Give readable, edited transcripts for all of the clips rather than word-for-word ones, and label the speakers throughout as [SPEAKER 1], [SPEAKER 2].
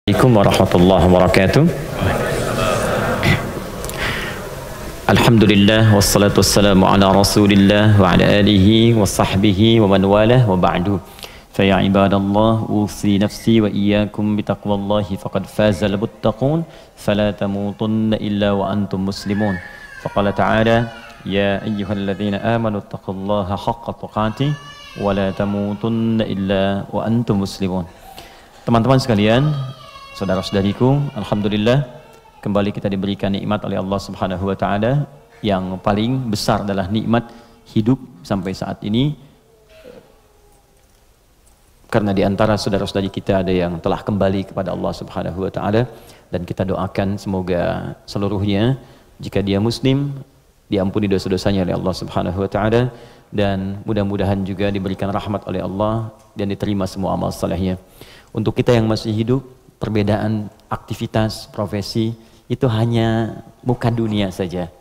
[SPEAKER 1] Assalamualaikum warahmatullahi wabarakatuh. Alhamdulillah wassalatu wassalamu ala rasulillah wa ala alihi wa sahbihi wa man walah wa ba'du. Fa ya ibadallah usi nafsi wa iyyakum bitaqwallahi faqad fazal muttaqun fala tamutunna illa wa antum muslimun. Faqala ta'ala ya ayyuhalladzina amanu taqullaha haqqa tuqatih wa la tamutunna illa wa antum muslimun. Teman-teman sekalian, saudara-saudariku, alhamdulillah kembali kita diberikan nikmat oleh Allah Subhanahu wa taala. Yang paling besar adalah nikmat hidup sampai saat ini. Karena di antara saudara-saudari kita ada yang telah kembali kepada Allah Subhanahu wa taala, dan kita doakan semoga seluruhnya jika dia muslim diampuni dosa-dosanya oleh Allah Subhanahu wa taala, dan mudah-mudahan juga diberikan rahmat oleh Allah dan diterima semua amal salehnya. Untuk kita yang masih hidup, perbedaan aktivitas, profesi itu hanya muka dunia saja.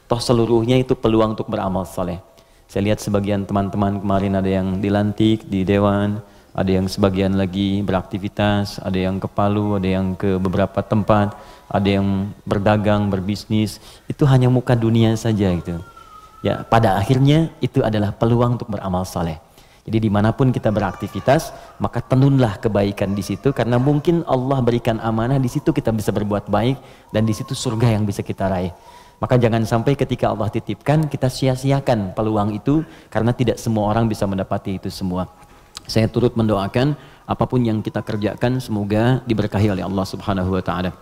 [SPEAKER 1] Toh seluruhnya itu peluang untuk beramal saleh. Saya lihat sebagian teman-teman kemarin ada yang dilantik di dewan, ada yang sebagian lagi beraktivitas, ada yang ke Palu, ada yang ke beberapa tempat, ada yang berdagang, berbisnis. Itu hanya muka dunia saja gitu. Ya, pada akhirnya itu adalah peluang untuk beramal saleh. Jadi dimanapun kita beraktivitas, maka tenunlah kebaikan di situ, karena mungkin Allah berikan amanah di situ kita bisa berbuat baik, dan di situ surga yang bisa kita raih. Maka jangan sampai ketika Allah titipkan kita sia-siakan peluang itu, karena tidak semua orang bisa mendapati itu semua. Saya turut mendoakan apapun yang kita kerjakan semoga diberkahi oleh Allah Subhanahu wa taala.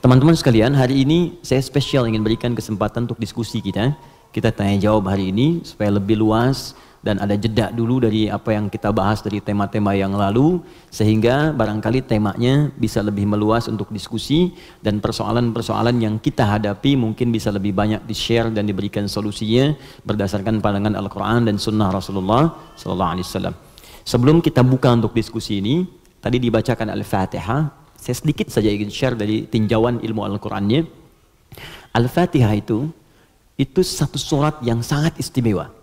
[SPEAKER 1] Teman-teman sekalian, hari ini saya spesial ingin berikan kesempatan untuk diskusi kita. Kita tanya jawab hari ini supaya lebih luas dan ada jeda dulu dari apa yang kita bahas dari tema-tema yang lalu, sehingga barangkali temanya bisa lebih meluas untuk diskusi, dan persoalan-persoalan yang kita hadapi mungkin bisa lebih banyak di-share dan diberikan solusinya berdasarkan pandangan Al-Quran dan Sunnah Rasulullah SAW. Sebelum kita buka untuk diskusi ini, tadi dibacakan Al-Fatihah. Saya sedikit saja ingin share dari tinjauan ilmu Al-Qurannya. Al-Fatihah itu satu surat yang sangat istimewa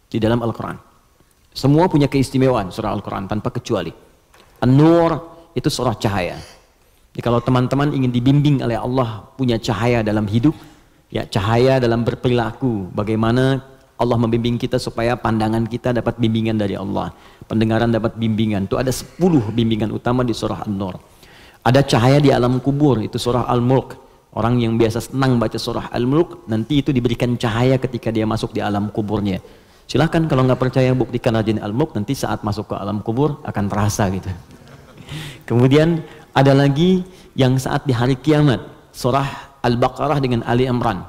[SPEAKER 1] di dalam Al-Quran. Semua punya keistimewaan surah Al-Quran tanpa kecuali. An-Nur itu surah cahaya. Jadi kalau teman-teman ingin dibimbing oleh Allah punya cahaya dalam hidup, ya cahaya dalam berperilaku, bagaimana Allah membimbing kita supaya pandangan kita dapat bimbingan dari Allah, pendengaran dapat bimbingan. Itu ada 10 bimbingan utama di surah An-Nur. Ada cahaya di alam kubur, itu surah Al-Mulk. Orang yang biasa senang baca surah Al-Mulk, nanti itu diberikan cahaya ketika dia masuk di alam kuburnya. Silahkan kalau nggak percaya buktikan aja Al-Mulk, nanti saat masuk ke alam kubur akan terasa gitu. Kemudian ada lagi yang saat di hari kiamat, surah Al-Baqarah dengan Ali Imran.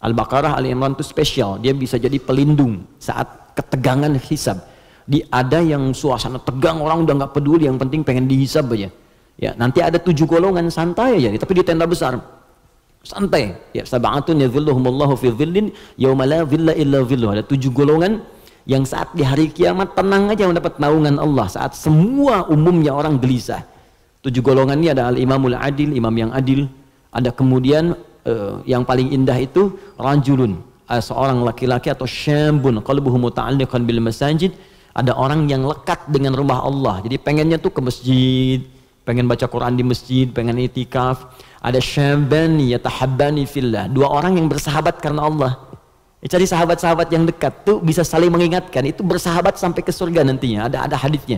[SPEAKER 1] Al-Baqarah, Ali Imran itu spesial, dia bisa jadi pelindung saat ketegangan hisab. Ada yang suasana tegang, orang udah nggak peduli, yang penting pengen dihisab aja. Ya, nanti ada 7 golongan santai aja, tapi di tenda besar. Santai, ya, sab'atun yadhilluhumullahu fi dhillin yauma la dhilla illa dhilluh. Ada 7 golongan yang saat di hari kiamat tenang aja mendapat naungan Allah saat semua umumnya orang gelisah. 7 golongan ini ada al-imamul adil, imam yang adil. Ada kemudian yang paling indah itu rajulun, seorang laki-laki, atau syambun qalbuhu muta'alliqan bil masajid. Ada orang yang lekat dengan rumah Allah. Jadi pengennya tuh ke masjid, pengen baca Quran di masjid, pengen itikaf. Ada syabani yatahabbani fillah, 2 orang yang bersahabat karena Allah. Cari sahabat-sahabat yang dekat tuh bisa saling mengingatkan, itu bersahabat sampai ke surga nantinya. Ada hadisnya.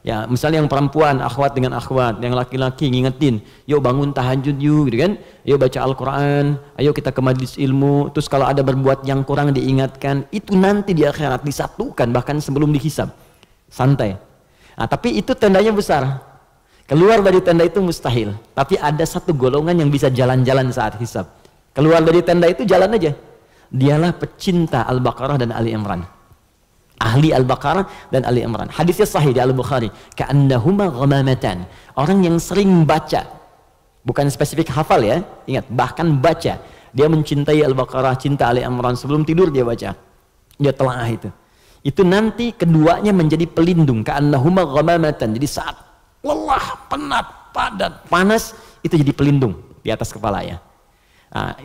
[SPEAKER 1] Ya, misalnya yang perempuan akhwat dengan akhwat, yang laki-laki ngingetin, yuk bangun tahajud yuk, gitu kan? Yuk baca Al-Quran, ayo kita ke majlis ilmu. Terus kalau ada berbuat yang kurang diingatkan, itu nanti di akhirat disatukan bahkan sebelum dihisab. Santai. Nah, tapi itu tandanya besar. Keluar dari tenda itu mustahil, tapi ada 1 golongan yang bisa jalan-jalan saat hisab. Keluar dari tenda itu jalan aja. Dialah pecinta Al-Baqarah dan Ali Imran. Ahli Al-Baqarah dan Ali Imran. Hadisnya sahih di Al-Bukhari. Ka'annahuma ghamamatan. Orang yang sering baca, bukan spesifik hafal ya, ingat, bahkan baca. Dia mencintai Al-Baqarah, cinta Ali Imran, sebelum tidur dia baca. Dia telaah itu. Itu nanti keduanya menjadi pelindung. Ka'annahuma ghamamatan. Jadi saat lelah, penat, padat, panas, itu jadi pelindung di atas kepala ya. Nah,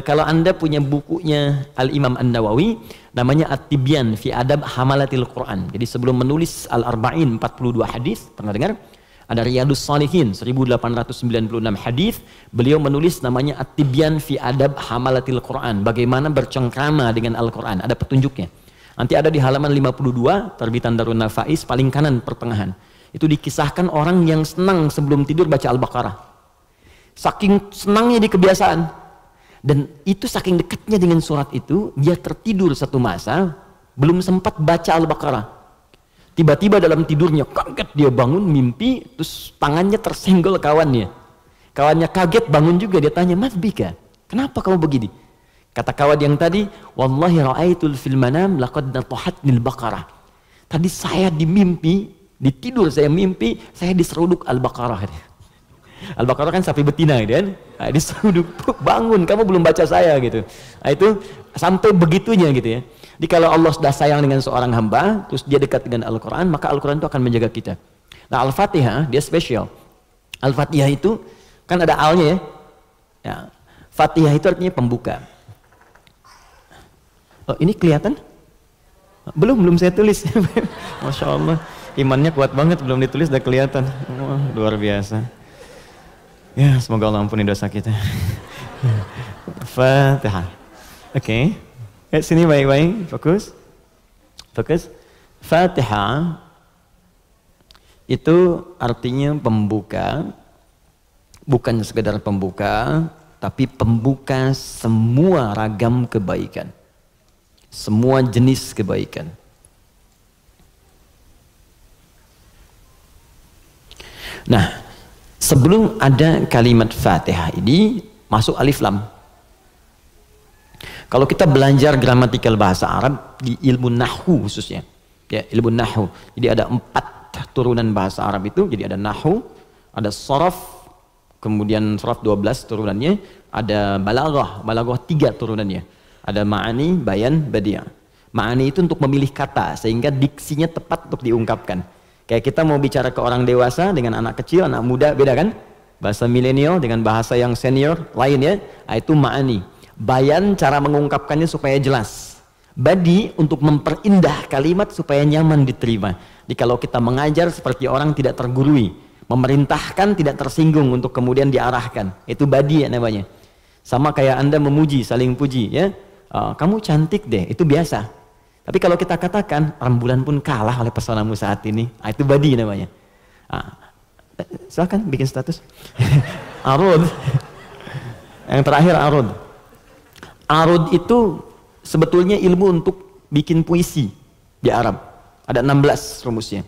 [SPEAKER 1] kalau anda punya bukunya Al-Imam An-Nawawi, namanya At-Tibyan fi Adab Hamalatil Quran. Jadi sebelum menulis Al-Arba'in 42 hadis, pernah dengar? Ada Riyadus Shalihin 1896 hadis. Beliau menulis namanya At-Tibyan fi Adab Hamalatil Quran. Bagaimana bercengkrama dengan Al-Quran. Ada petunjuknya. Nanti ada di halaman 52 terbitan Darun Nafais paling kanan pertengahan. Itu dikisahkan orang yang senang sebelum tidur baca Al-Baqarah. Saking senangnya di kebiasaan. Dan itu saking dekatnya dengan surat itu, dia tertidur satu masa belum sempat baca Al-Baqarah. Tiba-tiba dalam tidurnya kaget, dia bangun mimpi, terus tangannya tersenggol kawannya. Kawannya kaget, bangun juga, dia tanya, "Mas Bika, kenapa kamu begini?" Kata kawan yang tadi, "Wallahi ra'aitul fil manam laqad natahatnil baqarah." Tadi saya di mimpi, di tidur saya mimpi, saya diseruduk Al-Baqarah. Al-Baqarah kan sapi betina kan? Nah, diseruduk, bangun, kamu belum baca saya gitu. Nah, itu sampai begitunya gitu ya. Jadi kalau Allah sudah sayang dengan seorang hamba, terus dia dekat dengan Al-Quran, maka Al-Quran itu akan menjaga kita. Nah, Al-Fatihah dia spesial. Al-Fatihah itu kan ada alnya ya. Ya. Fatihah itu artinya pembuka. Oh, ini kelihatan? Belum saya tulis. Masya Allah, imannya kuat banget, belum ditulis udah kelihatan. Wah, luar biasa. Ya, semoga Allah ampuni dosa kita. Fatihah. Oke. Sini baik-baik, fokus. Fokus. Fatihah itu artinya pembuka, bukan sekedar pembuka, tapi pembuka semua ragam kebaikan. Semua jenis kebaikan. Nah, sebelum ada kalimat Fatihah ini masuk alif lam. Kalau kita belajar gramatikal bahasa Arab di ilmu nahwu khususnya, ya ilmu nahwu. Jadi ada 4 turunan bahasa Arab itu. Jadi ada nahwu, ada sharaf, kemudian sharaf 12 turunannya, ada balaghah, balaghah 3 turunannya. Ada ma'ani, bayan, badi'. Ma'ani itu untuk memilih kata sehingga diksinya tepat untuk diungkapkan. Kayak kita mau bicara ke orang dewasa dengan anak kecil, anak muda, beda kan? Bahasa milenial dengan bahasa yang senior lain ya. Nah, itu ma'ani. Bayan cara mengungkapkannya supaya jelas. Badi untuk memperindah kalimat supaya nyaman diterima. Jadi kalau kita mengajar seperti orang tidak tergurui, memerintahkan tidak tersinggung untuk kemudian diarahkan. Itu badi ya namanya. Sama kayak Anda memuji, saling puji ya. Kamu cantik deh, itu biasa. Tapi kalau kita katakan rembulan pun kalah oleh pesonamu saat ini, itu badi namanya. Silakan bikin status. Arud. Yang terakhir arud. Arud itu sebetulnya ilmu untuk bikin puisi di Arab. Ada 16 rumusnya.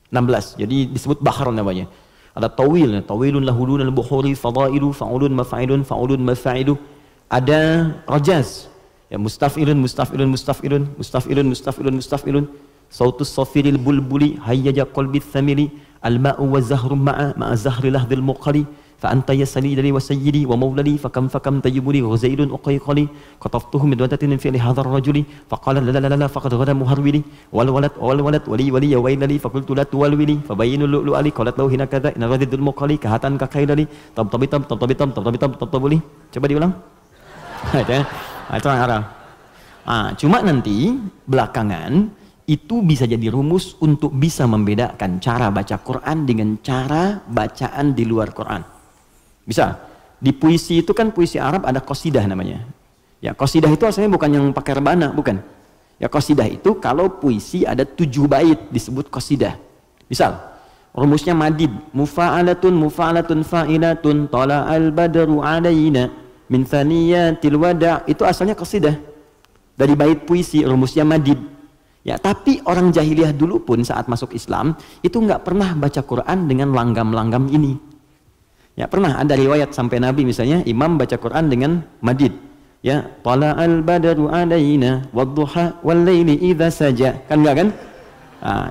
[SPEAKER 1] 16. Jadi disebut bahar namanya. Ada tawil, tawilun lahudun al-bukhuri fadailu fa'ulun mafa'ilun fa'ulun mafa'ilu. Ada rajaz. Ya mustaf'ilun mustaf'ilun mustaf'ilun mustaf'ilun mustaf'ilun mustaf'ilun. Sautus safiril bulbuli hayyaja qalbi thamili al-ma'u wa zahrum ma'a zahri lahdil muqali. فأنت يا سيدي وسيدي ومولدي فكم تجبني غزيل أقيقلي قطفته من ودة من فعل هذا الرجل فقال لا لا لا فقد غدا مهرولي والولد ولي ولي يا ويلي فقلت لا تولولي فبين اللؤلؤ لي قالت له هنا كذا إن ردد المقالي كهatan كخيلي طب طب coba diulang. Itu orang Arab. Cuma nanti belakangan itu bisa jadi rumus untuk bisa membedakan cara baca Quran dengan cara bacaan di luar Quran. Bisa. Di puisi itu kan puisi Arab ada qasidah namanya. Ya, qasidah itu asalnya bukan yang pakai rebana, bukan. Ya, qasidah itu kalau puisi ada 7 bait disebut qasidah. Misal, rumusnya madid, mufa'alatun fa'ilatun tala'al badru 'alaina min thaniyatil wada'. Itu asalnya qasidah. Dari bait puisi rumusnya madid. Ya, tapi orang jahiliyah dulu pun saat masuk Islam itu nggak pernah baca Quran dengan langgam-langgam ini. Ya, pernah ada riwayat sampai Nabi misalnya imam baca Quran dengan madid. Ya, tala'al badru 'alaina wadduha wal laili idza saja. Kan enggak kan?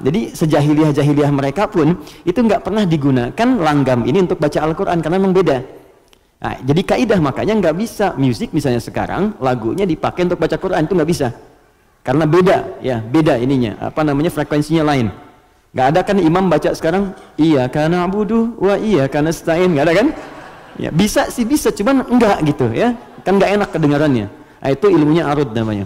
[SPEAKER 1] Jadi sejahiliyah-jahiliyah mereka pun itu nggak pernah digunakan langgam ini untuk baca Al-Quran karena memang beda. Jadi kaidah makanya nggak bisa musik misalnya sekarang lagunya dipakai untuk baca Quran, itu nggak bisa. Karena beda, ya beda ininya, frekuensinya lain. Nggak ada kan imam baca sekarang iyyaka na'budu wa iyyaka nasta'in, nggak ada kan? Ya bisa sih bisa, cuman enggak gitu ya, kan nggak enak kedengarannya. Itu ilmunya arud namanya.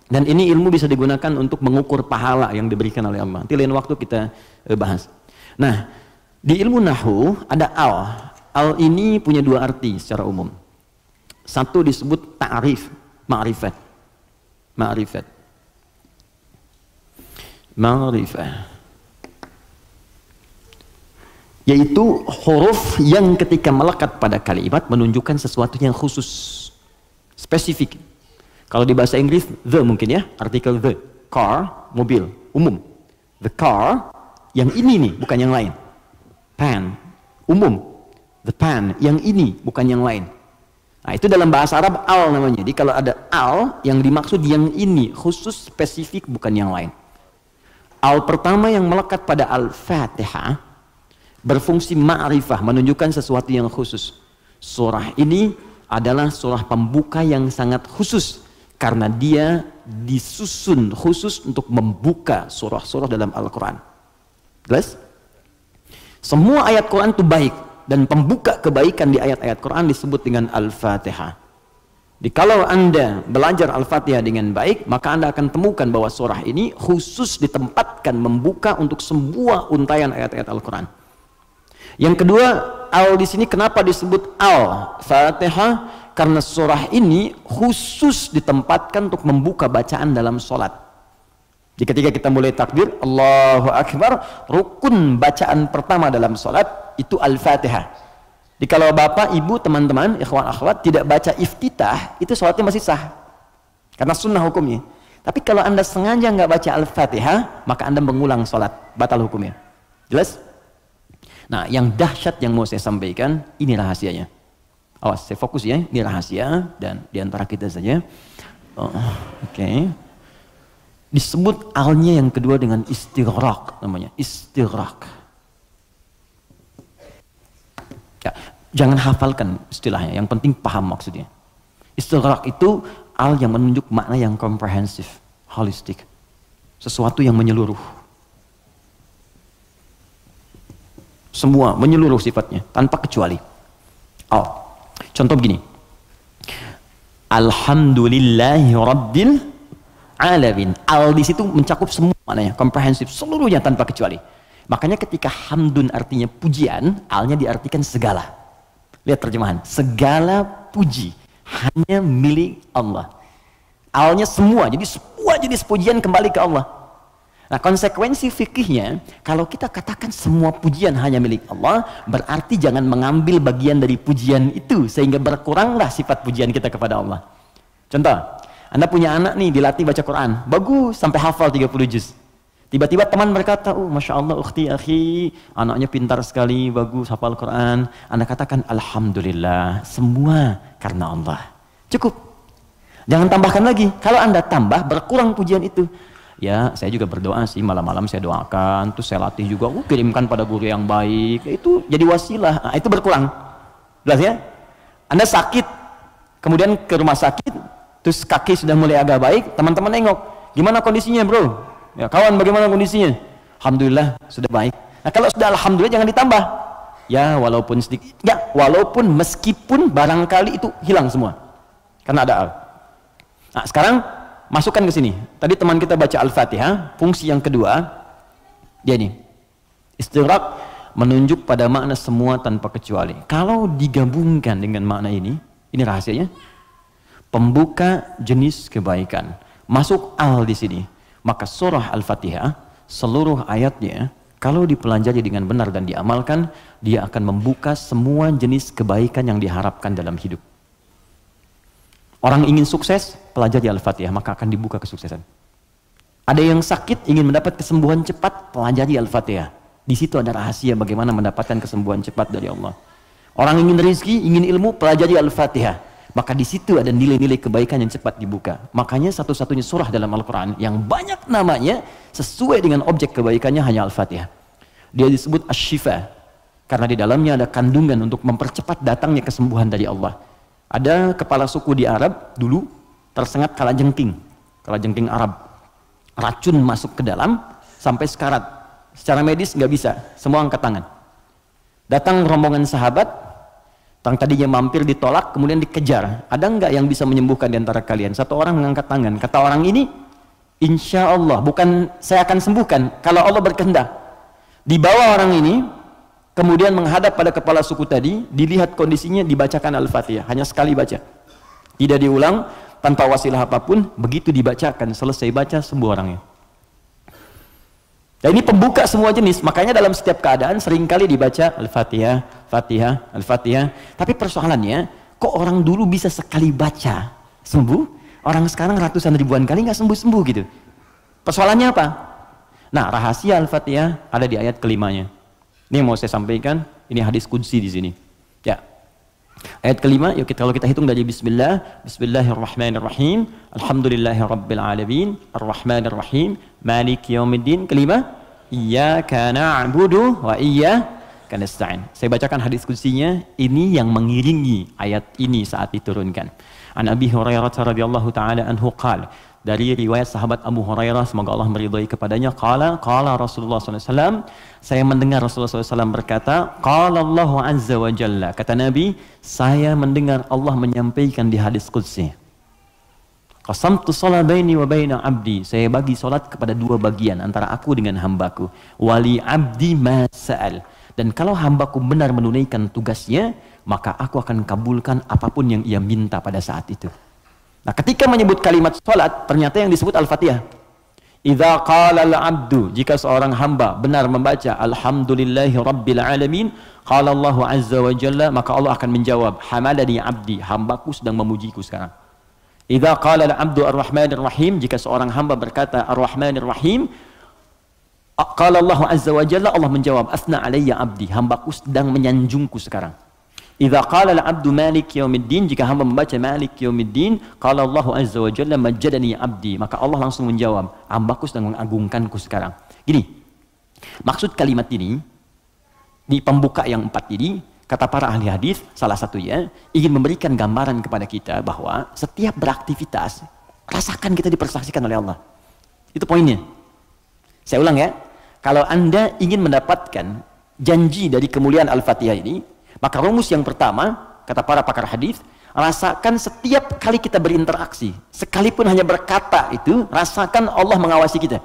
[SPEAKER 1] Dan ini ilmu bisa digunakan untuk mengukur pahala yang diberikan oleh Allah. Nanti lain waktu kita bahas. Nah, Di ilmu nahwu ada al. Al ini punya dua arti secara umum. Satu disebut ta'rif, ma'rifat. Ma'rifat. Ma'rifat. Yaitu huruf yang ketika melekat pada kalimat menunjukkan sesuatu yang khusus, spesifik. Kalau di bahasa Inggris, the mungkin ya, artikel the. Car, mobil, umum. The car, yang ini nih, bukan yang lain. Pen, umum. The pen, yang ini, bukan yang lain. Nah, itu dalam bahasa Arab al namanya. Jadi kalau ada al, yang dimaksud yang ini, khusus, spesifik, bukan yang lain. Al pertama yang melekat pada Al-Fatihah, berfungsi ma'rifah, menunjukkan sesuatu yang khusus. Surah ini adalah surah pembuka yang sangat khusus, karena dia disusun khusus untuk membuka surah-surah dalam Al-Quran. Jelas? Semua ayat Quran itu baik, dan pembuka kebaikan di ayat-ayat Quran disebut dengan Al-Fatihah. Jadi kalau Anda belajar Al-Fatihah dengan baik, maka Anda akan temukan bahwa surah ini khusus ditempatkan membuka untuk semua untayan ayat-ayat Al-Quran. Yang kedua, al di sini kenapa disebut Al-Fatihah? Karena surah ini khusus ditempatkan untuk membuka bacaan dalam sholat. Jadi ketika kita mulai takbir, Allahu Akbar, rukun bacaan pertama dalam sholat itu Al-Fatihah. Jadi kalau bapak, ibu, teman-teman, ikhwan, akhwat tidak baca iftitah, itu sholatnya masih sah. Karena sunnah hukumnya. Tapi kalau Anda sengaja nggak baca Al-Fatihah, maka Anda mengulang sholat, batal hukumnya. Jelas? Nah, yang dahsyat yang mau saya sampaikan, ini rahasianya. Awas, saya fokus ya, ini rahasia dan diantara kita saja. Oke. Disebut alnya yang kedua dengan istighraq namanya, istighraq. Ya, jangan hafalkan istilahnya, yang penting paham maksudnya. Istighraq itu al yang menunjuk makna yang komprehensif, holistik. Sesuatu yang menyeluruh. Semua menyeluruh sifatnya, tanpa kecuali. Al. Contoh begini. Alhamdulillahi Rabbil Alamin. Al di situ mencakup semua maknanya, komprehensif, seluruhnya tanpa kecuali. Makanya ketika hamdun artinya pujian, alnya diartikan segala. Lihat terjemahan, segala puji hanya milik Allah. Alnya semua, jadi semua jenis pujian kembali ke Allah. Nah, konsekuensi fikihnya, kalau kita katakan semua pujian hanya milik Allah, berarti jangan mengambil bagian dari pujian itu, sehingga berkuranglah sifat pujian kita kepada Allah. Contoh, Anda punya anak nih, dilatih baca Quran, bagus, sampai hafal 30 juz. Tiba-tiba teman berkata, oh Masya Allah, ukhti, akhi, anaknya pintar sekali, bagus, hafal Quran. Anda katakan, Alhamdulillah, semua karena Allah. Cukup. Jangan tambahkan lagi. Kalau Anda tambah, berkurang pujian itu. Ya, saya juga berdoa sih, malam-malam saya doakan, terus saya latih juga, kirimkan pada guru yang baik, itu jadi wasilah. Nah, itu berkurang. Jelas ya? Anda sakit, kemudian ke rumah sakit, terus kaki sudah mulai agak baik, teman-teman nengok, gimana kondisinya bro? Ya, kawan bagaimana kondisinya? Alhamdulillah, sudah baik. Nah, kalau sudah alhamdulillah jangan ditambah. Ya, walaupun sedikit, ya, walaupun meskipun barangkali itu hilang semua. Karena ada al. Nah, sekarang masukkan ke sini. Tadi teman kita baca Al-Fatihah, fungsi yang kedua, dia nih. Istighraq menunjuk pada makna semua tanpa kecuali. Kalau digabungkan dengan makna ini rahasianya. Pembuka jenis kebaikan. Masuk al di sini. Maka surah Al-Fatihah, seluruh ayatnya, kalau dipelajari dengan benar dan diamalkan, dia akan membuka semua jenis kebaikan yang diharapkan dalam hidup. Orang ingin sukses, pelajari Al-Fatihah, maka akan dibuka kesuksesan. Ada yang sakit, ingin mendapat kesembuhan cepat, pelajari Al-Fatihah. Di situ ada rahasia bagaimana mendapatkan kesembuhan cepat dari Allah. Orang ingin rezeki, ingin ilmu, pelajari Al-Fatihah. Maka di situ ada nilai-nilai kebaikan yang cepat dibuka. Makanya satu-satunya surah dalam Al-Quran yang banyak namanya sesuai dengan objek kebaikannya hanya Al-Fatihah. Dia disebut Asy-Syifa karena di dalamnya ada kandungan untuk mempercepat datangnya kesembuhan dari Allah. Ada kepala suku di Arab dulu tersengat kalajengking Arab. Racun masuk ke dalam sampai sekarat. Secara medis nggak bisa, semua angkat tangan. Datang rombongan sahabat, yang tadinya mampir ditolak, kemudian dikejar. Ada nggak yang bisa menyembuhkan di antara kalian? Satu orang mengangkat tangan. Kata orang ini, insya Allah, bukan saya akan sembuhkan, kalau Allah berkehendak. Dibawa orang ini, kemudian menghadap pada kepala suku tadi, dilihat kondisinya, dibacakan Al-Fatihah, hanya sekali baca, tidak diulang, tanpa wasilah apapun. Begitu dibacakan, selesai baca, sembuh orangnya. Dan ini pembuka semua jenis, makanya dalam setiap keadaan seringkali dibaca Al-Fatihah, Fatihah, Al-Fatihah. Tapi persoalannya, kok orang dulu bisa sekali baca sembuh, orang sekarang ratusan ribuan kali nggak sembuh-sembuh gitu. Persoalannya apa? Nah, rahasia Al-Fatihah ada di ayat kelimanya. Ini yang mau saya sampaikan, ini hadis qudsi di sini. Ya. Ayat kelima, yuk kalau kita hitung dari bismillah, bismillahirrahmanirrahim, alhamdulillahirabbil alamin, arrahmanirrahim, maliki yaumiddin. Kelima, iyyaka na'budu wa iyyaka nasta'in. Saya bacakan hadis qudsinya, ini yang mengiringi ayat ini saat diturunkan. An Abi Hurairah radhiyallahu taala anhu qala, dari riwayat sahabat Abu Hurairah, semoga Allah meridhai kepadanya, qala Rasulullah SAW, saya mendengar Rasulullah SAW berkata, qala Allah azza wa jalla, kata Nabi, saya mendengar Allah menyampaikan di hadis qudsi, qasamtu shalah baini wa baina abdi, saya bagi salat kepada dua bagian, antara aku dengan hambaku, wali abdi ma sa'al, dan kalau hambaku benar menunaikan tugasnya, maka aku akan kabulkan apapun yang ia minta pada saat itu. Nah, ketika menyebut kalimat salat, ternyata yang disebut Al-Fatihah. Idza qala al-'abdu, jika seorang hamba benar membaca alhamdulillahi rabbil alamin, qala Allahu azza wa jalla, maka Allah akan menjawab, hamadani 'abdi, hambaku sedang memujiku sekarang. Idza qala al-'abdu ar-rahmanir rahim, jika seorang hamba berkata ar-rahmanir rahim, qala Allahu azza wa jalla, Allah menjawab, asna alayya 'abdi, hambaku sedang menyanjungku sekarang. Idza qala al-'abdu maliki yaumiddin, jika hamba membaca maliki yaumiddin, qala Allahu azza wa jalla majjadani 'abdi, maka Allah langsung menjawab, hambaku sedang mengagungkanku sekarang. Gini, maksud kalimat ini di pembuka yang 4 ini, kata para ahli hadis, salah satunya ingin memberikan gambaran kepada kita bahwa setiap beraktivitas rasakan kita dipersaksikan oleh Allah. Itu poinnya. Saya ulang ya, kalau Anda ingin mendapatkan janji dari kemuliaan Al-Fatihah ini, maka rumus yang pertama, kata para pakar hadis, rasakan setiap kali kita berinteraksi, sekalipun hanya berkata itu, rasakan Allah mengawasi kita.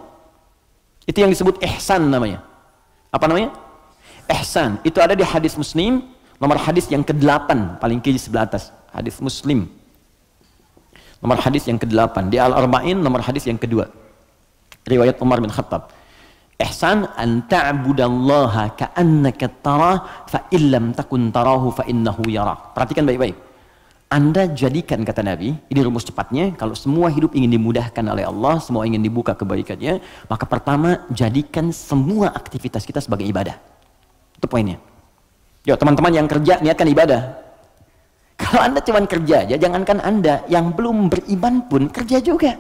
[SPEAKER 1] Itu yang disebut ihsan namanya. Apa namanya? Ihsan. Itu ada di hadis Muslim, nomor hadis yang ke-8, paling kiri sebelah atas. Hadis Muslim. Nomor hadis yang ke-8. Di Al-Arba'in, nomor hadis yang kedua. Riwayat Umar bin Khattab. Ihsan an ta'budallaha ka'annaka tarah fa illam takun tarahu fa innahu yarak. Perhatikan baik-baik. Anda jadikan, kata Nabi, ini rumus cepatnya, kalau semua hidup ingin dimudahkan oleh Allah, semua ingin dibuka kebaikannya, maka pertama jadikan semua aktivitas kita sebagai ibadah. Itu poinnya. Yuk teman-teman yang kerja, niatkan ibadah. Kalau Anda cuma kerja aja, jangankan Anda yang belum beriman pun kerja juga.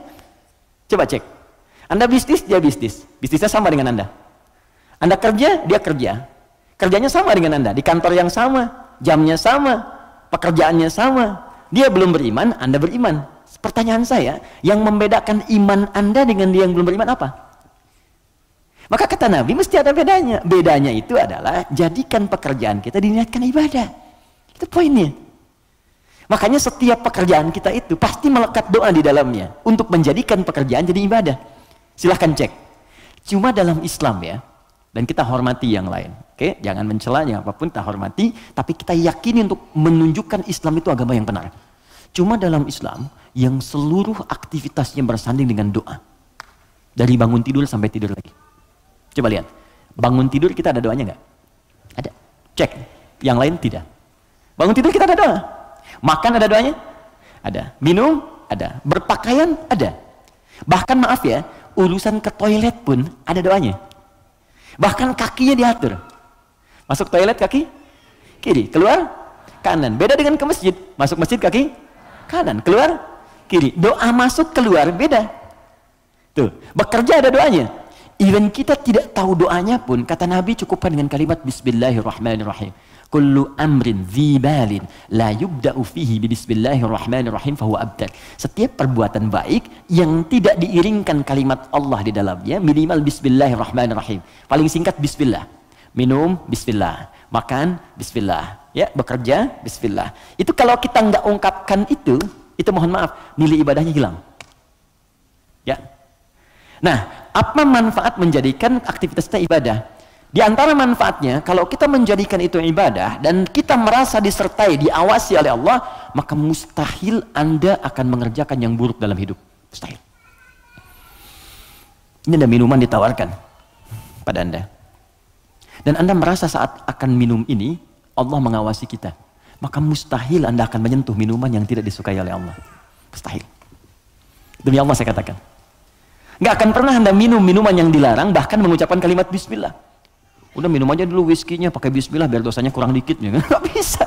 [SPEAKER 1] Coba cek. Anda bisnis, dia bisnis. Bisnisnya sama dengan Anda. Anda kerja, dia kerja. Kerjanya sama dengan Anda. Di kantor yang sama, jamnya sama, pekerjaannya sama. Dia belum beriman, Anda beriman. Pertanyaan saya, yang membedakan iman Anda dengan dia yang belum beriman apa? Maka kata Nabi, mesti ada bedanya. Bedanya itu adalah, jadikan pekerjaan kita diniatkan ibadah. Itu poinnya. Makanya setiap pekerjaan kita itu pasti melekat doa di dalamnya. Untuk menjadikan pekerjaan jadi ibadah. Silahkan cek. Cuma dalam Islam ya, dan kita hormati yang lain. Oke, jangan mencela, jangan apapun, kita hormati, tapi kita yakini untuk menunjukkan Islam itu agama yang benar. Cuma dalam Islam yang seluruh aktivitasnya bersanding dengan doa. Dari bangun tidur sampai tidur lagi. Coba lihat. Bangun tidur kita ada doanya nggak? Ada. Cek. Yang lain tidak. Bangun tidur kita ada doa. Makan ada doanya? Ada. Minum? Ada. Berpakaian? Ada. Bahkan maaf ya, urusan ke toilet pun ada doanya. Bahkan kakinya diatur. Masuk toilet kaki kiri, keluar kanan. Beda dengan ke masjid. Masuk masjid kaki kanan, keluar kiri. Doa masuk keluar beda. Tuh, bekerja ada doanya. Even kita tidak tahu doanya pun, kata Nabi cukupkan dengan kalimat Bismillahirrahmanirrahim. Kullu amrin dzibalin la yubda'u fihi bi bismillahirrahmanirrahim fahuwa abtar. Setiap perbuatan baik yang tidak diiringkan kalimat Allah di dalamnya, minimal bismillahirrahmanirrahim. Paling singkat bismillah. Minum bismillah, makan bismillah, ya, bekerja bismillah. Itu kalau kita nggak ungkapkan itu mohon maaf, nilai ibadahnya hilang. Ya. Nah, apa manfaat menjadikan aktivitas kita ibadah? Di antara manfaatnya, kalau kita menjadikan itu ibadah dan kita merasa disertai, diawasi oleh Allah, maka mustahil Anda akan mengerjakan yang buruk dalam hidup. Mustahil. Ini ada minuman ditawarkan pada Anda. Dan Anda merasa saat akan minum ini, Allah mengawasi kita. Maka mustahil Anda akan menyentuh minuman yang tidak disukai oleh Allah. Mustahil. Demi Allah saya katakan. Nggak akan pernah Anda minum minuman yang dilarang, bahkan mengucapkan kalimat bismillah. Udah minum aja dulu whiskinya pakai bismillah biar dosanya kurang dikit ya. Nggak bisa.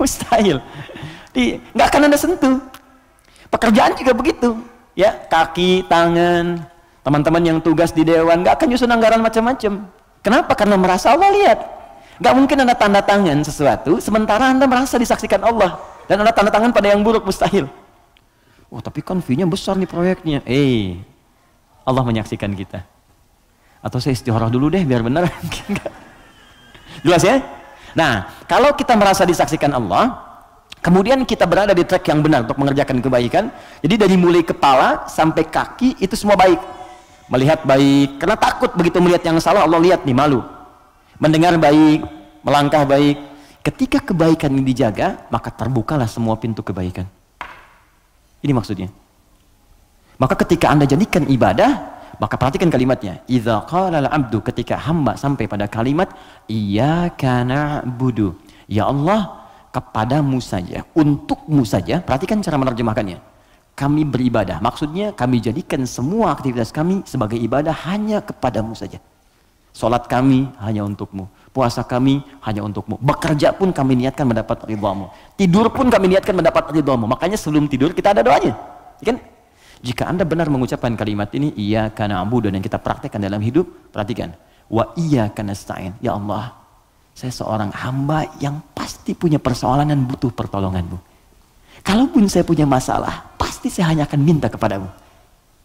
[SPEAKER 1] Mustahil. Nggak akan Anda sentuh. Pekerjaan juga begitu. Ya, kaki, tangan, teman-teman yang tugas di dewan nggak akan nyusun anggaran macam-macam. Kenapa? Karena merasa Allah lihat. Nggak mungkin Anda tanda tangan sesuatu sementara Anda merasa disaksikan Allah dan Anda tanda tangan pada yang buruk, mustahil. Oh, tapi kan fee-nya besar nih proyeknya. Allah menyaksikan kita. Atau saya istikharah dulu deh biar benar. Jelas ya? Nah, kalau kita merasa disaksikan Allah, kemudian kita berada di track yang benar untuk mengerjakan kebaikan, jadi dari mulai kepala sampai kaki itu semua baik. Melihat baik, karena takut begitu melihat yang salah, Allah lihat nih, malu. Mendengar baik, melangkah baik. Ketika kebaikan ini dijaga, maka terbukalah semua pintu kebaikan. Ini maksudnya. Maka ketika Anda jadikan ibadah, maka perhatikan kalimatnya. Idza qala al-'abdu, ketika hamba sampai pada kalimat iyyaka na'budu. Ya Allah, kepadamu saja, untukmu saja. Perhatikan cara menerjemahkannya. Kami beribadah. Maksudnya kami jadikan semua aktivitas kami sebagai ibadah hanya kepadamu saja. Salat kami hanya untukmu. Puasa kami hanya untukmu. Bekerja pun kami niatkan mendapat ridhamu. Tidur pun kami niatkan mendapat ridhamu. Makanya sebelum tidur kita ada doanya. Kan? Jika Anda benar mengucapkan kalimat ini, iyyaka na'budu, dan kita praktekkan dalam hidup, perhatikan. Wa iyyaka nasta'in. Ya Allah, saya seorang hamba yang pasti punya persoalan dan butuh pertolonganmu. Kalaupun saya punya masalah, pasti saya hanya akan minta kepadamu.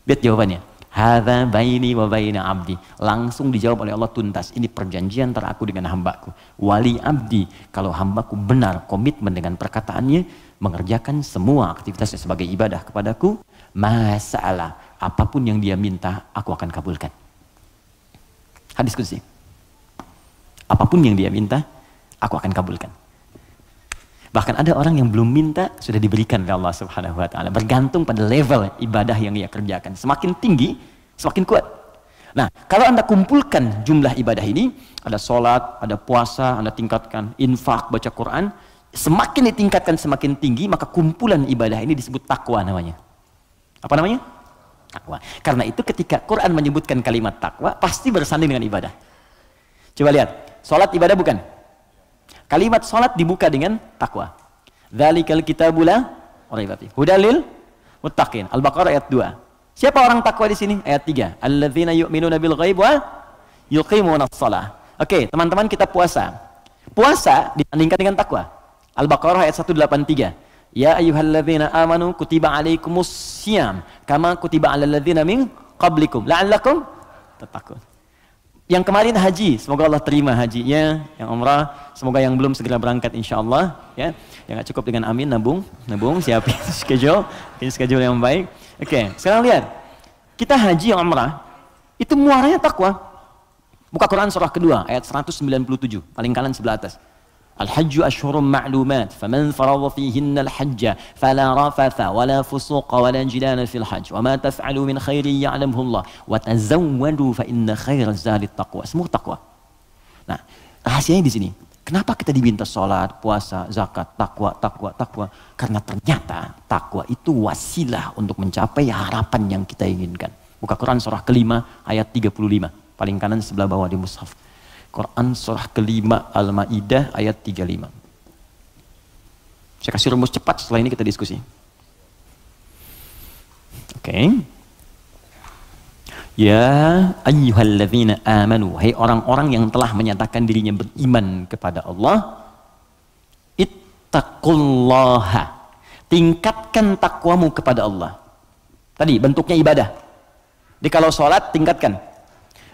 [SPEAKER 1] Lihat jawabannya. Hadza baini wa baina abdi. Langsung dijawab oleh Allah tuntas. Ini perjanjian antara aku dengan hambaku. Wali abdi. Kalau hambaku benar komitmen dengan perkataannya, mengerjakan semua aktivitasnya sebagai ibadah kepadaku, masalah apapun yang dia minta, aku akan kabulkan. Hadis qudsi. Apapun yang dia minta, aku akan kabulkan. Bahkan ada orang yang belum minta sudah diberikan oleh Allah Subhanahu wa taala, bergantung pada level ibadah yang ia kerjakan. Semakin tinggi, semakin kuat. Nah, kalau Anda kumpulkan jumlah ibadah ini, ada sholat, ada puasa, Anda tingkatkan infak, baca Quran, semakin ditingkatkan semakin tinggi, maka kumpulan ibadah ini disebut takwa namanya. Apa namanya? Takwa. Karena itu ketika Quran menyebutkan kalimat takwa, pasti bersanding dengan ibadah. Coba lihat, sholat ibadah bukan? Kalimat sholat dibuka dengan takwa. Dzalikal kitabu la raiba fihi hudal lil muttaqin. Al-Baqarah ayat 2. Siapa orang takwa di sini? Ayat 3. Alladzina yu'minuna bil ghaib wa yuqimunas shalah. Oke, teman-teman, kita puasa. Puasa dibandingkan dengan takwa. Al-Baqarah ayat 183. Ya ayyuhalladzina amanu kutiba alaikumus syiyam kama kutiba alal ladzina min qablikum la'allakum tattaqun. Yang kemarin haji, semoga Allah terima hajinya. Yang umrah, semoga yang belum segera berangkat insyaallah ya. Yang gak cukup dengan amin, nabung, siapin schedule yang baik. Oke, sekarang lihat. Kita haji yang umrah itu muaranya takwa. Buka Quran surah kedua ayat 197, paling kanan sebelah atas. Al-hajju ashhurum ma'lumat faman farada fihinna al-hajja fala rafatha wala fusuqa wala jidala fil hajj wa ma taf'alu min khairin ya'lamhu Allah wa tazawwadu fa inna khairaz zadi taqwa. Semua takwa. Nah, rahasianya di sini. Kenapa kita diminta salat, puasa, zakat, takwa? Karena ternyata takwa itu wasilah untuk mencapai harapan yang kita inginkan. Buka Quran surah kelima ayat 35, paling kanan sebelah bawah di mushaf. Quran surah kelima Al-Ma'idah ayat 35. Saya kasih rumus cepat, setelah ini kita diskusi. Oke. Ya ayyuhalladzina amanu, hai orang-orang yang telah menyatakan dirinya beriman kepada Allah, ittaqullaha, tingkatkan takwamu kepada Allah. Tadi bentuknya ibadah. Jadi kalau sholat tingkatkan.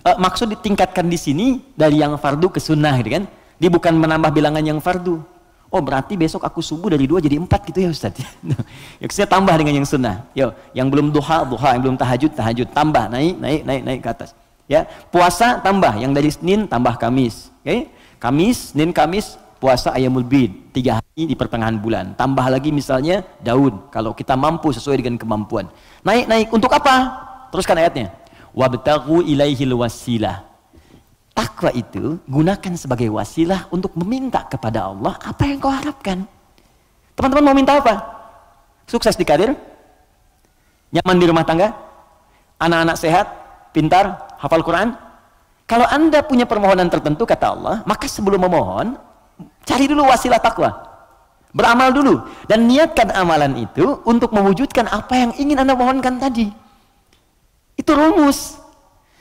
[SPEAKER 1] Maksud ditingkatkan di sini dari yang fardu ke sunnah, gitu kan? Dia bukan menambah bilangan yang fardu. Oh, berarti besok aku subuh dari 2 jadi 4 gitu ya Ustaz. Ya, saya tambah dengan yang sunnah. Yo, yang belum duha, yang belum tahajud, tambah, naik ke atas. Ya, puasa tambah yang dari Senin tambah Kamis. Okay? Kamis, Senin, Kamis, puasa Ayyamul Bid 3 hari di pertengahan bulan. Tambah lagi misalnya Daud kalau kita mampu sesuai dengan kemampuan. Naik untuk apa? Teruskan ayatnya. Wabtaghu ilaihil wasilah. Takwa itu gunakan sebagai wasilah untuk meminta kepada Allah apa yang kau harapkan. Teman-teman mau minta apa? Sukses di karir? Nyaman di rumah tangga? Anak-anak sehat? Pintar? Hafal Quran? Kalau Anda punya permohonan tertentu kata Allah, maka sebelum memohon, cari dulu wasilah takwa. Beramal dulu. Dan niatkan amalan itu untuk mewujudkan apa yang ingin Anda mohonkan tadi. Itu rumus.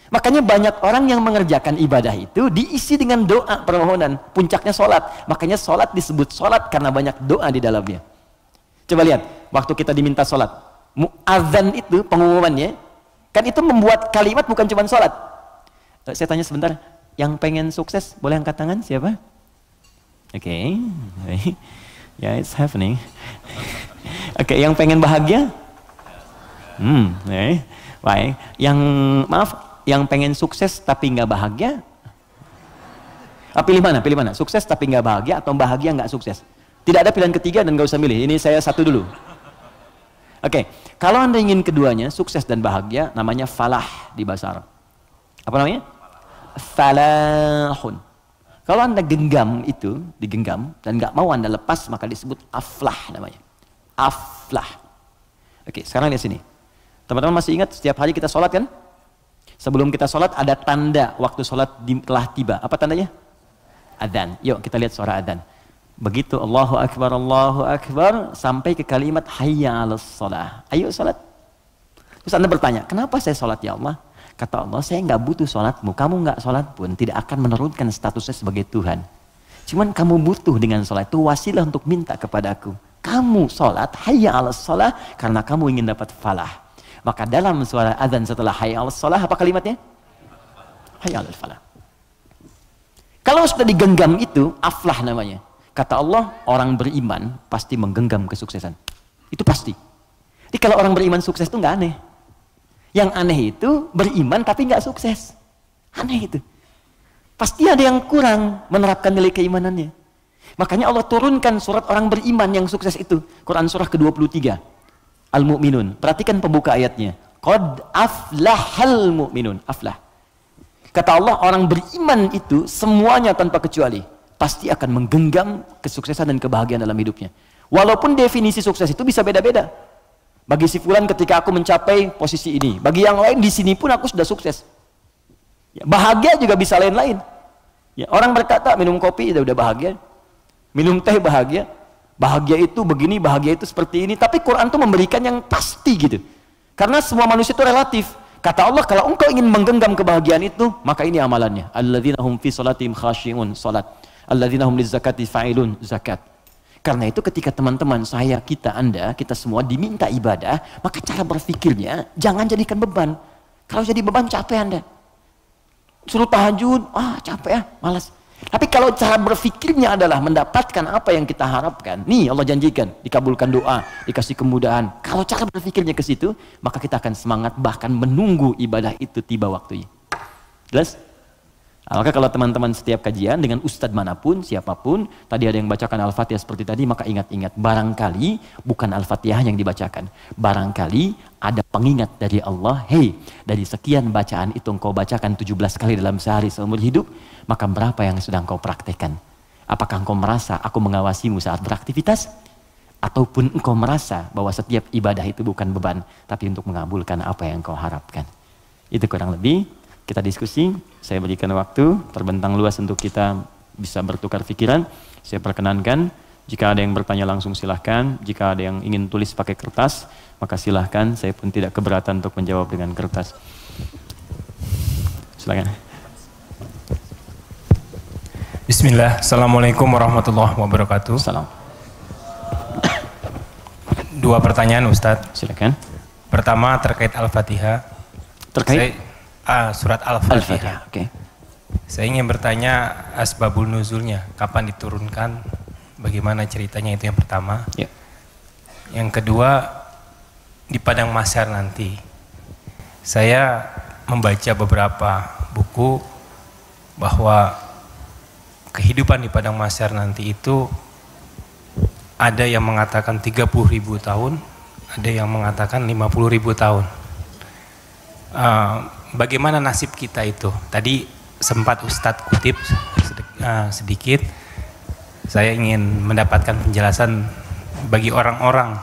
[SPEAKER 1] Makanya banyak orang yang mengerjakan ibadah itu diisi dengan doa permohonan. Puncaknya sholat. Makanya sholat disebut sholat karena banyak doa di dalamnya. Coba lihat, waktu kita diminta sholat. Mu'adzan itu pengumumannya, kan itu membuat kalimat bukan cuma sholat. Saya tanya sebentar, yang pengen sukses boleh angkat tangan siapa? Oke. Ya, it's happening. Oke, yang pengen bahagia? Baik. Yang pengen sukses tapi nggak bahagia? Pilih mana? Pilih mana? Sukses tapi nggak bahagia atau bahagia nggak sukses? Tidak ada pilihan ketiga dan nggak usah milih. Ini saya satu dulu. Oke, kalau Anda ingin keduanya, sukses dan bahagia, namanya falah di bahasa Arab. Apa namanya? Falahun. Kalau Anda genggam itu, digenggam, dan nggak mau Anda lepas, maka disebut aflah namanya. Aflah. Oke, sekarang lihat sini. Teman-teman masih ingat setiap hari kita sholat kan? Sebelum kita sholat ada tanda waktu sholat telah tiba. Apa tandanya? Adzan. Yuk kita lihat suara adzan. Begitu Allahu Akbar sampai ke kalimat hayya 'alas shalah. Ayo salat. Terus Anda bertanya, kenapa saya salat ya Allah? Kata Allah, saya nggak butuh salatmu. Kamu nggak salat pun tidak akan menurunkan statusnya sebagai Tuhan. Cuman kamu butuh dengan salat itu wasilah untuk minta kepadaku. Kamu salat hayya 'alas shalah karena kamu ingin dapat falah. Maka dalam suara adzan setelah hayya 'alas shalah apa kalimatnya? Hayya 'alal falah. Kalau sudah digenggam itu aflah namanya. Kata Allah, orang beriman pasti menggenggam kesuksesan. Itu pasti. Jadi kalau orang beriman sukses itu nggak aneh. Yang aneh itu beriman tapi nggak sukses. Aneh itu. Pasti ada yang kurang menerapkan nilai keimanannya. Makanya Allah turunkan surat orang beriman yang sukses itu. Quran surah ke-23. Al-Mu'minun. Perhatikan pembuka ayatnya. Qad aflahal mu'minun. Aflah. Kata Allah, orang beriman itu semuanya tanpa kecuali pasti akan menggenggam kesuksesan dan kebahagiaan dalam hidupnya. Walaupun definisi sukses itu bisa beda-beda. Bagi si fulan ketika aku mencapai posisi ini, bagi yang lain di sini pun aku sudah sukses. Ya, bahagia juga bisa lain-lain. Ya, orang berkata minum kopi udah bahagia, minum teh bahagia, bahagia itu begini, bahagia itu seperti ini. Tapi Quran tuh memberikan yang pasti gitu. Karena semua manusia itu relatif. Kata Allah, kalau engkau ingin menggenggam kebahagiaan itu, maka ini amalannya. Alladzina hum fi salatihim khashi'un, salat. Alladzina hum lizzakati fa'ilun, zakat. Karena itu ketika teman-teman saya, kita, Anda, kita semua diminta ibadah, maka cara berpikirnya jangan jadikan beban. Kalau jadi beban capek Anda. Suruh tahajud, capek ya, malas. Tapi kalau cara berpikirnya adalah mendapatkan apa yang kita harapkan, nih Allah janjikan, dikabulkan doa, dikasih kemudahan. Kalau cara berpikirnya ke situ, maka kita akan semangat bahkan menunggu ibadah itu tiba waktunya. Jelas? Maka kalau teman-teman setiap kajian dengan ustadz manapun, siapapun, tadi ada yang bacakan Al-Fatihah seperti tadi, maka ingat-ingat, barangkali bukan Al-Fatihah yang dibacakan. Barangkali ada pengingat dari Allah, hei, dari sekian bacaan itu engkau bacakan 17 kali dalam sehari seumur hidup, maka berapa yang sudah engkau praktekkan? Apakah engkau merasa aku mengawasimu saat beraktivitas? Ataupun engkau merasa bahwa setiap ibadah itu bukan beban, tapi untuk mengabulkan apa yang engkau harapkan? Itu kurang lebih. Kita diskusi, saya berikan waktu terbentang luas untuk kita bisa bertukar pikiran. Saya perkenankan, jika ada yang bertanya langsung silahkan, jika ada yang ingin tulis pakai kertas, maka silahkan, saya pun tidak keberatan untuk menjawab dengan kertas. Silakan.
[SPEAKER 2] Bismillah, Assalamualaikum warahmatullahi wabarakatuh.
[SPEAKER 1] Salam.
[SPEAKER 2] 2 pertanyaan Ustadz.
[SPEAKER 1] Silakan.
[SPEAKER 2] Pertama terkait Al-Fatihah.
[SPEAKER 1] Terkait?
[SPEAKER 2] Surat Al-Fatihah.
[SPEAKER 1] Oke.
[SPEAKER 2] Saya ingin bertanya asbabul nuzulnya, kapan diturunkan, bagaimana ceritanya, itu yang pertama.
[SPEAKER 1] Ya.
[SPEAKER 2] Yang kedua, di padang mahsyar nanti. Saya membaca beberapa buku bahwa kehidupan di padang mahsyar nanti itu ada yang mengatakan 30.000 tahun, ada yang mengatakan 50.000 tahun. Bagaimana nasib kita itu? Tadi sempat Ustadz kutip sedikit. Saya ingin mendapatkan penjelasan bagi orang-orang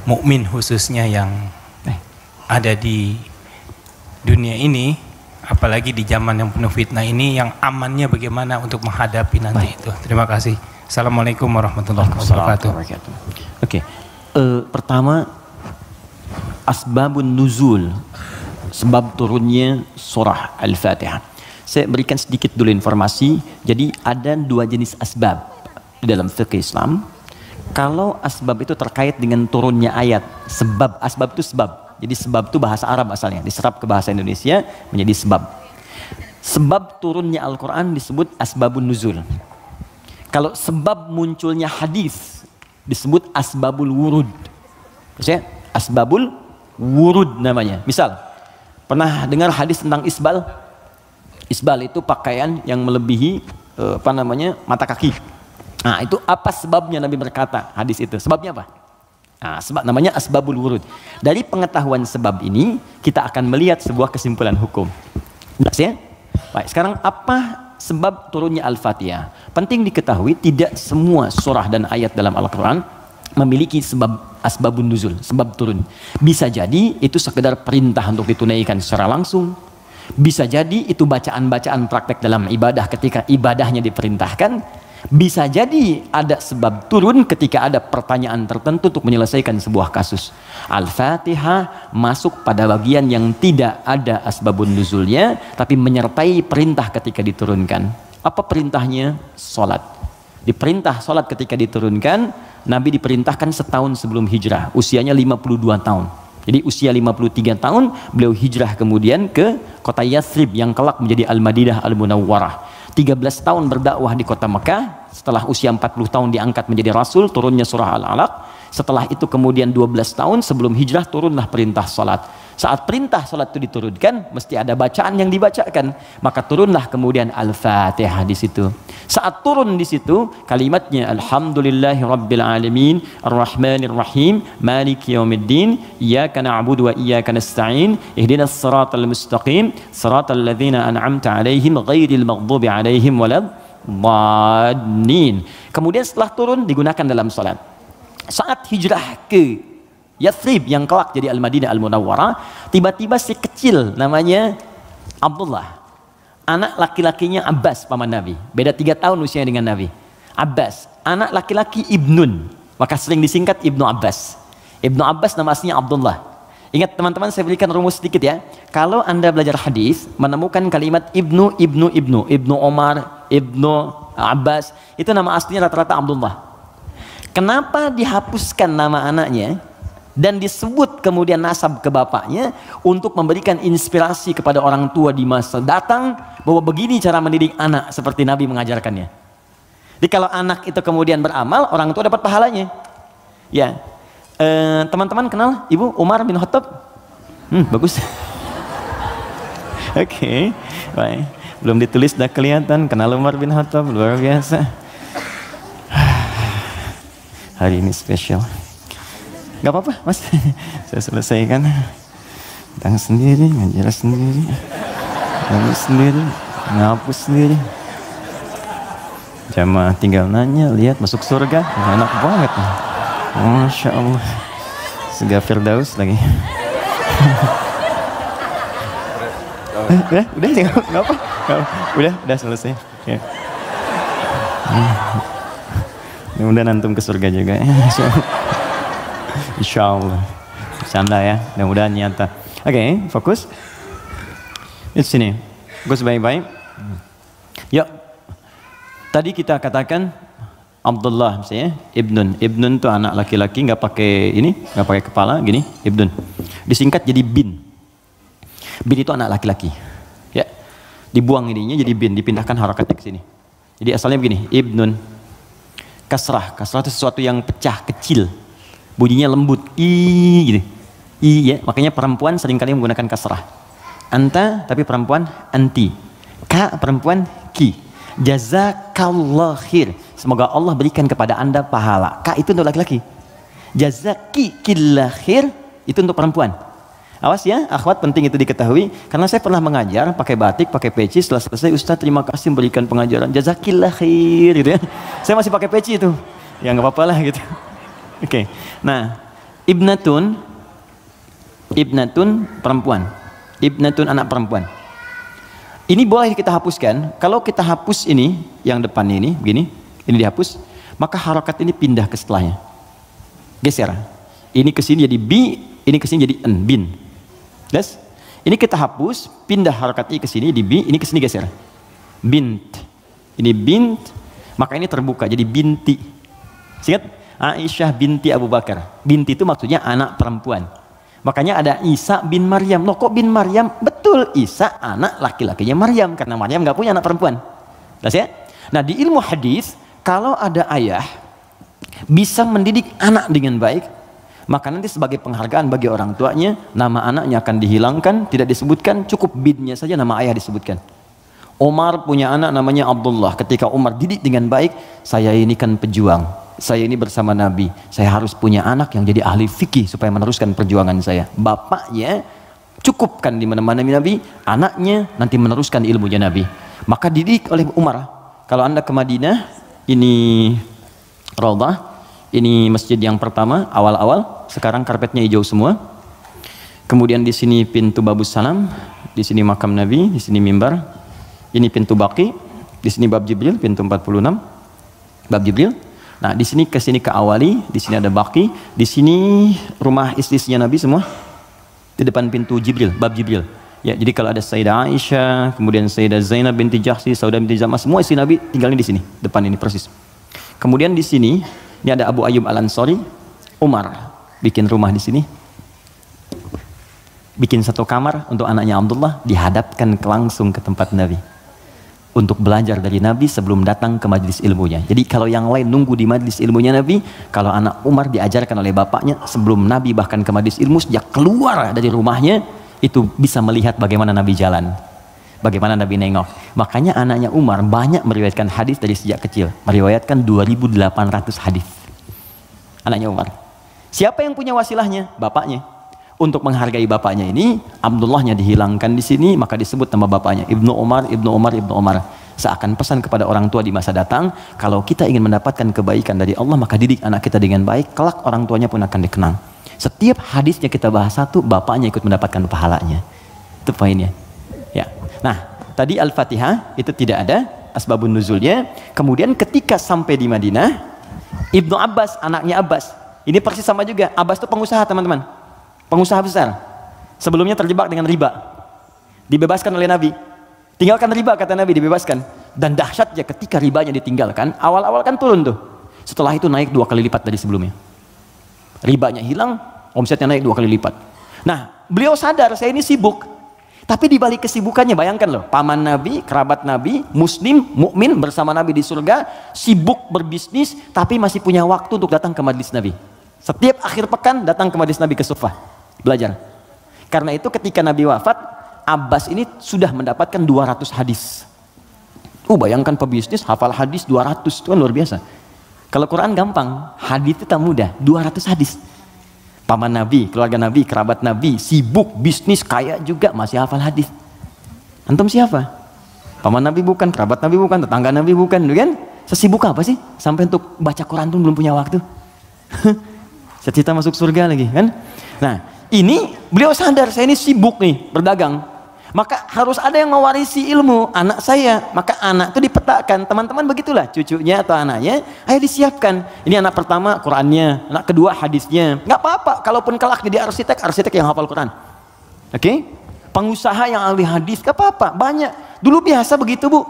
[SPEAKER 2] mukmin khususnya yang ada di dunia ini, apalagi di zaman yang penuh fitnah ini, yang amannya bagaimana untuk menghadapi nanti itu. Terima kasih. Assalamualaikum warahmatullahi wabarakatuh.
[SPEAKER 1] Oke. Pertama, asbabun nuzul, sebab turunnya surah Al-Fatihah. Saya berikan sedikit dulu informasi. Jadi ada dua jenis asbab di dalam fikih Islam. Kalau asbab itu terkait dengan turunnya ayat, sebab, asbab itu sebab. Jadi sebab itu bahasa Arab asalnya, diserap ke bahasa Indonesia menjadi sebab. Sebab turunnya Al-Quran disebut asbabun nuzul. Kalau sebab munculnya hadis disebut asbabul wurud. Maksudnya asbabul wurud namanya. Misal, pernah dengar hadis tentang isbal? Isbal itu pakaian yang melebihi mata kaki. Nah, itu apa sebabnya Nabi berkata hadis itu? Sebabnya apa? Nah, sebab namanya asbabul wurud. Dari pengetahuan sebab ini kita akan melihat sebuah kesimpulan hukum. Jelas ya? Baik, sekarang apa sebab turunnya Al-Fatihah? Penting diketahui tidak semua surah dan ayat dalam Al-Quran memiliki sebab asbabun nuzul, sebab turun. Bisa jadi itu sekedar perintah untuk ditunaikan secara langsung. Bisa jadi itu bacaan-bacaan praktek dalam ibadah ketika ibadahnya diperintahkan. Bisa jadi ada sebab turun ketika ada pertanyaan tertentu untuk menyelesaikan sebuah kasus. Al-Fatihah masuk pada bagian yang tidak ada asbabun nuzulnya, tapi menyertai perintah ketika diturunkan. Apa perintahnya? Salat. Diperintah salat ketika diturunkan. Nabi diperintahkan setahun sebelum hijrah, usianya 52 tahun. Jadi usia 53 tahun beliau hijrah kemudian ke kota Yathrib yang kelak menjadi Al-Madinah Al-Munawwarah. 13 tahun berdakwah di kota Mekah. Setelah usia 40 tahun diangkat menjadi Rasul, turunnya surah Al-Alaq. Setelah itu kemudian 12 tahun sebelum hijrah turunlah perintah salat. Saat perintah salat itu diturunkan, mesti ada bacaan yang dibacakan. Maka turunlah kemudian Al-Fatihah di situ. Saat turun di situ, kalimatnya Alhamdulillahi Rabbil Alamin, Ar-Rahmanir Rahim, Maliki Yaumiddin, Iyyaka na'budu wa iyyaka nasta'in, Ihdinas siratal mustaqim, siratal ladzina an'amta 'alaihim ghairil maghdubi 'alaihim waladdallin. Kemudian setelah turun digunakan dalam salat. Saat hijrah ke Yathrib yang kelak jadi Al-Madinah Al-Munawwarah, tiba-tiba si kecil namanya Abdullah, anak laki-lakinya Abbas paman Nabi, beda 3 tahun usianya dengan Nabi. Abbas, anak laki-laki Ibnun, maka sering disingkat Ibnu Abbas. Ibnu Abbas nama aslinya Abdullah. Ingat teman-teman, saya berikan rumus sedikit ya. Kalau Anda belajar hadis menemukan kalimat Ibnu Omar, Ibnu Abbas, itu nama aslinya rata-rata Abdullah. Kenapa dihapuskan nama anaknya dan disebut kemudian nasab ke bapaknya? Untuk memberikan inspirasi kepada orang tua di masa datang bahwa begini cara mendidik anak seperti Nabi mengajarkannya. Jadi kalau anak itu kemudian beramal, orang tua dapat pahalanya. Ya, teman-teman kenal Ibu Umar bin Khattab? Bagus. Oke, baik. Belum ditulis dah kelihatan kenal Umar bin Khattab, luar biasa. Hari ini spesial. Gak apa-apa mas, saya selesaikan. Datang sendiri, ngajar sendiri, ngapus sendiri, ngapus sendiri. Jamaah tinggal nanya, lihat masuk surga, enak banget. Masya Allah, surga Firdaus lagi. Udah nggak apa, udah selesai. Ya. Mudah-mudahan antum ke surga juga. Insya Allah. Bercanda ya, mudah-mudahan nyata. Oke, fokus. Di sini, fokus baik-baik. Yuk. Tadi kita katakan Abdullah, misalnya Ibnun. Ibnun itu anak laki-laki, nggak pakai ini, nggak pakai kepala, gini. Ibnun. Disingkat jadi bin. Bin itu anak laki-laki. Ya. Dibuang ininya jadi bin, dipindahkan harakatnya ke sini. Jadi asalnya begini, Ibnun. Kasrah itu sesuatu yang pecah, kecil. Bunyinya lembut, i gitu. I ya, makanya perempuan seringkali menggunakan kasrah. anta tapi perempuan anti, ka perempuan ki. Jazakallah khair, semoga Allah berikan kepada anda pahala. Ka itu untuk laki-laki, jazakillah khair itu untuk perempuan. Awas ya akhwat, penting itu diketahui, karena saya pernah mengajar pakai batik, pakai peci, setelah selesai Ustaz terima kasih memberikan pengajaran jazakillah khair gitu ya. Saya masih pakai peci itu, ya nggak apa-apa lah gitu. Oke. Nah, ibnatun perempuan, ibnatun anak perempuan. Ini boleh kita hapuskan. Kalau kita hapus ini, yang depan ini, begini, ini dihapus, maka harokat ini pindah ke setelahnya. Geser. Ini ke sini jadi bi, ini ke sini jadi en, bin. Yes? Ini kita hapus, pindah harokat ini ke sini, di bi, ini ke sini geser. Bint. Ini bint, maka ini terbuka, jadi binti. Ingat? Aisyah binti Abu Bakar. Binti itu maksudnya anak perempuan. Makanya ada Isa bin Maryam. Loh kok bin Maryam? Betul, Isa anak laki-lakinya Maryam, karena Maryam nggak punya anak perempuan. Jelas ya? Nah, di ilmu hadis, kalau ada ayah bisa mendidik anak dengan baik, maka nanti sebagai penghargaan bagi orang tuanya, nama anaknya akan dihilangkan, tidak disebutkan, cukup binnya saja nama ayah disebutkan. Umar punya anak namanya Abdullah. Ketika Umar didik dengan baik, saya ini kan pejuang, saya ini bersama Nabi, saya harus punya anak yang jadi ahli fikih supaya meneruskan perjuangan saya. Bapaknya cukupkan di mana-mana Nabi, anaknya nanti meneruskan ilmunya Nabi. Maka didik oleh Umar. Kalau anda ke Madinah, ini Raudhah, ini masjid yang pertama awal-awal, sekarang karpetnya hijau semua. Kemudian di sini pintu Babus Salam, di sini makam Nabi, di sini mimbar. Ini pintu Baqi, di sini bab Jibril, pintu 46, bab Jibril. Nah, di sini ke awali, di sini ada Baqi, di sini rumah istrinya Nabi semua. Di depan pintu Jibril, bab Jibril. Ya, jadi kalau ada Sayyidah Aisyah, kemudian Sayyidah Zainab binti Jahsy, Saudah binti Zam'ah, semua istri Nabi tinggalnya di sini, depan ini persis. Kemudian di sini, ini ada Abu Ayyub Al-Ansari, Umar bikin rumah di sini. Bikin satu kamar untuk anaknya Abdullah, dihadapkan langsung ke tempat Nabi. Untuk belajar dari Nabi sebelum datang ke majlis ilmunya. Jadi kalau yang lain nunggu di majlis ilmunya Nabi, kalau anak Umar diajarkan oleh bapaknya sebelum Nabi bahkan ke majlis ilmu, sejak keluar dari rumahnya itu bisa melihat bagaimana Nabi jalan, bagaimana Nabi nengok. Makanya anaknya Umar banyak meriwayatkan hadis dari sejak kecil, meriwayatkan 2.800 hadis. Anaknya Umar. Siapa yang punya wasilahnya? Bapaknya. Untuk menghargai bapaknya ini, Abdullahnya dihilangkan di sini, maka disebut nama bapaknya Ibnu Umar, Ibnu Umar, Ibnu Umar. Seakan pesan kepada orang tua di masa datang, kalau kita ingin mendapatkan kebaikan dari Allah, maka didik anak kita dengan baik, kelak orang tuanya pun akan dikenang. Setiap hadisnya kita bahas satu, bapaknya ikut mendapatkan pahalanya. Itu poinnya. Ya. Nah, tadi Al-Fatihah itu tidak ada asbabun nuzulnya. Kemudian ketika sampai di Madinah, Ibnu Abbas, anaknya Abbas, ini persis sama juga. Abbas itu pengusaha, teman-teman. Pengusaha besar, sebelumnya terjebak dengan riba, dibebaskan oleh Nabi. Tinggalkan riba, kata Nabi, dibebaskan. Dan dahsyatnya ketika ribanya ditinggalkan, awal-awal kan turun tuh, setelah itu naik 2 kali lipat dari sebelumnya. Ribanya hilang, omsetnya naik 2 kali lipat. Nah, beliau sadar saya ini sibuk, tapi di balik kesibukannya, bayangkan loh, paman Nabi, kerabat Nabi, muslim, mukmin bersama Nabi di surga, sibuk berbisnis, tapi masih punya waktu untuk datang ke majlis Nabi. Setiap akhir pekan datang ke majlis Nabi ke Sufah, belajar. Karena itu ketika Nabi wafat, Abbas ini sudah mendapatkan 200 hadis. Bayangkan pebisnis hafal hadis 200, itu kan luar biasa. Kalau Quran gampang, hadis itu tak mudah, 200 hadis. Paman Nabi, keluarga Nabi, kerabat Nabi, sibuk, bisnis, kaya juga, masih hafal hadis. Antum siapa? Paman Nabi bukan, kerabat Nabi bukan, tetangga Nabi bukan, kan? Sesibuk apa sih? Sampai untuk baca Quran pun belum punya waktu. Cita-cita masuk surga lagi, kan? Nah, ini beliau sadar, saya ini sibuk nih, berdagang. Maka harus ada yang mewarisi ilmu anak saya. Maka anak itu dipetakan, teman-teman begitulah, cucunya atau anaknya, ayo disiapkan. Ini anak pertama Qurannya, anak kedua hadisnya. Nggak apa-apa, kalaupun kelak jadi arsitek, arsitek yang hafal Quran. Oke? Pengusaha yang ahli hadis, nggak apa-apa, banyak. Dulu biasa begitu, Bu.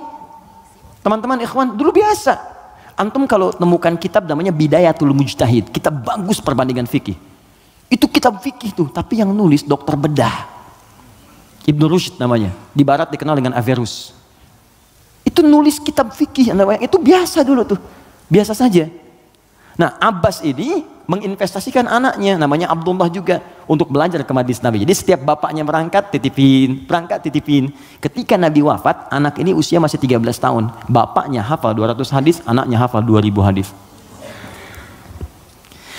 [SPEAKER 1] Teman-teman ikhwan, dulu biasa. Antum kalau temukan kitab namanya Bidayatul Mujtahid, kitab bagus perbandingan fikih. Itu kitab fikih tuh, tapi yang nulis dokter bedah. Ibnu Rushd namanya, di barat dikenal dengan Averroes. Itu nulis kitab fikih, itu biasa dulu tuh, biasa saja. Nah, Abbas ini menginvestasikan anaknya, namanya Abdullah juga, untuk belajar ke majlis Nabi. Jadi setiap bapaknya berangkat, titipin, berangkat, titipin. Ketika Nabi wafat, anak ini usia masih 13 tahun. Bapaknya hafal 200 hadis, anaknya hafal 2000 hadis.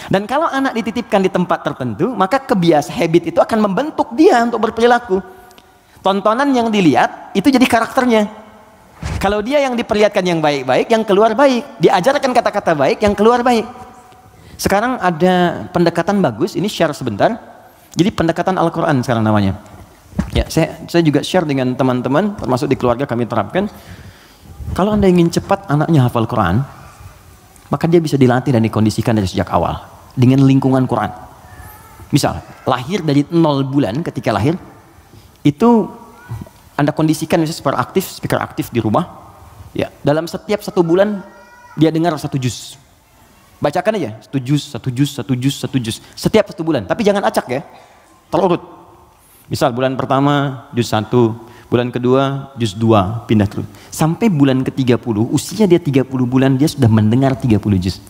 [SPEAKER 1] Dan kalau anak dititipkan di tempat tertentu, maka habit itu akan membentuk dia untuk berperilaku. Tontonan yang dilihat, itu jadi karakternya. Kalau dia yang diperlihatkan yang baik-baik, yang keluar baik. Diajarkan kata-kata baik, yang keluar baik. Sekarang ada pendekatan bagus, ini share sebentar. Jadi pendekatan Al-Quran sekarang namanya. Ya, saya juga share dengan teman-teman, termasuk di keluarga kami terapkan. Kalau Anda ingin cepat anaknya hafal Quran, maka dia bisa dilatih dan dikondisikan dari sejak awal dengan lingkungan Quran. Misal, lahir dari 0 bulan ketika lahir, itu Anda kondisikan misalnya speaker aktif di rumah. Ya, dalam setiap 1 bulan dia dengar 1 juz. Bacakan aja 1 juz, 1 juz, 1 juz, 1 juz setiap 1 bulan. Tapi jangan acak ya, terurut. Misal bulan pertama juz 1, bulan kedua juz 2, pindah terus. Sampai bulan ke-30, usia dia 30 bulan, dia sudah mendengar 30 juz.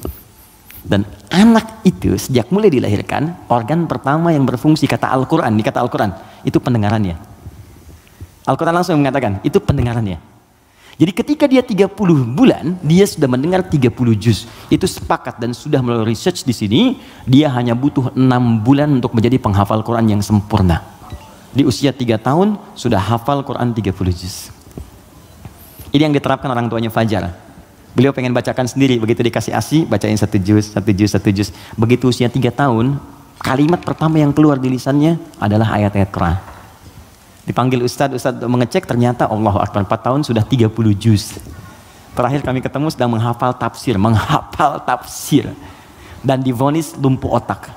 [SPEAKER 1] Dan anak itu sejak mulai dilahirkan, organ pertama yang berfungsi kata Al-Quran, itu pendengarannya. Al-Quran langsung mengatakan, itu pendengarannya. Jadi ketika dia 30 bulan, dia sudah mendengar 30 juz. Itu sepakat dan sudah melalui research di sini, dia hanya butuh 6 bulan untuk menjadi penghafal Quran yang sempurna. Di usia 3 tahun, sudah hafal Quran 30 juz. Ini yang diterapkan orang tuanya Fajar. Beliau pengen bacakan sendiri, begitu dikasih ASI, bacain 1 juz, 1 juz, 1 juz. Begitu usia 3 tahun, kalimat pertama yang keluar di lisannya adalah ayat-ayat Quran. Dipanggil Ustadz mengecek, ternyata Allahu Akbar, 4 tahun sudah 30 juz. Terakhir kami ketemu sedang menghafal tafsir. Dan divonis lumpuh otak.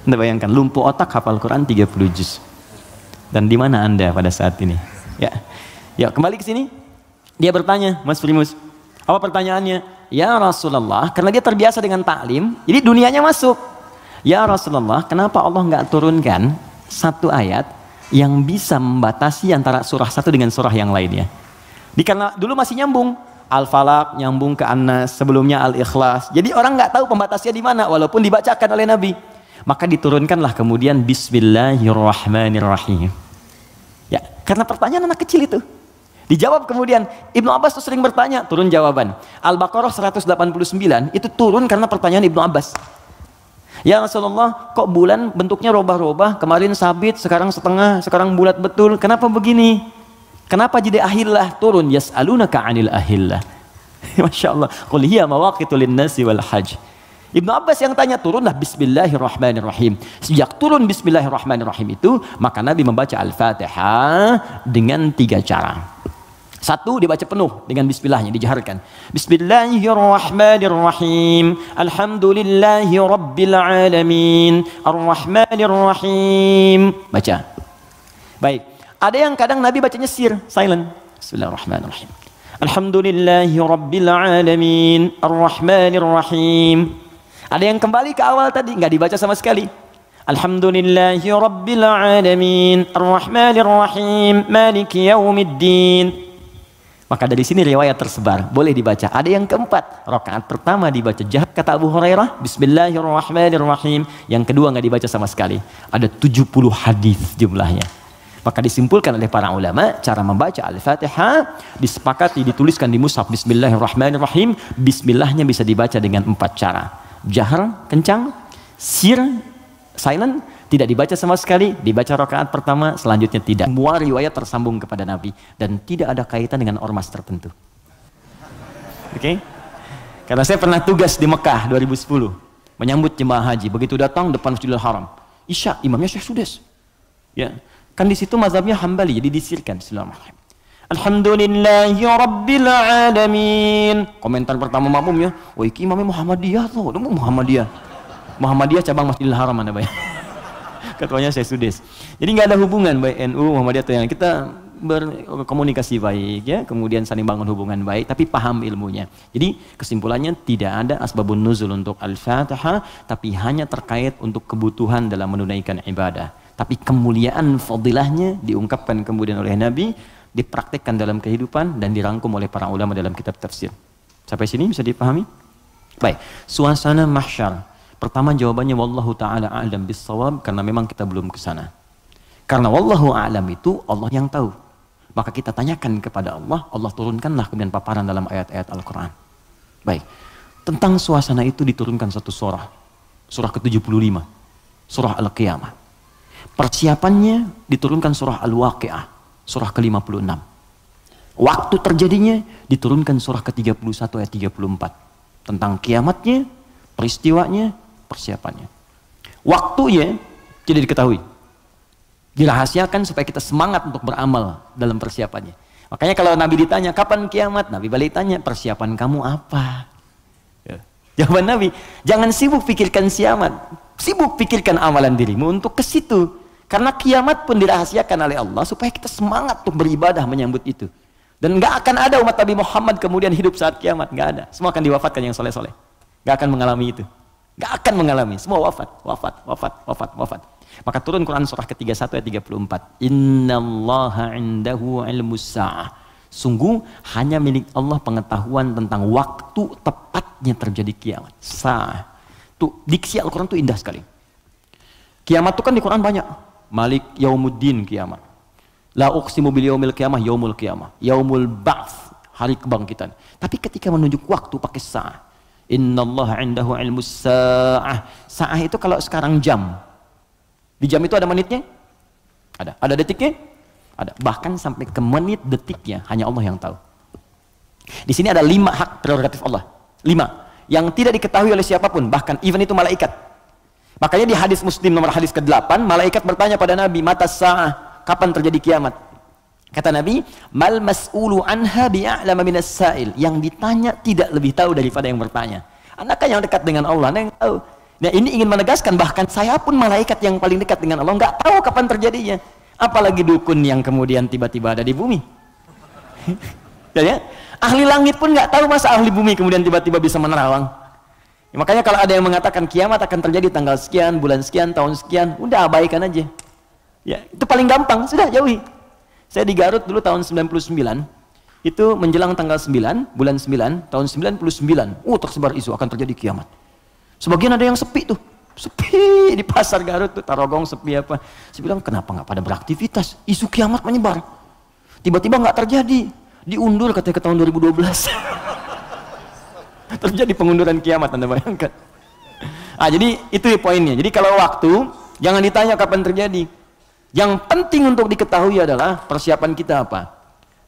[SPEAKER 1] Anda bayangkan, lumpuh otak hafal Quran 30 juz. Dan di mana Anda pada saat ini? Ya, kembali ke sini. Dia bertanya, Mas Primus, apa pertanyaannya? Ya Rasulullah, karena dia terbiasa dengan taklim, jadi dunianya masuk. Ya Rasulullah, kenapa Allah nggak turunkan 1 ayat yang bisa membatasi antara surah 1 dengan surah yang lainnya? Karena dulu masih nyambung, Al-Falaq nyambung ke An-Nas, sebelumnya Al-Ikhlas. Jadi orang nggak tahu pembatasnya di mana, walaupun dibacakan oleh Nabi. Maka diturunkanlah kemudian Bismillahirrahmanirrahim. Ya, karena pertanyaan anak kecil itu. Dijawab kemudian. Ibnu Abbas tuh sering bertanya, turun jawaban. Al-Baqarah 189 itu turun karena pertanyaan Ibnu Abbas. Ya Rasulullah, kok bulan bentuknya robah-robah, kemarin sabit, sekarang setengah, sekarang bulat betul, kenapa begini? Kenapa jadi ahillah turun? Yas'alunaka 'anil ahillah. Masya Allah, qul hiya mawaqitu lin-nasi wal hajj. Ibnu Abbas yang tanya, turunlah Bismillahirrahmanirrahim. Sejak turun Bismillahirrahmanirrahim itu, maka Nabi membaca Al-Fatihah dengan 3 cara. 1, dibaca penuh dengan bismillahnya, dijaharkan. Bismillahirrahmanirrahim. Alhamdulillahi rabbil alamin. Ar-Rahmanirrahim. Baca. Baik. Ada yang kadang Nabi bacanya sir, silent. Bismillahirrahmanirrahim. Alhamdulillahi rabbil alamin. Ar-Rahmanirrahim. Ada yang kembali ke awal tadi, nggak dibaca sama sekali. Alhamdulillahi rabbil alamin. Ar-Rahmanirrahim. Maliki yaumiddin. Maka dari sini riwayat tersebar, boleh dibaca. Ada yang keempat, rakaat pertama dibaca jahat kata Abu Hurairah, Bismillahirrahmanirrahim. Yang kedua nggak dibaca sama sekali. Ada 70 hadis jumlahnya. Maka disimpulkan oleh para ulama, cara membaca Al-Fatihah disepakati, dituliskan di mushaf Bismillahirrahmanirrahim. Bismillahnya bisa dibaca dengan 4 cara. Jahar, kencang, sir, silent, tidak dibaca sama sekali, dibaca rakaat pertama, selanjutnya tidak. Semua riwayat tersambung kepada Nabi dan tidak ada kaitan dengan ormas tertentu. Oke? Karena saya pernah tugas di Mekah 2010 menyambut jemaah haji. Begitu datang depan Masjidil Haram, Isya, imamnya Syekh Sudes. Ya, kan di situ mazhabnya Hambali, jadi disirkan. Bismillahirrahmanirrahim. Alhamdulillahi rabbil alamin. Komentar pertama makmumnya, wah iki imamnya Muhammadiyah tuh, Muhammadiyah cabang Masjidil Haram Anda bayang. Ketuanya saya Sudes. Jadi nggak ada hubungan baik NU Muhammadiyah atau yang kita berkomunikasi baik ya, kemudian saling bangun hubungan baik, tapi paham ilmunya. Jadi kesimpulannya tidak ada asbabun nuzul untuk Al-Fatihah, tapi hanya terkait untuk kebutuhan dalam menunaikan ibadah. Tapi kemuliaan fadilahnya diungkapkan kemudian oleh Nabi, dipraktikkan dalam kehidupan dan dirangkum oleh para ulama dalam kitab tafsir. Sampai sini bisa dipahami? Baik, suasana mahsyar. Pertama jawabannya wallahu taala a'lam bissawab, karena memang kita belum ke sana. Karena wallahu a'lam itu Allah yang tahu. Maka kita tanyakan kepada Allah, Allah turunkanlah kemudian paparan dalam ayat-ayat Al-Qur'an. Baik. Tentang suasana itu diturunkan satu surah. Surah ke-75. Surah Al-Qiyamah. Persiapannya diturunkan surah Al-Waqi'ah. Surah ke-56. Waktu terjadinya diturunkan surah ke-31 ayat 34. Tentang kiamatnya, peristiwanya, persiapannya. Waktunya tidak diketahui. Dirahasiakan supaya kita semangat untuk beramal dalam persiapannya. Makanya kalau Nabi ditanya, kapan kiamat? Nabi balik tanya, persiapan kamu apa? Ya. Jawaban Nabi, jangan sibuk pikirkan kiamat. Sibuk pikirkan amalan dirimu untuk ke situ. Karena kiamat pun dirahasiakan oleh Allah supaya kita semangat untuk beribadah menyambut itu. Dan nggak akan ada umat Nabi Muhammad kemudian hidup saat kiamat, nggak ada. Semua akan diwafatkan yang soleh-soleh. Nggak akan mengalami itu. Nggak akan mengalami. Semua wafat. Maka turun Quran surah ke-31 ayat 34. Innallaha indahu ilmus sa'ah. Sungguh hanya milik Allah pengetahuan tentang waktu tepatnya terjadi kiamat. Sa'ah. Tuh, diksi Al-Quran itu indah sekali. Kiamat itu kan di Quran banyak. Malik yaumuddin kiamat. La uqsimu bil yaumil qiyamah, yaumul qiyamah, yaumul ba'ts, hari kebangkitan. Tapi ketika menunjuk waktu pakai sa'ah. Innallaha indahu ilmus sa'ah. Sa'ah itu kalau sekarang jam. Di jam itu ada menitnya? Ada. Ada detiknya? Ada. Bahkan sampai ke menit detiknya hanya Allah yang tahu. Di sini ada 5 hak prerogatif Allah. 5 yang tidak diketahui oleh siapapun, bahkan even itu malaikat. Makanya di hadis Muslim nomor hadis ke-8, malaikat bertanya pada Nabi, mata sa'ah, kapan terjadi kiamat? Kata Nabi, mal mas'ulu anha bi'a'lama minas sa'il. Yang ditanya tidak lebih tahu daripada yang bertanya. Anda kan yang dekat dengan Allah, Anda yang tahu. Nah, ini ingin menegaskan bahkan saya pun malaikat yang paling dekat dengan Allah nggak tahu kapan terjadinya. Apalagi dukun yang kemudian tiba-tiba ada di bumi. Ya? Ahli langit pun nggak tahu masa ahli bumi kemudian tiba-tiba bisa menerawang. Ya, makanya kalau ada yang mengatakan kiamat akan terjadi tanggal sekian, bulan sekian, tahun sekian, udah abaikan aja. Ya, itu paling gampang, sudah jauhi. Saya di Garut dulu tahun 99, itu menjelang tanggal 9, bulan 9, tahun 99, tersebar isu akan terjadi kiamat. Sebagian ada yang sepi tuh, sepi di pasar Garut tuh, Tarogong sepi apa. Saya bilang, kenapa nggak pada beraktivitas? Isu kiamat menyebar. Tiba-tiba nggak terjadi, diundur katanya ke tahun 2012. Terjadi pengunduran kiamat, Anda bayangkan. Jadi itu poinnya. Jadi kalau waktu, jangan ditanya kapan terjadi. Yang penting untuk diketahui adalah persiapan kita apa.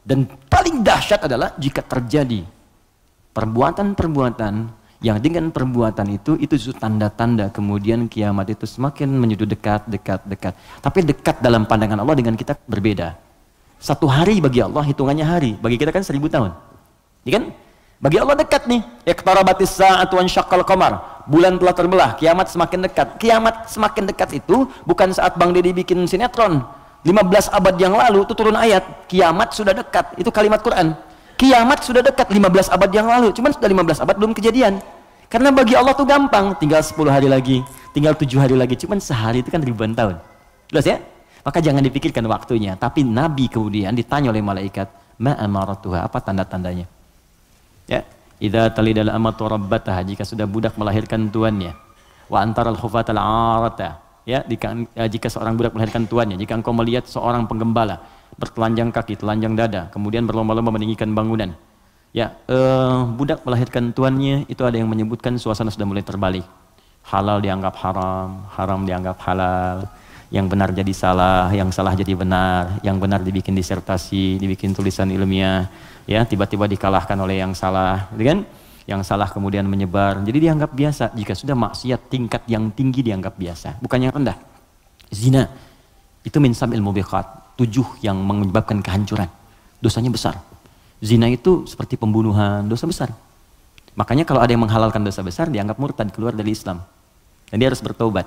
[SPEAKER 1] Dan paling dahsyat adalah jika terjadi perbuatan-perbuatan yang dengan perbuatan itu tanda-tanda kemudian kiamat itu semakin menuju dekat. Tapi dekat dalam pandangan Allah dengan kita berbeda. 1 hari bagi Allah hitungannya hari, bagi kita kan 1000 tahun. Ya kan? Bagi Allah dekat nih. Iqtarabatis sa'atu wan syaqqal qamar. Bulan telah terbelah, kiamat semakin dekat. Kiamat semakin dekat itu bukan saat Bang Deddy bikin sinetron. 15 abad yang lalu itu turun ayat, kiamat sudah dekat. Itu kalimat Quran. Kiamat sudah dekat 15 abad yang lalu. Cuman sudah 15 abad belum kejadian. Karena bagi Allah tuh gampang, tinggal 10 hari lagi, tinggal 7 hari lagi. Cuman sehari itu kan ribuan tahun. Jelas ya? Maka jangan dipikirkan waktunya. Tapi Nabi kemudian ditanya oleh malaikat, ma amaratuha, apa tanda-tandanya? Ya, idza talidal amatu rabbataha, jika sudah budak melahirkan tuannya, wa antaral khufatal arata, ya, jika seorang budak melahirkan tuannya, jika engkau melihat seorang penggembala bertelanjang kaki, telanjang dada, kemudian berlomba-lomba meninggikan bangunan, ya, budak melahirkan tuannya, itu ada yang menyebutkan suasana sudah mulai terbalik. Halal dianggap haram, haram dianggap halal, yang benar jadi salah, yang salah jadi benar, yang benar dibikin disertasi, dibikin tulisan ilmiah, ya, tiba-tiba dikalahkan oleh yang salah, gitu kan? Yang salah kemudian menyebar, jadi dianggap biasa. Jika sudah maksiat tingkat yang tinggi dianggap biasa, bukan yang rendah. Zina itu min sam'il mubiqat, 7 yang menyebabkan kehancuran, dosanya besar. Zina itu seperti pembunuhan, dosa besar. Makanya kalau ada yang menghalalkan dosa besar dianggap murtad, keluar dari Islam, dan dia harus bertobat.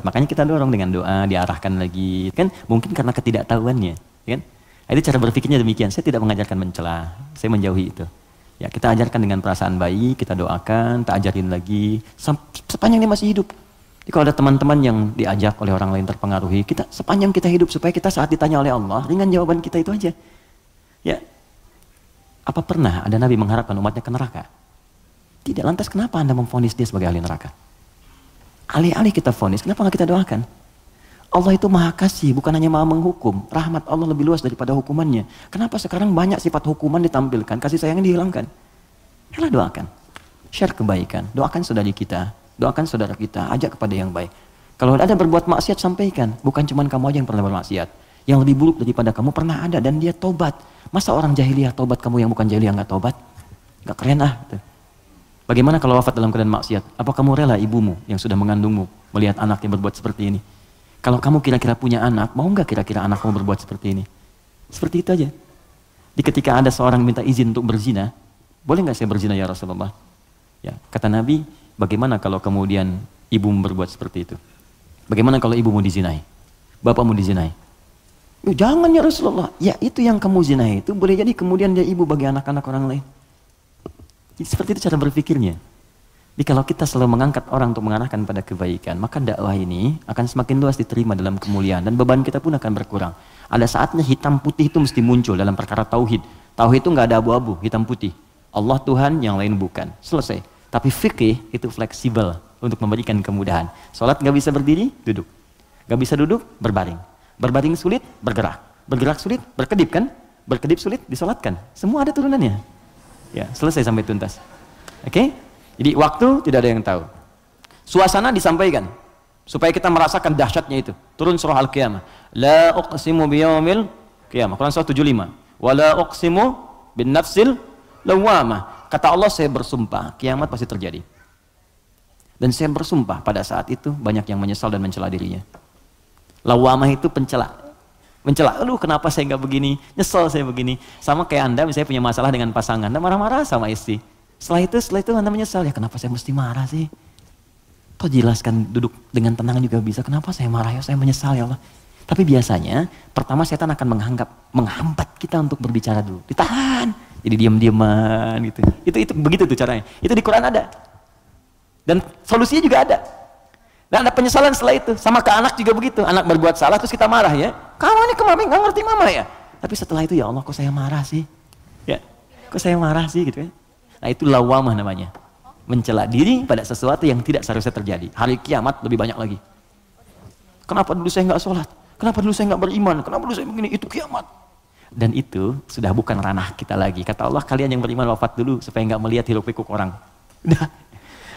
[SPEAKER 1] Makanya kita dorong dengan doa, diarahkan lagi, kan? Mungkin karena ketidaktahuannya, kan? Itu cara berpikirnya demikian. Saya tidak mengajarkan mencela, saya menjauhi itu. Ya, kita ajarkan dengan perasaan baik, kita doakan, kita ajarin lagi sepanjang dia masih hidup. Jadi kalau ada teman-teman yang diajak oleh orang lain terpengaruhi, kita sepanjang kita hidup supaya kita saat ditanya oleh Allah, ringan jawaban kita itu aja. Ya, apa pernah ada Nabi mengharapkan umatnya ke neraka? Tidak, lantas kenapa Anda memvonis dia sebagai ahli neraka? Alih-alih kita vonis, kenapa nggak kita doakan? Allah itu maha kasih, bukan hanya maha menghukum. Rahmat Allah lebih luas daripada hukumannya. Kenapa sekarang banyak sifat hukuman ditampilkan, kasih sayangnya dihilangkan? Yalah, doakan. Share kebaikan, doakan saudara kita, ajak kepada yang baik. Kalau ada berbuat maksiat, sampaikan. Bukan cuma kamu aja yang pernah bermaksiat. Yang lebih buruk daripada kamu pernah ada dan dia tobat. Masa orang jahiliyah tobat, kamu yang bukan jahiliyah nggak tobat? Nggak keren ah. Bagaimana kalau wafat dalam keadaan maksiat? Apa kamu rela ibumu yang sudah mengandungmu melihat anaknya berbuat seperti ini? Kalau kamu kira-kira punya anak, mau nggak kira-kira anak kamu berbuat seperti ini? Seperti itu aja. Di ketika ada seorang minta izin untuk berzina, boleh nggak saya berzina ya Rasulullah? Ya, kata Nabi, bagaimana kalau kemudian ibumu berbuat seperti itu? Bagaimana kalau ibumu dizinai? Bapakmu dizinai? Jangan ya Rasulullah. Ya, itu yang kamu zinai itu boleh jadi kemudian dia ibu bagi anak-anak orang lain. Jadi, seperti itu cara berpikirnya. Jadi kalau kita selalu mengangkat orang untuk mengarahkan pada kebaikan, maka dakwah ini akan semakin luas diterima dalam kemuliaan dan beban kita pun akan berkurang. Ada saatnya hitam putih itu mesti muncul dalam perkara tauhid. Tauhid itu nggak ada abu-abu, hitam putih. Allah Tuhan, yang lain bukan. Selesai. Tapi fikih itu fleksibel untuk memberikan kemudahan. Sholat nggak bisa berdiri, duduk. Nggak bisa duduk, berbaring. Berbaring sulit, bergerak. Bergerak sulit, berkedip kan? Berkedip sulit, disolatkan. Semua ada turunannya. Ya, selesai sampai tuntas. Oke? Jadi waktu tidak ada yang tahu. Suasana disampaikan supaya kita merasakan dahsyatnya itu. Turun surah Al-Qiyamah. La uqsimu biyaumil qiyamah. Quran surah 75. Wa la uqsimu bin nafsil lawamah. Kata Allah, saya bersumpah kiamat pasti terjadi. Dan saya bersumpah pada saat itu banyak yang menyesal dan mencela dirinya. Lawamah itu pencela. Mencela, aduh kenapa saya nggak begini, nyesel saya begini. Sama kayak Anda misalnya punya masalah dengan pasangan, Anda marah-marah sama istri. Setelah itu Anda menyesal, ya kenapa saya mesti marah sih? Toh jelaskan, duduk dengan tenang juga bisa, kenapa saya marah ya, saya menyesal ya Allah. Tapi biasanya, pertama setan akan menghambat kita untuk berbicara dulu. Ditahan, jadi diam-diaman gitu. Itu begitu tuh caranya. Itu di Quran ada. Dan solusinya juga ada. Dan ada penyesalan setelah itu. Sama ke anak juga begitu. Anak berbuat salah terus kita marah ya. Kamu ini kemarin nggak ngerti mama ya. Tapi setelah itu ya Allah kok saya marah sih. Ya, kok saya marah sih gitu ya. Nah itu lawamah namanya. Mencela diri pada sesuatu yang tidak seharusnya terjadi. Hari kiamat lebih banyak lagi. Kenapa dulu saya nggak sholat? Kenapa dulu saya nggak beriman? Kenapa dulu saya begini? Itu kiamat. Dan itu sudah bukan ranah kita lagi. Kata Allah, kalian yang beriman wafat dulu supaya nggak melihat hiruk pikuk orang. Udah.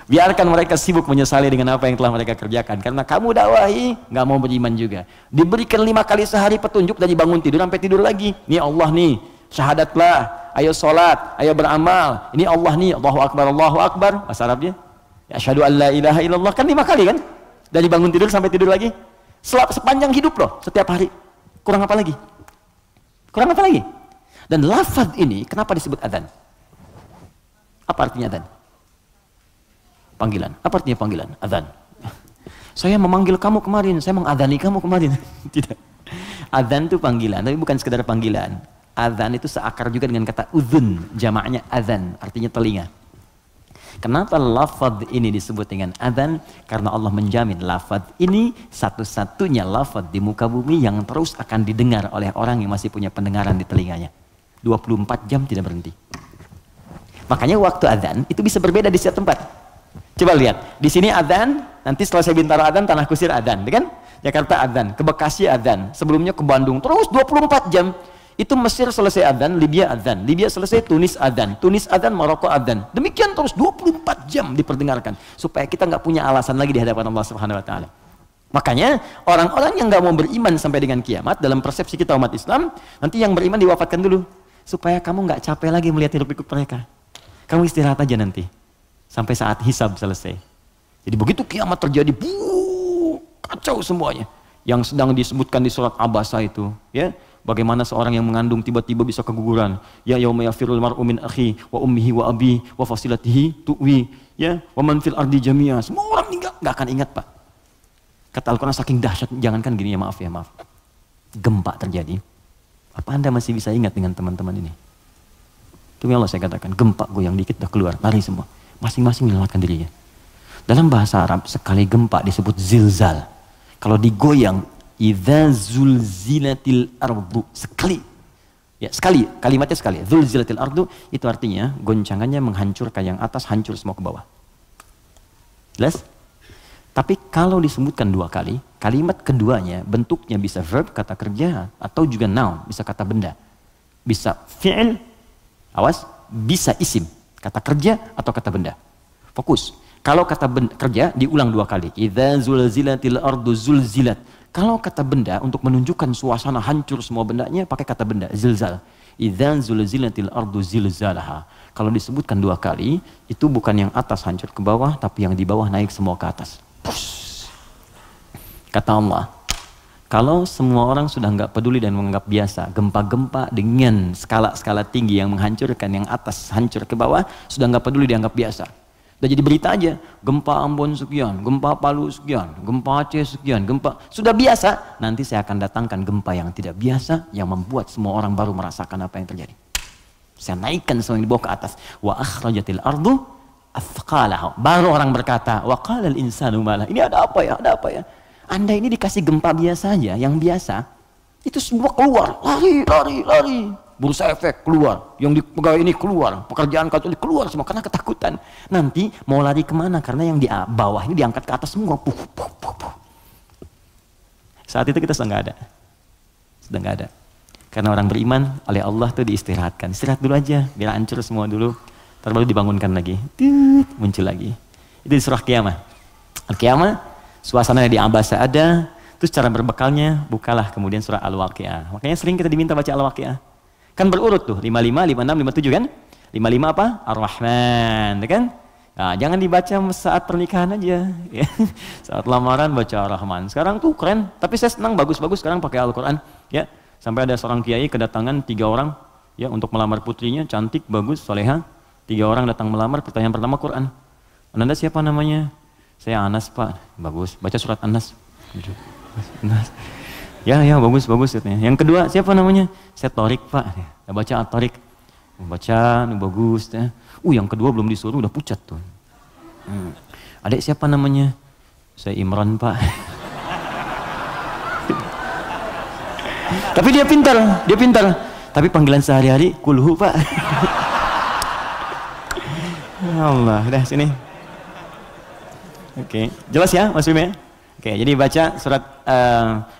[SPEAKER 1] Biarkan mereka sibuk menyesali dengan apa yang telah mereka kerjakan. Karena kamu dakwahi, nggak mau beriman juga. Diberikan 5 kali sehari petunjuk dari bangun tidur sampai tidur lagi. Nih Allah nih, syahadatlah, ayo sholat, ayo beramal. Ini Allah nih, Allahu Akbar. Bahasa Arabnya. Ya, asyhadu an la ilaha illallah. Kan 5 kali kan? Dari bangun tidur sampai tidur lagi. Sepanjang hidup loh, setiap hari. Kurang apa lagi? Kurang apa lagi? Dan lafaz ini, kenapa disebut adzan? Apa artinya adzan? Panggilan. Apa artinya panggilan? Adzan. Saya memanggil kamu kemarin, saya mengadzani kamu kemarin. Tidak. Adzan itu panggilan, tapi bukan sekedar panggilan. Adzan itu seakar juga dengan kata udhun, jamaknya adzan, artinya telinga. Kenapa lafaz ini disebut dengan adzan? Karena Allah menjamin lafaz ini satu-satunya lafaz di muka bumi yang terus akan didengar oleh orang yang masih punya pendengaran di telinganya. 24 jam tidak berhenti. Makanya waktu adzan itu bisa berbeda di setiap tempat. Coba lihat, di sini adzan, nanti setelah saya Bintaro adzan, Tanah Kusir adzan, kan? Jakarta adzan, ke Bekasi adzan, sebelumnya ke Bandung, terus 24 jam. Itu Mesir selesai adzan, Libya selesai Tunis adzan, Maroko adzan. Demikian terus 24 jam diperdengarkan supaya kita nggak punya alasan lagi di hadapan Allah Subhanahu wa taala. Makanya orang-orang yang nggak mau beriman sampai dengan kiamat dalam persepsi kita umat Islam, nanti yang beriman diwafatkan dulu supaya kamu nggak capek lagi melihat hiruk pikuk mereka. Kamu istirahat aja nanti sampai saat hisab selesai. Jadi begitu kiamat terjadi, kacau semuanya. Yang sedang disebutkan di surat Abasa itu, ya. Bagaimana seorang yang mengandung tiba-tiba bisa keguguran. Ya yauma yafirul mar'u min akhi wa ummihi wa abi wa fasilatihi tuwi, ya, wa man fil ardi jami'a. Semua orang enggak akan ingat, Pak. Kata Al-Qur'an saking dahsyat, jangankan gini ya, maaf. Gempa terjadi. Apa Anda masih bisa ingat dengan teman-teman ini? Demi Allah saya katakan, gempa goyang dikit udah keluar, lari semua. Masing-masing menyelamatkan dirinya. Dalam bahasa Arab sekali gempa disebut zilzal. Kalau digoyang idza zulzilatil ardu, sekali Ya, sekali, kalimatnya sekali. Zulzilatil ardu itu artinya goncangannya menghancurkan yang atas, hancur semua ke bawah. Jelas? Tapi kalau disebutkan 2 kali, kalimat keduanya bentuknya bisa verb, kata kerja, atau juga noun, bisa kata benda. Bisa fi'il, awas, bisa isim, kata kerja atau kata benda. Fokus. Kalau kata kerja diulang 2 kali. Idza zulzilatil ardu zulzilat. Kalau kata benda untuk menunjukkan suasana hancur semua bendanya pakai kata benda, zilzal. Idza zulzilatil ardu zilzalaha. Kalau disebutkan 2 kali, itu bukan yang atas hancur ke bawah, tapi yang di bawah naik semua ke atas. Push. Kata Allah, kalau semua orang sudah nggak peduli dan menganggap biasa, gempa-gempa dengan skala-skala tinggi yang menghancurkan yang atas hancur ke bawah, sudah nggak peduli dianggap biasa. Udah jadi berita aja, gempa Ambon sekian, gempa Palu sekian, gempa Aceh sekian, gempa. Sudah biasa, nanti saya akan datangkan gempa yang tidak biasa, yang membuat semua orang baru merasakan apa yang terjadi. Saya naikkan semua yang dibawa ke atas. Wa akhrajatil ardu athqalaha. Baru orang berkata, wa qalal insanu malah. Ini ada apa ya, ada apa ya. Anda ini dikasih gempa biasa aja, yang biasa, itu semua keluar, lari. Bursa efek keluar, yang di pegawai ini keluar, pekerjaan kantor ini keluar semua karena ketakutan. Nanti mau lari kemana? Karena yang di bawah ini diangkat ke atas semua. Saat itu kita sudah nggak ada. Karena orang beriman oleh Allah tuh diistirahatkan. Istirahat dulu aja, biar hancur semua dulu. Terus baru dibangunkan lagi, muncul lagi. Itu di surah Qiyamah. Al-Qiyamah, suasana di Abasa ada. Terus cara berbekalnya, bukalah kemudian surah Al-Waqi'ah. Makanya sering kita diminta baca Al-Waqi'ah. Kan berurut tuh, 55, 56, 57 kan? 55 apa? Ar-Rahman, kan? Nah, jangan dibaca saat pernikahan aja. Ya. Saat lamaran baca Ar-Rahman. Sekarang tuh keren, tapi saya senang bagus-bagus sekarang pakai Al-Quran. Ya. Sampai ada seorang kiai kedatangan 3 orang ya untuk melamar putrinya, cantik, bagus, soleha. 3 orang datang melamar, pertanyaan pertama Quran. Anda siapa namanya? Saya Anas Pak. Bagus, baca surat Anas. Anas. Ya bagus. Yang kedua siapa namanya? Saya Torik Pak. Ya, baca At-Torik. Baca, bagus. Ya. Yang kedua belum disuruh udah pucat tuh. Adik siapa namanya? Saya Imran Pak. Tapi dia pintar. Tapi panggilan sehari-hari Kulhu Pak. Allah, udah sini. Oke, jelas ya Mas Bim ya? Oke, jadi baca surat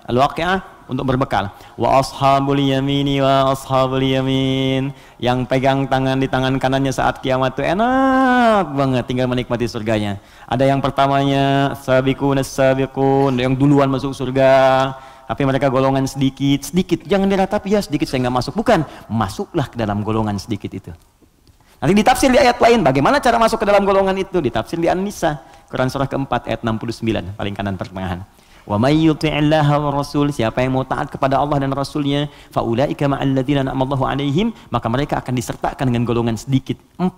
[SPEAKER 1] Al-Waqi'ah untuk berbekal. Wa ashabul yamini wa ashabul yamin. Yang pegang tangan di tangan kanannya saat kiamat itu enak banget, tinggal menikmati surganya. Ada yang pertamanya sabiqun as-sabiqun, yang duluan masuk surga. Tapi mereka golongan sedikit. Jangan diratapi ya sedikit saya nggak masuk. Bukan, masuklah ke dalam golongan sedikit itu. Nanti ditafsir di ayat lain, bagaimana cara masuk ke dalam golongan itu? Ditafsir di An-Nisa, Quran surah keempat ayat 69, paling kanan pertengahan. Wa may yuti'illaha wa rasul, siapa yang mau taat kepada Allah dan Rasulnya, fa ulaika ma'al ladzina an'amallahu 'alaihim, maka mereka akan disertakan dengan golongan sedikit. 4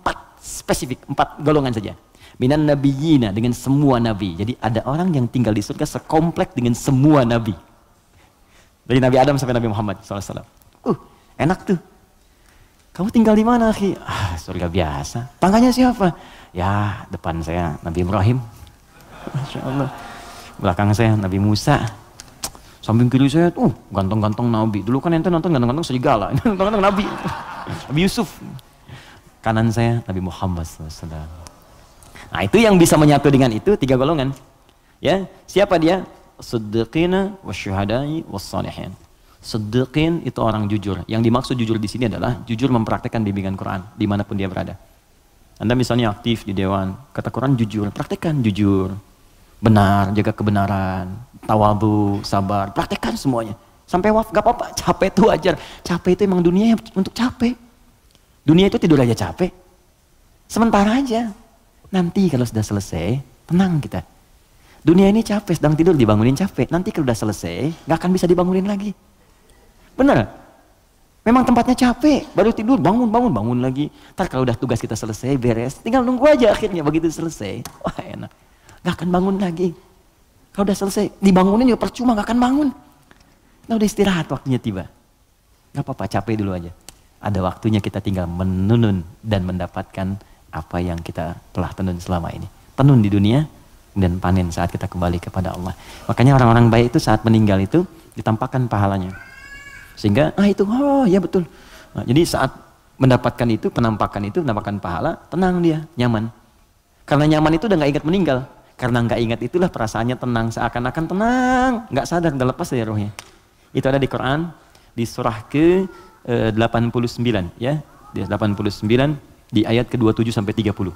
[SPEAKER 1] golongan saja. Minan nabiyyina, dengan semua nabi. Jadi ada orang yang tinggal di surga sekomplek dengan semua nabi. Dari Nabi Adam sampai Nabi Muhammad SAW. Enak tuh. Kamu tinggal di mana, akhi? Surga biasa. Tangganya siapa? Ya, depan saya Nabi Ibrahim. Masya Allah. Belakang saya Nabi Musa. Samping kiri saya tuh ganteng-ganteng Nabi. Dulu kan ente nonton ganteng-ganteng serigala. Ini ganteng-ganteng Nabi. Nabi Yusuf. Kanan saya Nabi Muhammad SAW. Nah, itu yang bisa menyatu dengan itu 3 golongan. Ya, siapa dia? Siddiqina wasyuhada'i wassalihin. Siddiqin itu orang jujur. Yang dimaksud jujur di sini adalah jujur mempraktekkan bimbingan Quran dimanapun dia berada. Anda misalnya aktif di dewan, kata Quran jujur, praktekkan jujur, benar, jaga kebenaran, tawadhu, sabar, praktekkan semuanya. Sampai wafat gak apa-apa, capek itu wajar. Capek itu emang dunia untuk capek. Dunia itu tidur aja capek. Sementara aja. Nanti kalau sudah selesai, tenang kita. Dunia ini capek, sedang tidur dibangunin capek. Nanti kalau udah selesai, gak akan bisa dibangunin lagi. Benar? Memang tempatnya capek, baru tidur, bangun lagi. Ntar kalau udah tugas kita selesai, beres, tinggal nunggu aja akhirnya begitu selesai. Wah enak, gak akan bangun lagi. Kalau udah selesai, dibangunin juga percuma, gak akan bangun. Nah udah istirahat, waktunya tiba. Gak apa-apa, capek dulu aja. Ada waktunya kita tinggal menunun dan mendapatkan apa yang kita telah tenun selama ini. Tenun di dunia, dan panen saat kita kembali kepada Allah. Makanya orang-orang baik itu saat meninggal itu ditampakkan pahalanya. Sehingga, itu, ya betul. Nah, jadi saat mendapatkan itu, penampakan pahala, tenang dia, nyaman. Karena nyaman itu udah nggak ingat meninggal. Karena nggak ingat itulah perasaannya tenang, seakan-akan tenang, nggak sadar, nggak lepas dari rohnya. Itu ada di Quran, di surah ke 89 ya, di 89 di ayat ke-27 sampai 30.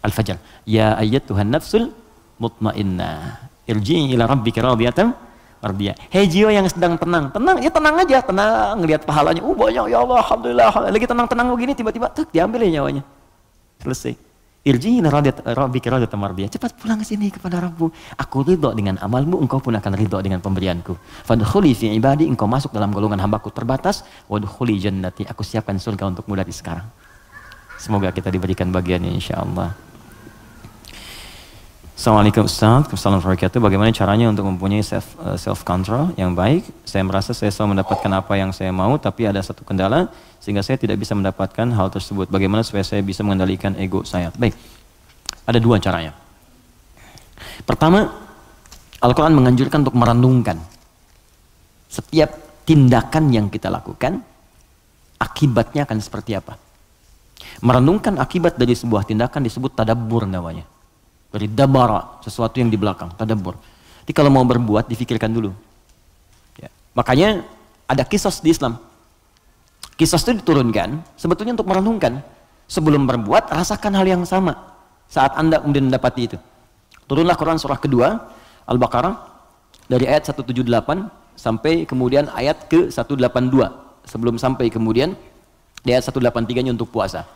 [SPEAKER 1] Al-Fajr. Ya ayyatuhan nafsul mutmainnah, irji'i ila rabbika radiyatan mardiyah. Hei jiwa yang sedang tenang, ya tenang aja, tenang, ngelihat pahalanya, banyak ya Allah, alhamdulillah. Lagi tenang-tenang begini tiba-tiba diambil ya nyawanya. Selesai. Irji'i ila rabbika radiyatan mardiyah. Cepat pulang ke sini kepada Rabbmu. Aku ridho dengan amalmu, engkau pun akan ridho dengan pemberianku. Fadkhuli fi ibadi, engkau masuk dalam golongan hambaku terbatas. Wadkhuli jannati, aku siapkan surga untukmu dari sekarang. Semoga kita diberikan bagiannya insyaallah. Assalamualaikum Ustaz, Assalamualaikum warahmatullahi wabarakatuh. Bagaimana caranya untuk mempunyai self control yang baik? Saya merasa saya selalu mendapatkan apa yang saya mau, tapi ada satu kendala sehingga saya tidak bisa mendapatkan hal tersebut. Bagaimana supaya saya bisa mengendalikan ego saya? Baik, ada dua caranya. Pertama, Al-Quran menganjurkan untuk merenungkan setiap tindakan yang kita lakukan, akibatnya akan seperti apa. Merenungkan akibat dari sebuah tindakan disebut tadabbur namanya. Dari dabara, sesuatu yang di belakang, tadabbur. Jadi kalau mau berbuat, difikirkan dulu. Ya. Makanya ada kisos di Islam. Kisos itu diturunkan sebetulnya untuk merenungkan. Sebelum berbuat, rasakan hal yang sama saat Anda kemudian mendapati itu. Turunlah Quran surah kedua, Al-Baqarah, dari ayat 178 sampai kemudian ayat ke 182. Sebelum sampai kemudian di ayat 183-nya untuk puasa.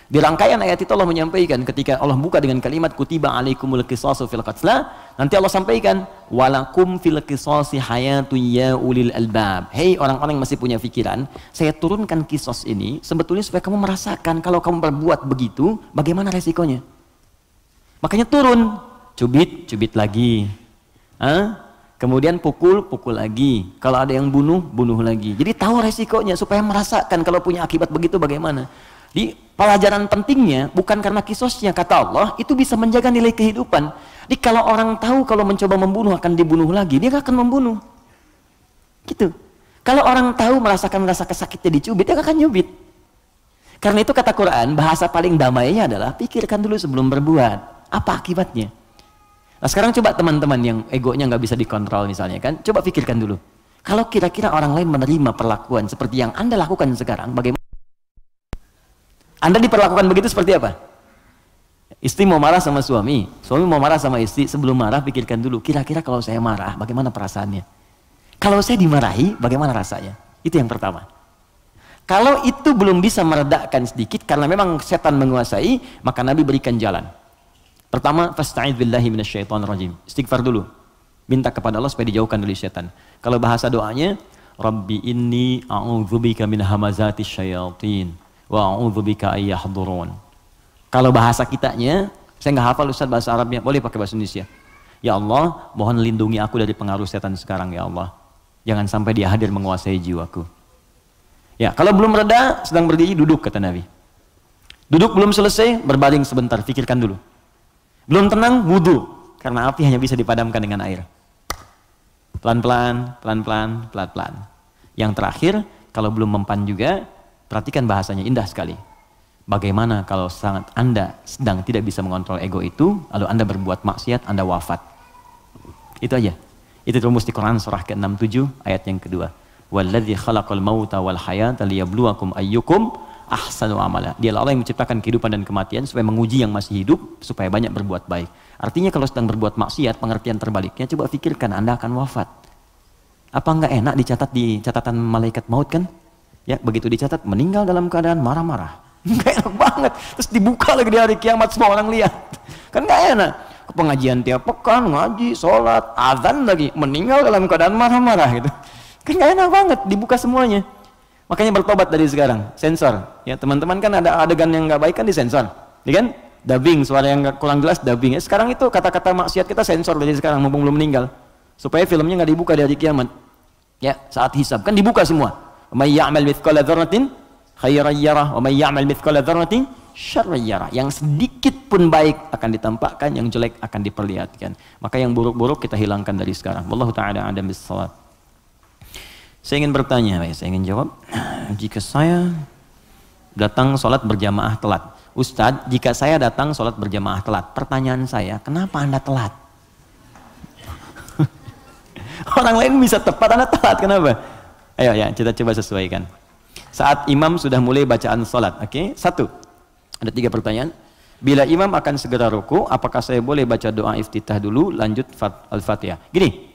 [SPEAKER 1] Di rangkaian ayat itu Allah menyampaikan ketika Allah buka dengan kalimat kutiba alaikumul qisasu fil qatla, nanti Allah sampaikan walakum fil qisasi hayatun ya ulil albab. Hei orang-orang yang masih punya pikiran, saya turunkan kisos ini sebetulnya supaya kamu merasakan kalau kamu berbuat begitu bagaimana resikonya. Makanya turun, cubit lagi. Kemudian pukul lagi. Kalau ada yang bunuh lagi. Jadi tahu resikonya supaya merasakan kalau punya akibat begitu bagaimana. Di pelajaran pentingnya bukan karena kisosnya, kata Allah itu bisa menjaga nilai kehidupan. Jadi kalau orang tahu kalau mencoba membunuh akan dibunuh lagi, dia akan membunuh. Gitu. Kalau orang tahu merasakan rasa kesakitnya dicubit, dia akan nyubit. Karena itu kata Quran, bahasa paling damainya adalah pikirkan dulu sebelum berbuat. Apa akibatnya? Nah sekarang coba teman-teman yang egonya nggak bisa dikontrol misalnya kan, coba pikirkan dulu. Kalau kira-kira orang lain menerima perlakuan seperti yang Anda lakukan sekarang, bagaimana? Anda diperlakukan begitu seperti apa? Istri mau marah sama suami mau marah sama istri, sebelum marah pikirkan dulu, kira-kira kalau saya marah, bagaimana perasaannya? Kalau saya dimarahi, bagaimana rasanya? Itu yang pertama. Kalau itu belum bisa meredakan sedikit, karena memang setan menguasai, maka Nabi berikan jalan. Pertama, fasta'idz billahi minasyaitonir rajim. Istighfar dulu. Minta kepada Allah supaya dijauhkan dari setan. Kalau bahasa doanya, Rabbi inni a'udzubika min hamazati syayatin wa a'udzubika ayyahdurun. Kalau bahasa kitanya, saya nggak hafal Ustaz bahasa Arabnya, boleh pakai bahasa Indonesia. Ya Allah, mohon lindungi aku dari pengaruh setan sekarang ya Allah. Jangan sampai dia hadir menguasai jiwaku. Ya, kalau belum reda, sedang berdiri, duduk kata Nabi. Duduk belum selesai, berbaring sebentar, pikirkan dulu. Belum tenang, wudu, karena api hanya bisa dipadamkan dengan air. Pelan-pelan, pelan-pelan, pelan-pelan. Yang terakhir, kalau belum mempan juga, perhatikan bahasanya, indah sekali. Bagaimana kalau sangat Anda sedang tidak bisa mengontrol ego itu, lalu Anda berbuat maksiat, Anda wafat. Itu aja. Itu rumus di Quran surah ke-67 ayat yang kedua. Walladzi khalaqal mauta wal hayata liyabluwakum ayyukum ahsanu amala. Dialah Allah yang menciptakan kehidupan dan kematian supaya menguji yang masih hidup supaya banyak berbuat baik. Artinya kalau sedang berbuat maksiat, pengertian terbaliknya, coba pikirkan Anda akan wafat. Apa enggak enak dicatat di catatan malaikat maut kan? Ya, begitu dicatat meninggal dalam keadaan marah-marah. Enggak enak banget. Terus dibuka lagi di hari kiamat semua orang lihat. Kan enggak enak. Ke pengajian tiap pekan, ngaji, sholat, azan lagi, meninggal dalam keadaan marah-marah gitu. Kan enggak enak banget, dibuka semuanya. Makanya bertobat dari sekarang, sensor. Ya, teman-teman kan ada adegan yang enggak baik kan disensor. Ya kan? Dubbing, suara yang kurang jelas dubbing. Ya, sekarang itu kata-kata maksiat kita sensor dari sekarang mumpung belum meninggal. Supaya filmnya enggak dibuka di hari kiamat. Ya, saat hisab kan dibuka semua. May ya'mal mithqala dzarratin khairan yarah wa may ya'mal mithqala dzarratin syarran yarah. Yang sedikit pun baik akan ditampakkan, yang jelek akan diperlihatkan. Maka yang buruk-buruk kita hilangkan dari sekarang. Wallahu taala a'lam bissawab. Saya ingin bertanya, saya ingin jawab. Jika saya datang sholat berjamaah telat. Ustadz, jika saya datang sholat berjamaah telat, pertanyaan saya, kenapa Anda telat? Orang lain bisa tepat, Anda telat, kenapa? Ayo ya, kita coba sesuaikan. Saat imam sudah mulai bacaan sholat, oke? Satu, ada 3 pertanyaan. Bila imam akan segera ruku, apakah saya boleh baca doa iftitah dulu, lanjut Al-Fatihah? Gini,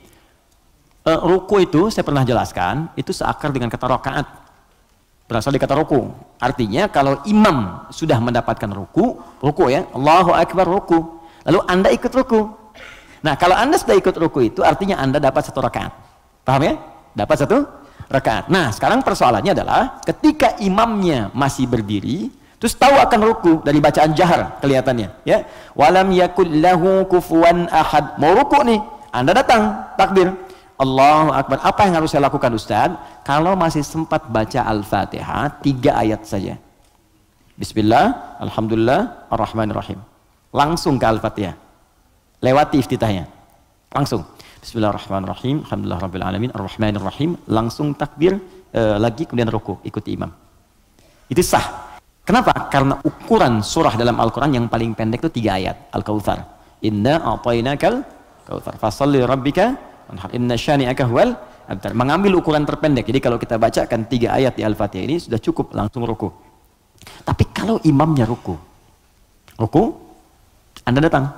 [SPEAKER 1] ruku itu saya pernah jelaskan, itu seakar dengan kata rakaat. Berasal dari kata ruku. Artinya kalau imam sudah mendapatkan ruku ya, Allahu Akbar ruku. Lalu Anda ikut ruku. Nah, kalau Anda sudah ikut ruku itu artinya Anda dapat 1 rakaat. Paham ya? Dapat 1 rakaat. Nah, sekarang persoalannya adalah ketika imamnya masih berdiri, terus tahu akan ruku dari bacaan jahar kelihatannya, ya. Walam yakul lahu kufuwan ahad. Mau ruku nih, Anda datang takbir. Allahu Akbar. Apa yang harus saya lakukan, Ustaz? Kalau masih sempat baca Al-Fatihah 3 ayat saja. Bismillah, Alhamdulillah, Ar-Rahmanir-Rahim. Langsung ke Al-Fatihah. Lewati iftitahnya. Langsung. Bismillahirrahmanirrahim, Alhamdulillah Rabbil Alamin, Ar-Rahmanir-Rahim. Langsung takbir, lagi kemudian ruku, ikuti imam. Itu sah. Kenapa? Karena ukuran surah dalam Al-Quran yang paling pendek itu 3 ayat. Al-Kautsar. Inna a'tainakal kautsar. Fasalli rabbika inna syani'aka huwal abtar. Mengambil ukuran terpendek. Jadi kalau kita bacakan 3 ayat di Al-Fatihah ini sudah cukup, langsung ruku. Tapi kalau imamnya ruku, Anda datang,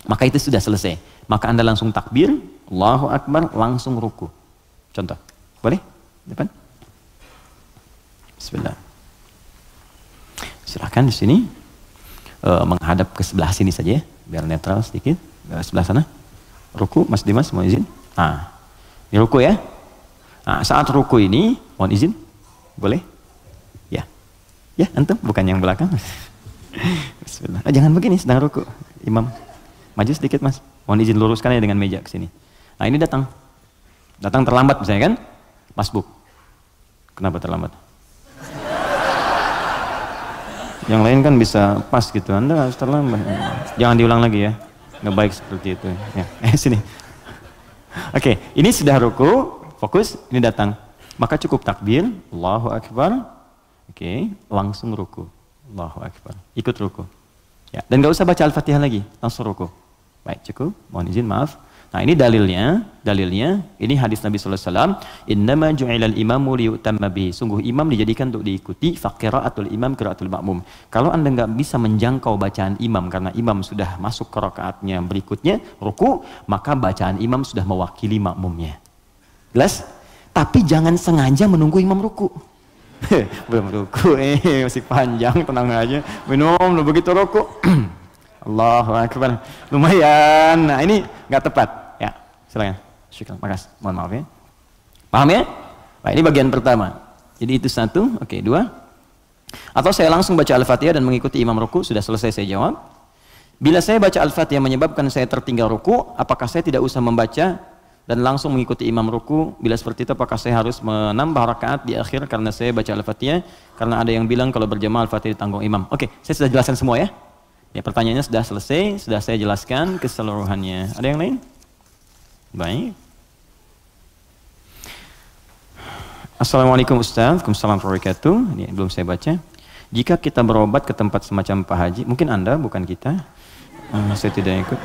[SPEAKER 1] maka itu sudah selesai. Maka Anda langsung takbir, Allahu Akbar, langsung ruku. Contoh, boleh? Depan. Bismillah. Silahkan di sini menghadap ke sebelah sini saja ya, biar netral sedikit. Sebelah sana. Ruku, Mas Dimas, mohon izin. Ini ruku ya. Saat ruku ini, mohon izin, boleh? Ya, antum, bukan yang belakang. Bismillah. Jangan begini, sedang ruku, imam. Maju sedikit, Mas. Mohon izin luruskan ya dengan meja ke sini. Nah, ini datang terlambat misalnya kan, masbuk. Kenapa terlambat? Yang lain kan bisa pas gitu, Anda harus terlambat. Jangan diulang lagi ya. Nggak baik seperti itu ya. Sini. Oke, ini sudah ruku, fokus, ini datang. Maka cukup takbir, Allahu Akbar. Oke, langsung ruku. Allahu Akbar. Ikut ruku. Ya, dan nggak usah baca Al-Fatihah lagi, langsung ruku. Baik, cukup. Mohon izin, maaf. Nah, ini dalilnya, ini hadis Nabi sallallahu alaihi wasallam, innama ju'ilal imamu liyutamma bihi. Sungguh imam dijadikan untuk diikuti, faqira'atul imam qira'atul ma'mum. Kalau Anda nggak bisa menjangkau bacaan imam karena imam sudah masuk ke rakaatnya berikutnya, ruku, maka bacaan imam sudah mewakili makmumnya. Jelas? Tapi jangan sengaja menunggu imam ruku. Belum ruku, masih panjang, tenang aja. Minum, begitu ruku. Allahu Akbar. Lumayan. Nah, ini nggak tepat. Ya, silakan. Syukran. Makasih. Mohon maaf ya. Paham ya? Nah, ini bagian pertama. Jadi itu 1, oke, 2. Atau saya langsung baca Al-Fatihah dan mengikuti imam ruku, sudah selesai saya jawab. Bila saya baca Al-Fatihah menyebabkan saya tertinggal ruku, apakah saya tidak usah membaca dan langsung mengikuti imam ruku? Bila seperti itu, apakah saya harus menambah rakaat di akhir karena saya baca Al-Fatihah? Karena ada yang bilang kalau berjamaah Al-Fatihah ditanggung imam. Oke, saya sudah jelaskan semua ya. Ya, pertanyaannya sudah selesai, sudah saya jelaskan keseluruhannya. Ada yang lain? Baik. Assalamualaikum Ustaz. Waalaikumsalam warahmatullahi wabarakatuh. Ini belum saya baca. Jika kita berobat ke tempat semacam Pak Haji, mungkin Anda, bukan kita. Saya tidak ikut.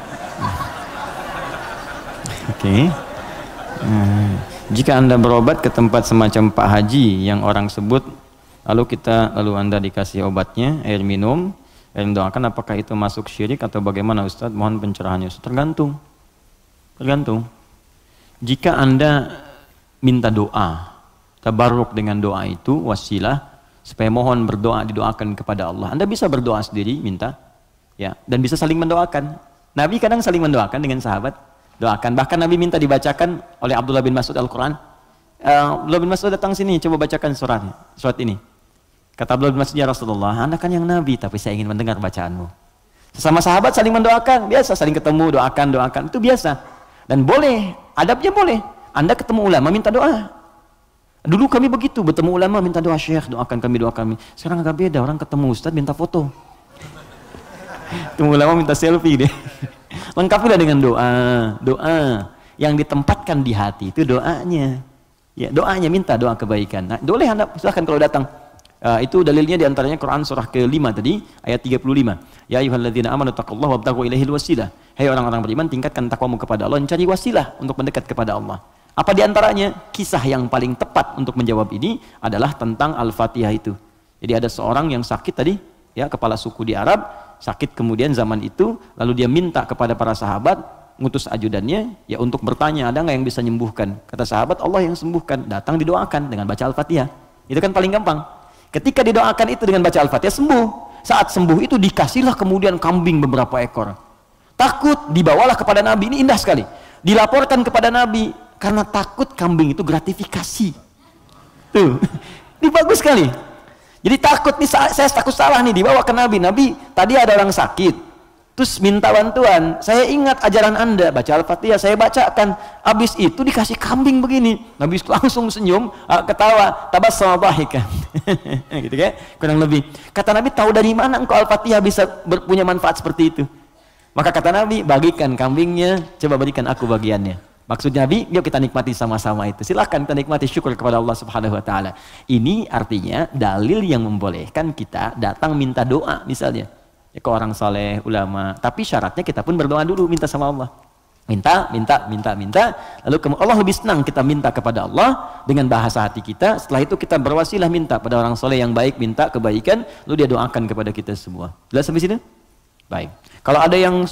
[SPEAKER 1] Oke. Jika Anda berobat ke tempat semacam Pak Haji yang orang sebut, lalu Anda dikasih obatnya, air minum, mendoakan, apakah itu masuk syirik atau bagaimana Ustaz? Mohon pencerahannya. Tergantung. Jika Anda minta doa, tabarruk dengan doa itu, wasilah, supaya mohon berdoa, didoakan kepada Allah. Anda bisa berdoa sendiri, minta, ya, dan bisa saling mendoakan. Nabi kadang saling mendoakan dengan sahabat, doakan. Bahkan Nabi minta dibacakan oleh Abdullah bin Mas'ud Al-Quran. Abdullah bin Mas'ud datang sini, coba bacakan surat ini. Kata Abdullah bin Mas'ud, ya Rasulullah, Anda kan yang Nabi, tapi saya ingin mendengar bacaanmu. Sesama sahabat saling mendoakan, biasa, saling ketemu, doakan, itu biasa. Dan boleh, adabnya boleh. Anda ketemu ulama, minta doa. Dulu kami begitu, bertemu ulama, minta doa, Syekh, doakan kami. Sekarang agak beda, orang ketemu Ustaz, minta foto. Ketemu ulama, minta selfie deh. Lengkapilah dengan doa. Yang ditempatkan di hati, itu doanya. Ya, doanya minta doa kebaikan. Nah, boleh Anda silahkan kalau datang. Itu dalilnya diantaranya Quran surah ke-5 tadi ayat 35. Ya ayyuhalladzina amanu taqullaha wabtaghu ilaihil wasilah. Hai orang-orang beriman, tingkatkan takwamu kepada Allah dan cari wasilah untuk mendekat kepada Allah. Apa diantaranya? Kisah yang paling tepat untuk menjawab ini adalah tentang Al-Fatihah itu. Jadi ada seorang yang sakit tadi, ya, kepala suku di Arab, sakit kemudian zaman itu, lalu dia minta kepada para sahabat, ngutus ajudannya, ya, untuk bertanya ada nggak yang bisa menyembuhkan. Kata sahabat, Allah yang sembuhkan. Datang didoakan dengan baca Al-Fatihah. Itu kan paling gampang. Ketika didoakan itu dengan baca Al-Fatihah, sembuh. Saat sembuh itu dikasihlah kemudian kambing beberapa ekor. Takut, dibawalah kepada Nabi. Ini indah sekali. Dilaporkan kepada Nabi karena takut kambing itu gratifikasi. Tuh, ini bagus sekali. Jadi takut nih, saya takut salah nih, dibawa ke Nabi. Nabi, tadi ada orang sakit, terus minta bantuan. Saya ingat ajaran Anda, baca Al-Fatihah, saya bacakan. Habis itu dikasih kambing begini. Nabi langsung senyum, ketawa, tabassama dhahikan. Gitu kan? Kurang lebih. Kata Nabi, tahu dari mana engkau Al-Fatihah bisa punya manfaat seperti itu? Maka kata Nabi, bagikan kambingnya, coba berikan aku bagiannya. Maksud Nabi, yuk kita nikmati sama-sama itu. Silakan kita nikmati, syukur kepada Allah Subhanahu wa taala. Ini artinya dalil yang membolehkan kita datang minta doa misalnya. Ya, ke orang saleh, ulama. Tapi syaratnya kita pun berdoa dulu, minta sama Allah. Minta. Lalu Allah lebih senang kita minta kepada Allah dengan bahasa hati kita. Setelah itu kita berwasilah minta pada orang saleh yang baik, minta kebaikan, lalu dia doakan kepada kita semua. Jelas sampai sini? Baik. Kalau ada yang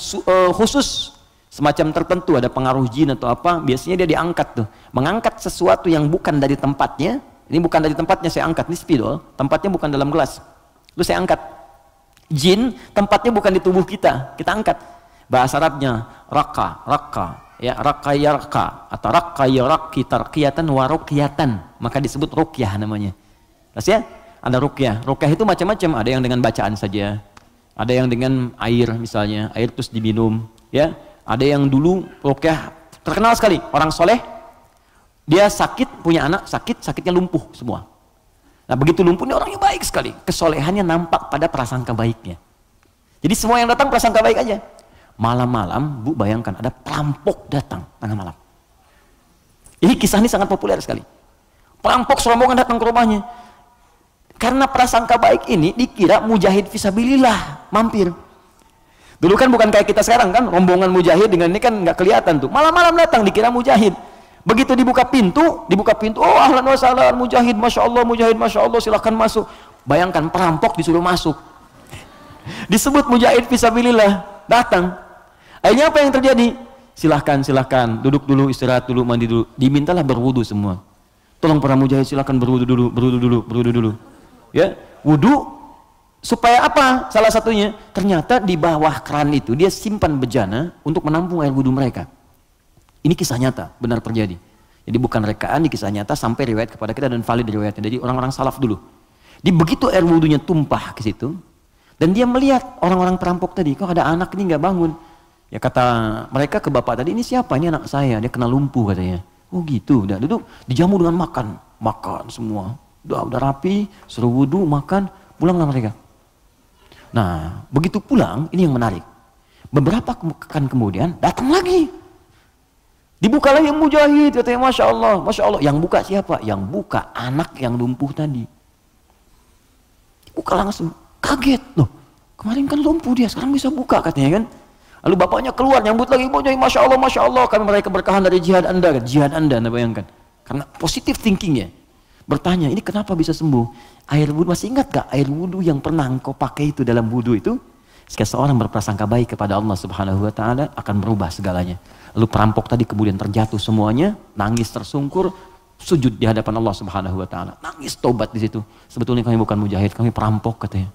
[SPEAKER 1] khusus semacam tertentu, ada pengaruh jin atau apa, biasanya dia diangkat tuh. Mengangkat sesuatu yang bukan dari tempatnya. Ini bukan dari tempatnya saya angkat, ini spidol, tempatnya bukan dalam gelas. Lalu saya angkat. Jin tempatnya bukan di tubuh kita angkat. Bahasa Arabnya raka, ya, raka yarka atau raka yaraki tarqiyatan wa ruqyatan, maka disebut ruqyah namanya. Terus ya, ada ruqyah. Ruqyah itu macam-macam, ada yang dengan bacaan saja, ada yang dengan air misalnya, air terus diminum, ya. Ada yang dulu ruqyah terkenal sekali, orang soleh, dia sakit, punya anak sakit, sakitnya lumpuh semua. Nah, begitu lumpuhnya orangnya baik sekali, kesolehannya nampak pada prasangka baiknya. Jadi semua yang datang prasangka baik aja. Malam-malam, Bu, bayangkan ada perampok datang tengah malam. Ini kisah ini sangat populer sekali. Perampok serombongan datang ke rumahnya. Karena prasangka baik ini dikira mujahid fisabilillah mampir. Dulu kan bukan kayak kita sekarang kan, rombongan mujahid dengan ini kan nggak kelihatan tuh. Malam-malam datang dikira mujahid. Begitu dibuka pintu, oh ahlan wa sahlan mujahid, masya Allah, silahkan masuk. Bayangkan perampok disuruh masuk. Disebut mujahid fisabilillah, datang. Akhirnya apa yang terjadi? Silahkan, duduk dulu, istirahat dulu, mandi dulu. Dimintalah berwudu semua. Tolong para mujahid silahkan berwudu dulu. Ya, wudu supaya apa? Salah satunya, ternyata di bawah keran itu dia simpan bejana untuk menampung air wudu mereka. Ini kisah nyata, benar terjadi. Jadi bukan rekaan, di kisah nyata sampai riwayat kepada kita dan valid riwayatnya. Jadi orang-orang salaf dulu. Di begitu air wudunya tumpah ke situ, dan dia melihat orang-orang perampok tadi, kok ada anak ini nggak bangun. Ya kata mereka ke bapak tadi, ini siapa? Ini anak saya, dia kena lumpuh katanya. Oh gitu, udah duduk, dijamu dengan makan semua. Udah rapi, suruh wudu, makan, pulanglah mereka. Nah, begitu pulang, ini yang menarik. Beberapa pekan kemudian datang lagi. Dibuka lagi yang mujahid, katanya masya Allah. Yang buka siapa? Yang buka anak yang lumpuh tadi. Buka langsung, kaget loh. Kemarin kan lumpuh dia, sekarang bisa buka katanya kan. Lalu bapaknya keluar nyambut lagi, masya Allah, kami meraih keberkahan dari jihad Anda, Anda bayangkan. Karena positif thinkingnya. Bertanya, ini kenapa bisa sembuh? Air wudhu, masih ingat gak air wudhu yang pernah engkau pakai itu dalam wudhu itu? Seseorang berprasangka baik kepada Allah Subhanahu wa taala akan berubah segalanya. Lalu perampok tadi kemudian terjatuh semuanya, nangis tersungkur, sujud di hadapan Allah Subhanahu wa taala. Nangis tobat di situ. Sebetulnya kami bukan mujahid, kami perampok katanya.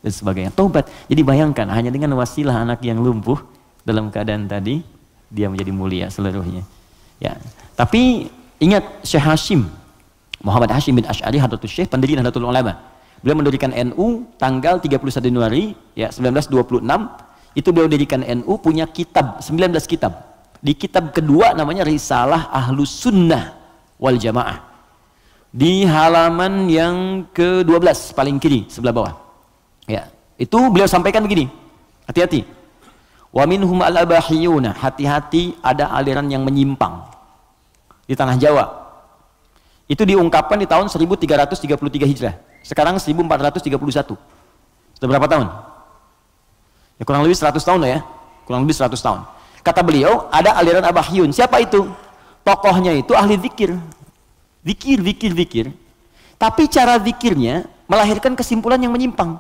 [SPEAKER 1] Dan sebagainya. Tobat. Jadi bayangkan hanya dengan wasilah anak yang lumpuh dalam keadaan tadi dia menjadi mulia seluruhnya. Ya. Tapi ingat Syekh Hashim Muhammad Hashim bin Asy'ari Hadratus Syekh, pendiri Nahdlatul Ulama. Beliau mendirikan NU tanggal 31 Januari ya 1926. Itu beliau dirikan NU, punya kitab 19 kitab. Di kitab kedua namanya Risalah Ahlus Sunnah wal Jamaah. Di halaman yang ke-12 paling kiri sebelah bawah. Ya, itu beliau sampaikan begini. Hati-hati. Wa minhum al-abahiyuna, hati-hati ada aliran yang menyimpang di tanah Jawa. Itu diungkapkan di tahun 1333 Hijrah. Sekarang 1431. Sudah berapa tahun? Ya kurang lebih 100 tahun lah ya. Kurang lebih 100 tahun. Kata beliau, ada aliran Abahyun. Siapa itu? Tokohnya itu ahli zikir. Zikir. Tapi cara zikirnya melahirkan kesimpulan yang menyimpang.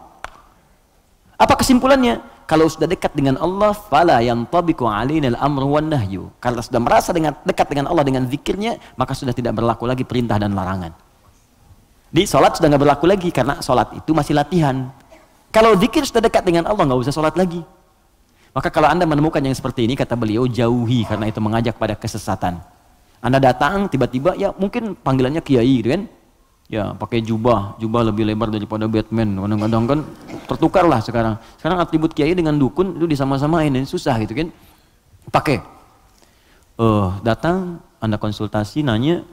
[SPEAKER 1] Apa kesimpulannya? Kalau sudah dekat dengan Allah, fala yantabiqu alaina al-amru wan nahyu. Kalau sudah merasa dekat dengan Allah dengan zikirnya, maka sudah tidak berlaku lagi perintah dan larangan. Di sholat sudah nggak berlaku lagi karena sholat itu masih latihan. Kalau zikir sudah dekat dengan Allah, nggak usah sholat lagi. Maka kalau Anda menemukan yang seperti ini, kata beliau, jauhi, karena itu mengajak pada kesesatan. Anda datang tiba-tiba, ya mungkin panggilannya kiai gitu kan, ya pakai jubah lebih lebar daripada Batman, kadang-kadang kan tertukar lah sekarang atribut kiai dengan dukun itu disama-samain, ini susah gitu kan. Pakai datang Anda konsultasi, nanya,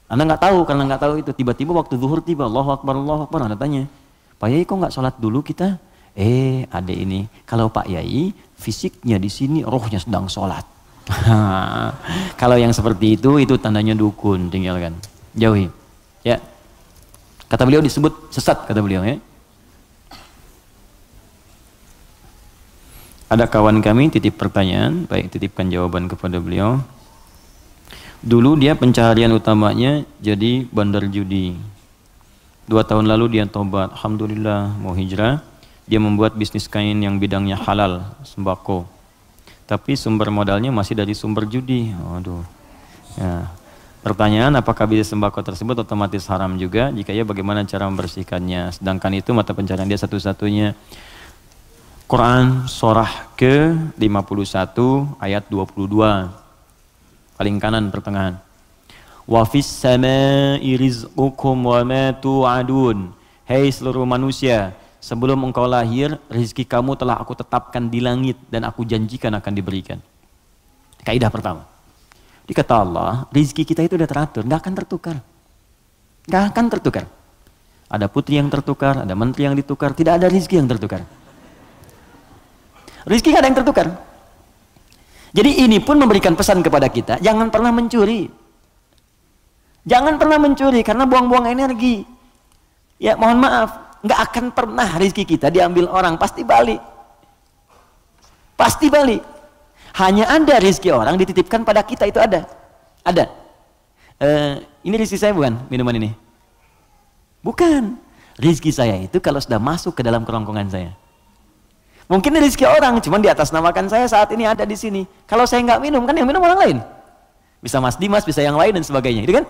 [SPEAKER 1] Anda nggak tahu, karena nggak tahu itu, tiba-tiba waktu zuhur tiba, Allahu Akbar, Anda tanya, Pak Yai kok nggak sholat dulu kita? Ada ini, kalau Pak Yai fisiknya di sini, rohnya sedang sholat. Kalau yang seperti itu tandanya dukun, tinggalkan, jauhi. Ya, kata beliau disebut sesat, kata beliau ya. Ada kawan kami titip pertanyaan, baik titipkan jawaban kepada beliau. Dulu dia pencaharian utamanya jadi bandar judi. 2 tahun lalu dia tobat, alhamdulillah mau hijrah. Dia membuat bisnis kain yang bidangnya halal, sembako. Tapi sumber modalnya masih dari sumber judi. Waduh. Ya. Pertanyaan, apakah bisnis sembako tersebut otomatis haram juga? Jika ya, bagaimana cara membersihkannya? Sedangkan itu mata pencarian dia satu-satunya. Quran surah ke-51 ayat 22. Paling kanan pertengahan. Wa fis samai rizqukum wa ma tu'adun. Hei seluruh manusia, sebelum engkau lahir, rezeki kamu telah aku tetapkan di langit dan aku janjikan akan diberikan. Kaidah pertama. Dikata Allah, rezeki kita itu udah teratur, nggak akan tertukar. Nggak akan tertukar. Ada putri yang tertukar, ada menteri yang ditukar, tidak ada rezeki yang tertukar. Rezeki nggak ada yang tertukar. Jadi ini pun memberikan pesan kepada kita, jangan pernah mencuri. Jangan pernah mencuri karena buang-buang energi. Ya mohon maaf, nggak akan pernah rezeki kita diambil orang, pasti balik. Pasti balik. Hanya ada rezeki orang dititipkan pada kita, itu ada. Ada. Ini rezeki saya bukan minuman ini? Bukan. Rezeki saya itu kalau sudah masuk ke dalam kerongkongan saya. Mungkin ini rezeki orang, cuman di atas namakan saya saat ini ada di sini. Kalau saya nggak minum, kan yang minum orang lain. Bisa Mas Dimas, bisa yang lain dan sebagainya, gitu kan?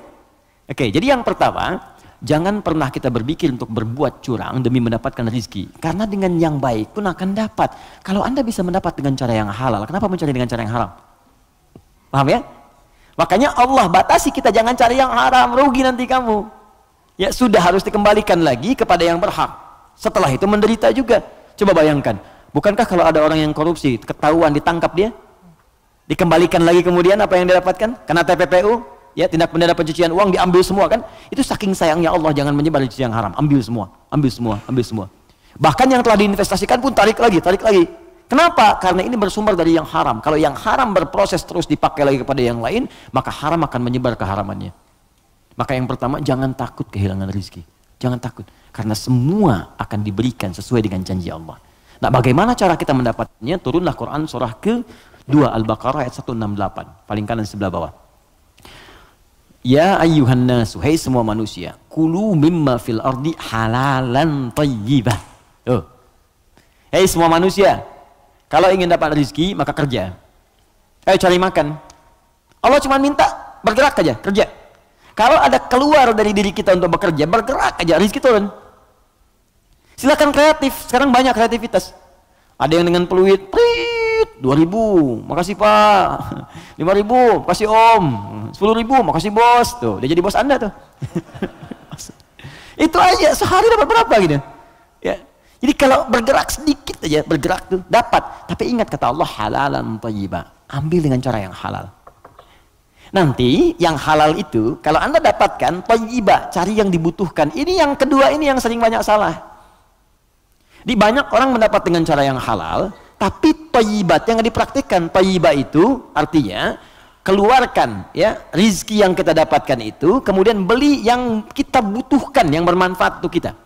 [SPEAKER 1] Oke, jadi yang pertama, jangan pernah kita berpikir untuk berbuat curang demi mendapatkan rezeki. Karena dengan yang baik pun akan dapat. Kalau Anda bisa mendapat dengan cara yang halal, kenapa mencari dengan cara yang haram? Paham ya? Makanya Allah batasi kita, jangan cari yang haram, rugi nanti kamu. Ya sudah, harus dikembalikan lagi kepada yang berhak. Setelah itu menderita juga. Coba bayangkan, bukankah kalau ada orang yang korupsi, ketahuan, ditangkap dia, dikembalikan lagi kemudian apa yang didapatkan? Kena TPPU, ya tindak pidana pencucian uang, diambil semua kan? Itu saking sayangnya Allah, jangan menyebar rezeki yang haram, ambil semua, ambil semua, ambil semua. Bahkan yang telah diinvestasikan pun tarik lagi, tarik lagi. Kenapa? Karena ini bersumber dari yang haram. Kalau yang haram berproses terus dipakai lagi kepada yang lain, maka haram akan menyebar keharamannya. Maka yang pertama, jangan takut kehilangan rezeki. Jangan takut, karena semua akan diberikan sesuai dengan janji Allah. Nah, bagaimana cara kita mendapatkannya? Turunlah Quran surah ke-2 Al-Baqarah ayat 168, paling kanan sebelah bawah. Ya ayyuhan nasu, hai semua manusia, kulu mimma fil ardi halalan thayyibah. Hei semua manusia, kalau ingin dapat rezeki maka kerja. Ayo cari makan. Allah cuma minta bergerak aja, kerja. Kalau ada keluar dari diri kita untuk bekerja, bergerak aja, rezeki turun. Silakan kreatif, sekarang banyak kreativitas. Ada yang dengan peluit, 2.000, makasih Pak. 5.000, makasih Om. 10.000, makasih Bos. Tuh, dia jadi bos Anda tuh. Itu aja, sehari dapat berapa gitu. Ya. Jadi kalau bergerak sedikit aja, bergerak tuh dapat. Tapi ingat kata Allah, halalan thayyibah. Ambil dengan cara yang halal. Nanti yang halal itu, kalau Anda dapatkan thayyibah, cari yang dibutuhkan. Ini yang kedua, ini yang sering banyak salah. Di banyak orang mendapat dengan cara yang halal, tapi thayyibat yang dipraktikkan. Thayyibah itu artinya keluarkan ya rizki yang kita dapatkan itu, kemudian beli yang kita butuhkan, yang bermanfaat untuk kita.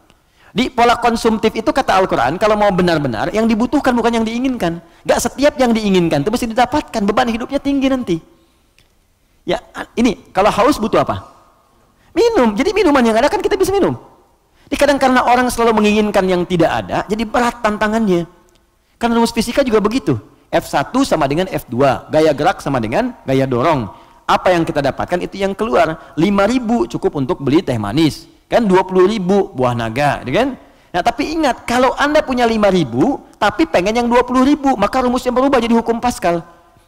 [SPEAKER 1] Di pola konsumtif itu kata Al-Quran, kalau mau benar-benar yang dibutuhkan bukan yang diinginkan. Gak setiap yang diinginkan itu mesti didapatkan, beban hidupnya tinggi nanti. Ya ini kalau haus butuh apa? Minum. Jadi minuman yang ada kan kita bisa minum. Kadang karena orang selalu menginginkan yang tidak ada, jadi berat tantangannya. Karena rumus fisika juga begitu. F1 sama dengan F2, gaya gerak sama dengan gaya dorong. Apa yang kita dapatkan itu yang keluar. 5.000 cukup untuk beli teh manis. Kan 20.000 buah naga, kan? Nah, tapi ingat, kalau Anda punya 5.000 tapi pengen yang 20.000, maka rumusnya berubah jadi hukum Pascal.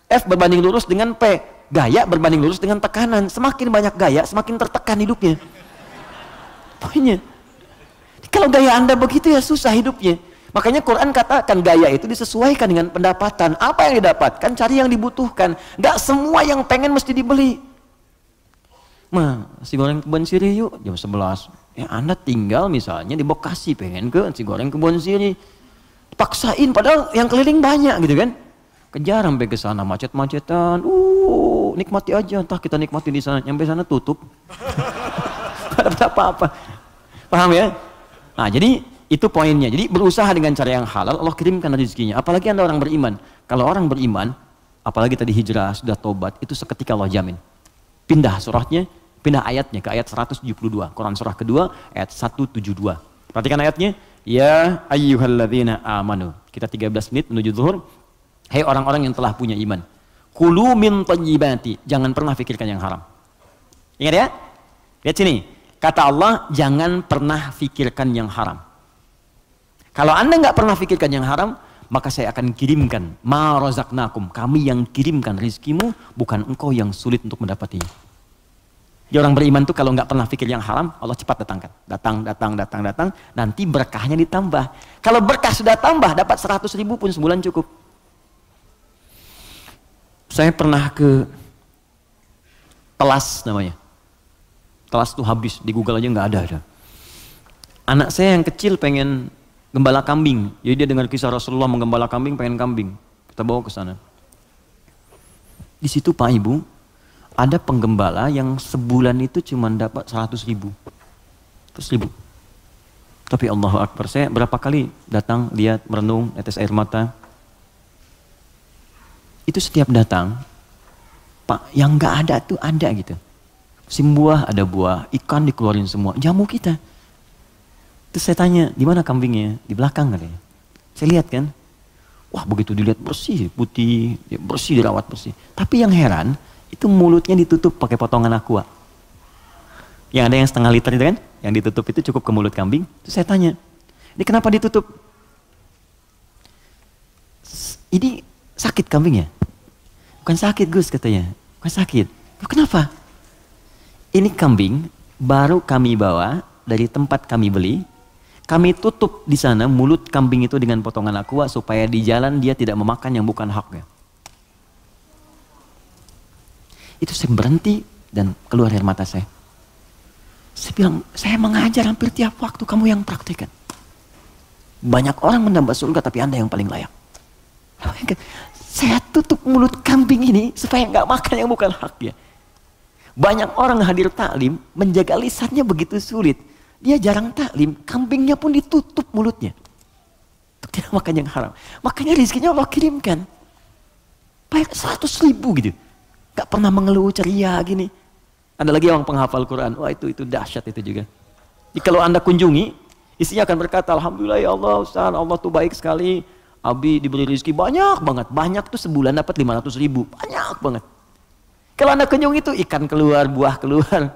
[SPEAKER 1] F berbanding lurus dengan P. Gaya berbanding lurus dengan tekanan. Semakin banyak gaya, semakin tertekan hidupnya. Poinnya. Kalau gaya Anda begitu ya susah hidupnya. Makanya Quran katakan gaya itu disesuaikan dengan pendapatan. Apa yang didapatkan, cari yang dibutuhkan. Gak semua yang pengen mesti dibeli. Si goreng kebun sirih yuk jam 11. Ya Anda tinggal misalnya di Bekasi, pengen ke si goreng kebun sirih. Paksain padahal yang keliling banyak gitu kan. Kejar sampai ke sana macet-macetan. Nikmati aja, entah kita nikmati di sana, nyampe sana tutup. Tidak dapat apa-apa. Paham ya? Nah, jadi itu poinnya. Jadi berusaha dengan cara yang halal, Allah kirimkan rezekinya. Apalagi Anda orang beriman. Kalau orang beriman, apalagi tadi hijrah, sudah tobat, itu seketika Allah jamin. Pindah surahnya, pindah ayatnya ke ayat 172. Quran surah kedua, ayat 172. Perhatikan ayatnya. Ya ayyuhalladzina amanu. Kita 13 menit menuju zuhur. Hei orang-orang yang telah punya iman. Kulu min thayyibati. Jangan pernah fikirkan yang haram. Ingat ya? Lihat sini. Kata Allah, jangan pernah fikirkan yang haram. Kalau Anda nggak pernah fikirkan yang haram, maka saya akan kirimkan ma razaqnakum. Kami yang kirimkan rizkimu, bukan engkau yang sulit untuk mendapatinya. Jadi orang beriman tuh kalau nggak pernah fikir yang haram, Allah cepat datangkan. Datang. Nanti berkahnya ditambah. Kalau berkah sudah tambah, dapat 100.000 pun sebulan cukup. Saya pernah ke Telas namanya. Telas tuh habis, di Google aja nggak ada. Anak saya yang kecil pengen gembala kambing. Jadi dia dengar kisah Rasulullah menggembala kambing, pengen kambing. Kita bawa ke sana. Di situ Pak Ibu, ada penggembala yang sebulan itu cuma dapat 100.000. 100.000. Tapi Allahu Akbar, saya berapa kali datang, lihat, merenung, netes air mata. Itu setiap datang, Pak, yang nggak ada tuh ada gitu. Musim buah ada buah, ikan dikeluarin semua, jamu kita. Terus saya tanya, di mana kambingnya? Di belakang katanya. Saya lihat kan, wah begitu dilihat bersih, putih, ya bersih, dirawat bersih. Tapi yang heran, itu mulutnya ditutup pakai potongan aqua. Yang ada yang setengah liter itu kan, yang ditutup itu cukup ke mulut kambing. Terus saya tanya, ini kenapa ditutup? Ini sakit kambingnya? Bukan sakit Gus katanya, bukan sakit. Kenapa? Ini kambing baru kami bawa dari tempat kami beli. Kami tutup di sana mulut kambing itu dengan potongan aqua supaya di jalan dia tidak memakan yang bukan haknya. Itu saya berhenti dan keluar air mata saya. Saya bilang, saya mengajar hampir tiap waktu, kamu yang praktekkan. Banyak orang mendapat surga tapi Anda yang paling layak. Saya tutup mulut kambing ini supaya nggak makan yang bukan haknya. Banyak orang hadir taklim, menjaga lisannya begitu sulit. Dia jarang taklim, kambingnya pun ditutup mulutnya. Untuk tidak makan yang haram. Makanya rezekinya Allah kirimkan. Baik 100.000 gitu. Gak pernah mengeluh ceria gini. Ada lagi orang penghafal Quran. Wah itu dahsyat itu juga. Jadi kalau Anda kunjungi, istrinya akan berkata, Alhamdulillah ya Allah, Ustaz, Allah tuh baik sekali. Abi diberi rezeki banyak banget. Banyak tuh sebulan dapat 500.000. Banyak banget. Kalau Anda kunjungi itu ikan keluar, buah keluar.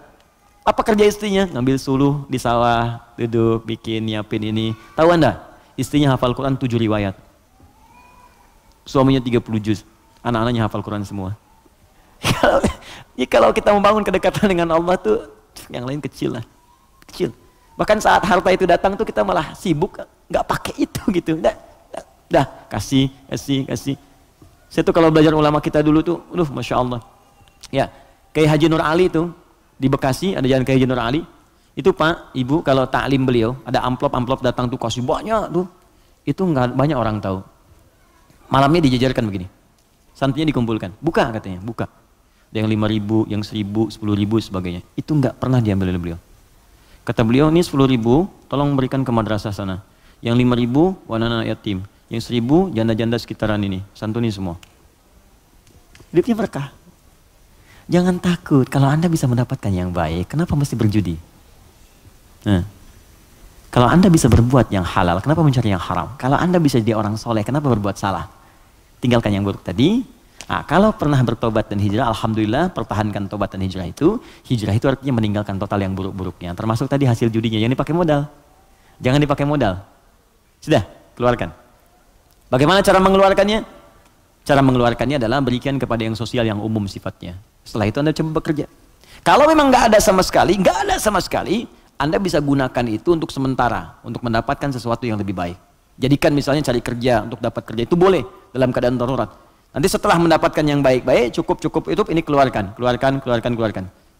[SPEAKER 1] Apa kerja istrinya? Ngambil suluh di sawah, duduk, bikin, nyiapin ini. Tahu Anda? Istrinya hafal Quran 7 riwayat. Suaminya 30 juz. Anak-anaknya hafal Quran semua. Kalau kita membangun kedekatan dengan Allah tuh, yang lain kecil lah. Kecil. Bahkan saat harta itu datang tuh kita malah sibuk, nggak pakai itu gitu. Dah, kasih. Saya tuh kalau belajar ulama kita dulu tuh, Masya Allah. Ya, Kiai Haji Nur Ali tuh, di Bekasi ada jalan Kiai Haji Nur Ali. Itu Pak, Ibu kalau taklim beliau, ada amplop datang tuh kasih banyak tuh. Itu nggak banyak orang tahu. Malamnya dijajarkan begini. Santrinya dikumpulkan. Buka katanya, buka. ada yang 5.000, yang 1.000, 10.000 sebagainya. Itu nggak pernah diambil oleh beliau. Kata beliau, ini 10.000 tolong berikan ke madrasah sana. Yang 5.000 anak yatim, yang 1.000 janda-janda sekitaran ini, santuni semua. Hidupnya berkah. Jangan takut, kalau Anda bisa mendapatkan yang baik, kenapa mesti berjudi? Nah, kalau Anda bisa berbuat yang halal, kenapa mencari yang haram? Kalau Anda bisa jadi orang soleh, kenapa berbuat salah? Tinggalkan yang buruk tadi. Nah, kalau pernah bertobat dan hijrah, alhamdulillah, pertahankan tobat dan hijrah itu. Hijrah itu artinya meninggalkan total yang buruk-buruknya. Termasuk tadi hasil judinya, yang dipakai modal. Jangan dipakai modal. Sudah, keluarkan. Bagaimana cara mengeluarkannya? Cara mengeluarkannya adalah berikan kepada yang sosial yang umum sifatnya. Setelah itu Anda coba bekerja. Kalau memang nggak ada sama sekali, Anda bisa gunakan itu untuk sementara, untuk mendapatkan sesuatu yang lebih baik. Jadikan misalnya cari kerja, untuk dapat kerja itu boleh dalam keadaan darurat. Nanti setelah mendapatkan yang baik-baik, cukup itu ini keluarkan.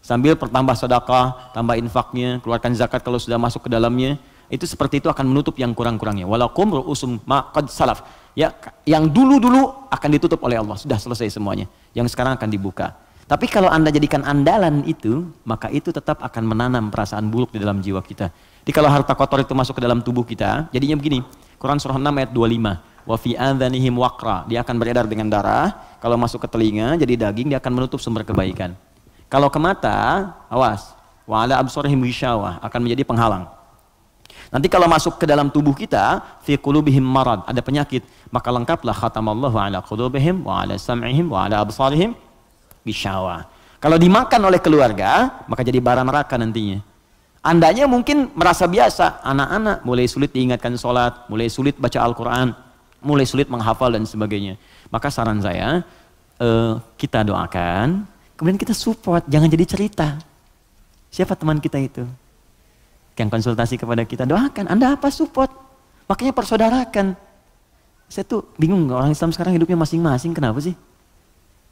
[SPEAKER 1] Sambil pertambah sedekah, tambah infaknya, keluarkan zakat kalau sudah masuk ke dalamnya. Itu seperti itu akan menutup yang kurang-kurangnya. Walakum ru'usum ma qad salaf. Ya, yang dulu-dulu akan ditutup oleh Allah. Sudah selesai semuanya. Yang sekarang akan dibuka. Tapi kalau Anda jadikan andalan itu, maka itu tetap akan menanam perasaan buruk di dalam jiwa kita. Jadi kalau harta kotor itu masuk ke dalam tubuh kita, jadinya begini. Quran surah 6 ayat 25. Wa fi adhanihim waqra. Dia akan beredar dengan darah. Kalau masuk ke telinga jadi daging, dia akan menutup sumber kebaikan. Kalau ke mata, awas. Wa ala absarihim ghishawah, akan menjadi penghalang. Nanti kalau masuk ke dalam tubuh kita, fi qulubihim marad, ada penyakit, maka lengkaplah khatamallahu ala qulubihim wa ala sam'ihim wa ala absarihim ghishawah. Kalau dimakan oleh keluarga, maka jadi bara neraka nantinya. Andanya mungkin merasa biasa, anak-anak mulai sulit diingatkan sholat, mulai sulit baca Al-Quran, mulai sulit menghafal dan sebagainya. Maka saran saya, kita doakan, kemudian kita support, jangan jadi cerita. Siapa teman kita itu? Yang konsultasi kepada kita, doakan, Anda apa support? Makanya persaudarakan. Saya tuh bingung, orang Islam sekarang hidupnya masing-masing, kenapa sih?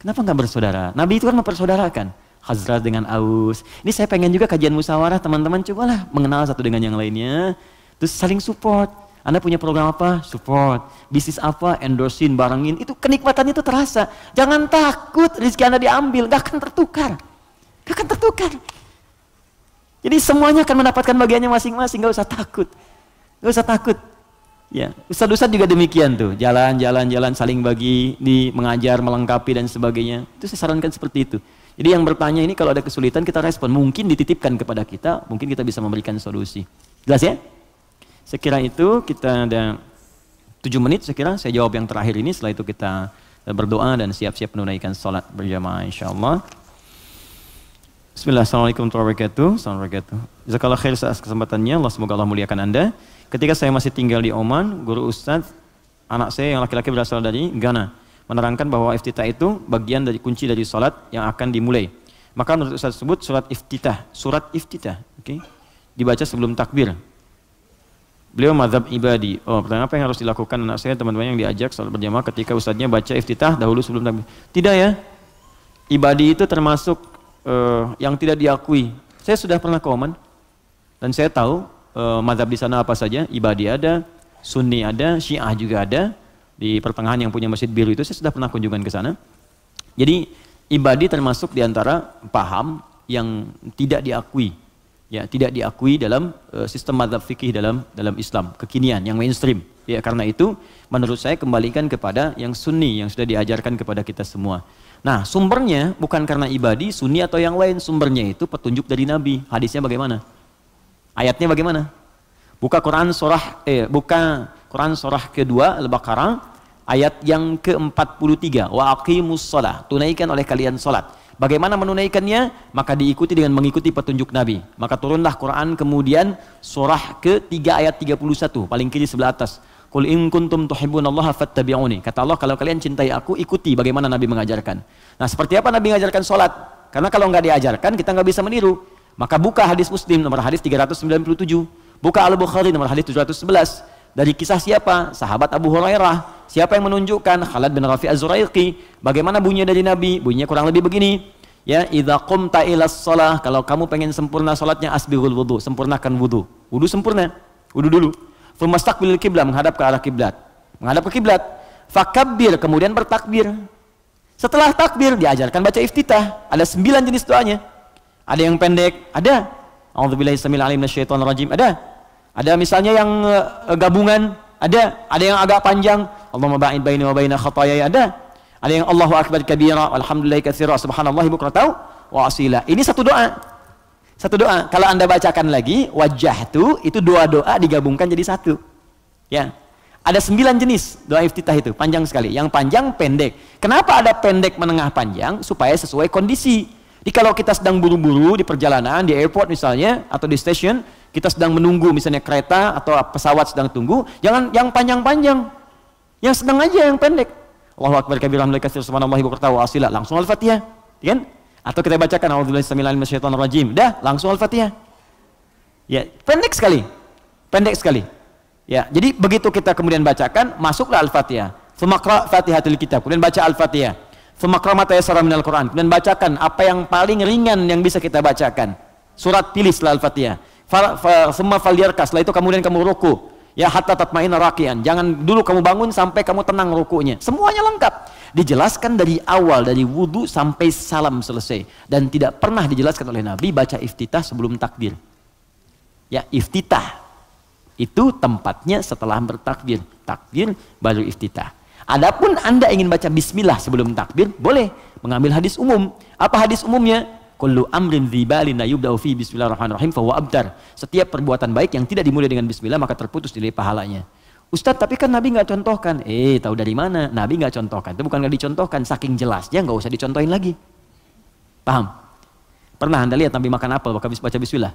[SPEAKER 1] Kenapa nggak bersaudara? Nabi itu kan mempersaudarakan. Khazraj dengan Aus. Ini saya pengen juga kajian musyawarah, teman-teman cobalah mengenal satu dengan yang lainnya. Terus saling support. Anda punya program apa? Support. Bisnis apa? Endorsein, barengin. Itu kenikmatannya itu terasa. Jangan takut rezeki Anda diambil, nggak akan tertukar. Nggak akan tertukar. Jadi semuanya akan mendapatkan bagiannya masing-masing, nggak usah takut. Nggak usah takut. Ya, ustaz-ustaz juga demikian tuh, jalan saling bagi, mengajar, melengkapi dan sebagainya. Itu saya sarankan seperti itu. Jadi yang bertanya ini kalau ada kesulitan kita respon, mungkin dititipkan kepada kita, mungkin kita bisa memberikan solusi. Jelas ya? Saya kira itu kita ada 7 menit, saya jawab yang terakhir ini, setelah itu kita berdoa dan siap-siap menunaikan salat berjamaah insyaallah. Bismillah, assalamualaikum warahmatullahi wabarakatuh. Assalamualaikum. Jazakallah khair atas kesempatannya. Allah semoga Allah muliakan Anda. Ketika saya masih tinggal di Oman, guru ustadz, anak saya yang laki-laki berasal dari Ghana, menerangkan bahwa iftitah itu bagian dari kunci dari salat yang akan dimulai. Maka menurut ustadz tersebut surat iftitah, okay, dibaca sebelum takbir. Beliau mazhab ibadi. Oh, pertanyaan apa yang harus dilakukan anak saya, teman-teman yang diajak salat berjamaah ketika ustadznya baca iftitah dahulu sebelum takbir? Tidak ya. Ibadi itu termasuk yang tidak diakui. Saya sudah pernah ke Oman dan saya tahu mazhab di sana apa saja. Ibadi ada, Sunni ada, Syiah juga ada. Di pertengahan yang punya masjid biru itu saya sudah pernah kunjungan ke sana. Jadi ibadi termasuk di antara paham yang tidak diakui, ya, tidak diakui dalam sistem mazhab fikih dalam Islam kekinian yang mainstream. Ya, karena itu menurut saya kembalikan kepada yang Sunni yang sudah diajarkan kepada kita semua. Nah, sumbernya bukan karena ibadi, Sunni atau yang lain, sumbernya itu petunjuk dari Nabi. Hadisnya bagaimana? Ayatnya bagaimana? Buka Quran surah kedua Al-Baqarah ayat yang ke-43. Wa aqimus shalah, tunaikan oleh kalian salat. Bagaimana menunaikannya? Maka diikuti dengan mengikuti petunjuk Nabi. Maka turunlah Quran kemudian surah ke-3 ayat 31, paling kiri sebelah atas. Qul in kuntum tuhibbunallaha fattabi'uni. Kata Allah, kalau kalian cintai aku, ikuti bagaimana Nabi mengajarkan. Nah, seperti apa Nabi mengajarkan salat? Karena kalau nggak diajarkan, kita nggak bisa meniru. Maka buka hadis Muslim nomor hadis 397. Buka Al-Bukhari nomor hadis 711. Dari kisah siapa? Sahabat Abu Hurairah. Siapa yang menunjukkan? Khalid bin Rafi' Az-Zuraiqi. Bagaimana bunyinya dari Nabi? Bunyinya kurang lebih begini. Ya, idza qumta ilas shalah, kalau kamu pengen sempurna salatnya, asbighul wudu, sempurnakan wudu. Wudu sempurna. Wudu dulu. Fumastaqbilil qiblah, menghadap ke arah kiblat. Menghadap ke kiblat. Fakabbir, kemudian bertakbir. Setelah takbir diajarkan baca iftitah. Ada 9 jenis doanya. Ada yang pendek, ada. A'udzubillahi samil alim minasyaitonir rajim, ada. Ada misalnya yang gabungan, ada. Ada yang agak panjang, Allahumma ba'id baini wa baina khataayaya, ada. Ada yang Allahu akbar kabira, walhamdulillahi katsira, subhanallahi bukratan wa asila. Ini satu doa. Satu doa. Kalau Anda bacakan lagi, wajjahtu, itu dua doa digabungkan jadi satu. Ya. Ada 9 jenis doa iftitah itu, panjang sekali. Yang panjang, pendek. Kenapa ada pendek, menengah, panjang? Supaya sesuai kondisi. Jadi kalau kita sedang buru-buru di perjalanan, di airport misalnya, atau di stasiun, kita sedang menunggu misalnya kereta atau pesawat sedang tunggu, jangan yang panjang-panjang. Yang sedang aja yang pendek. Allahu akbar kabira, alhamdulillahi katsira, subhanallahi bukratan wa asila. Langsung Al-Fatihah. Kan? Atau kita bacakan a'udzubillahi samil alim minasyaitonir rajim. Dah, langsung Al-Fatihah. Ya, pendek sekali. Pendek sekali. Ya, jadi begitu kita kemudian bacakan, masuklah Al-Fatihah. Tsumaqra Fatihatul Kitab, kemudian baca Al-Fatihah. Tsumaqra ma tayassara minal Qur'an, kemudian bacakan apa yang paling ringan yang bisa kita bacakan. Surat pilih setelah Al-Fatihah. Tsumma falyarkas, setelah itu kemudian kamu ruku. Ya hatta tatma'inna raki'an. Jangan dulu kamu bangun sampai kamu tenang rukunya. Semuanya lengkap. Dijelaskan dari awal, dari wudu sampai salam selesai. Dan tidak pernah dijelaskan oleh Nabi baca iftitah sebelum takbir. Ya, iftitah itu tempatnya setelah bertakbir. Takbir baru iftitah. Adapun Anda ingin baca bismillah sebelum takbir, boleh mengambil hadis umum. Apa hadis umumnya? Kullu amrin dzibalin la yubda'u fi bismillahirrahmanirrahim fa huwa abtar. Setiap perbuatan baik yang tidak dimulai dengan bismillah maka terputus nilai pahalanya. Ustadz, tapi kan Nabi nggak contohkan. Tahu dari mana? Nabi nggak contohkan. Itu bukan nggak dicontohkan, saking jelasnya nggak usah dicontohin lagi. Paham? Pernah Anda lihat Nabi makan apel baca bismillah?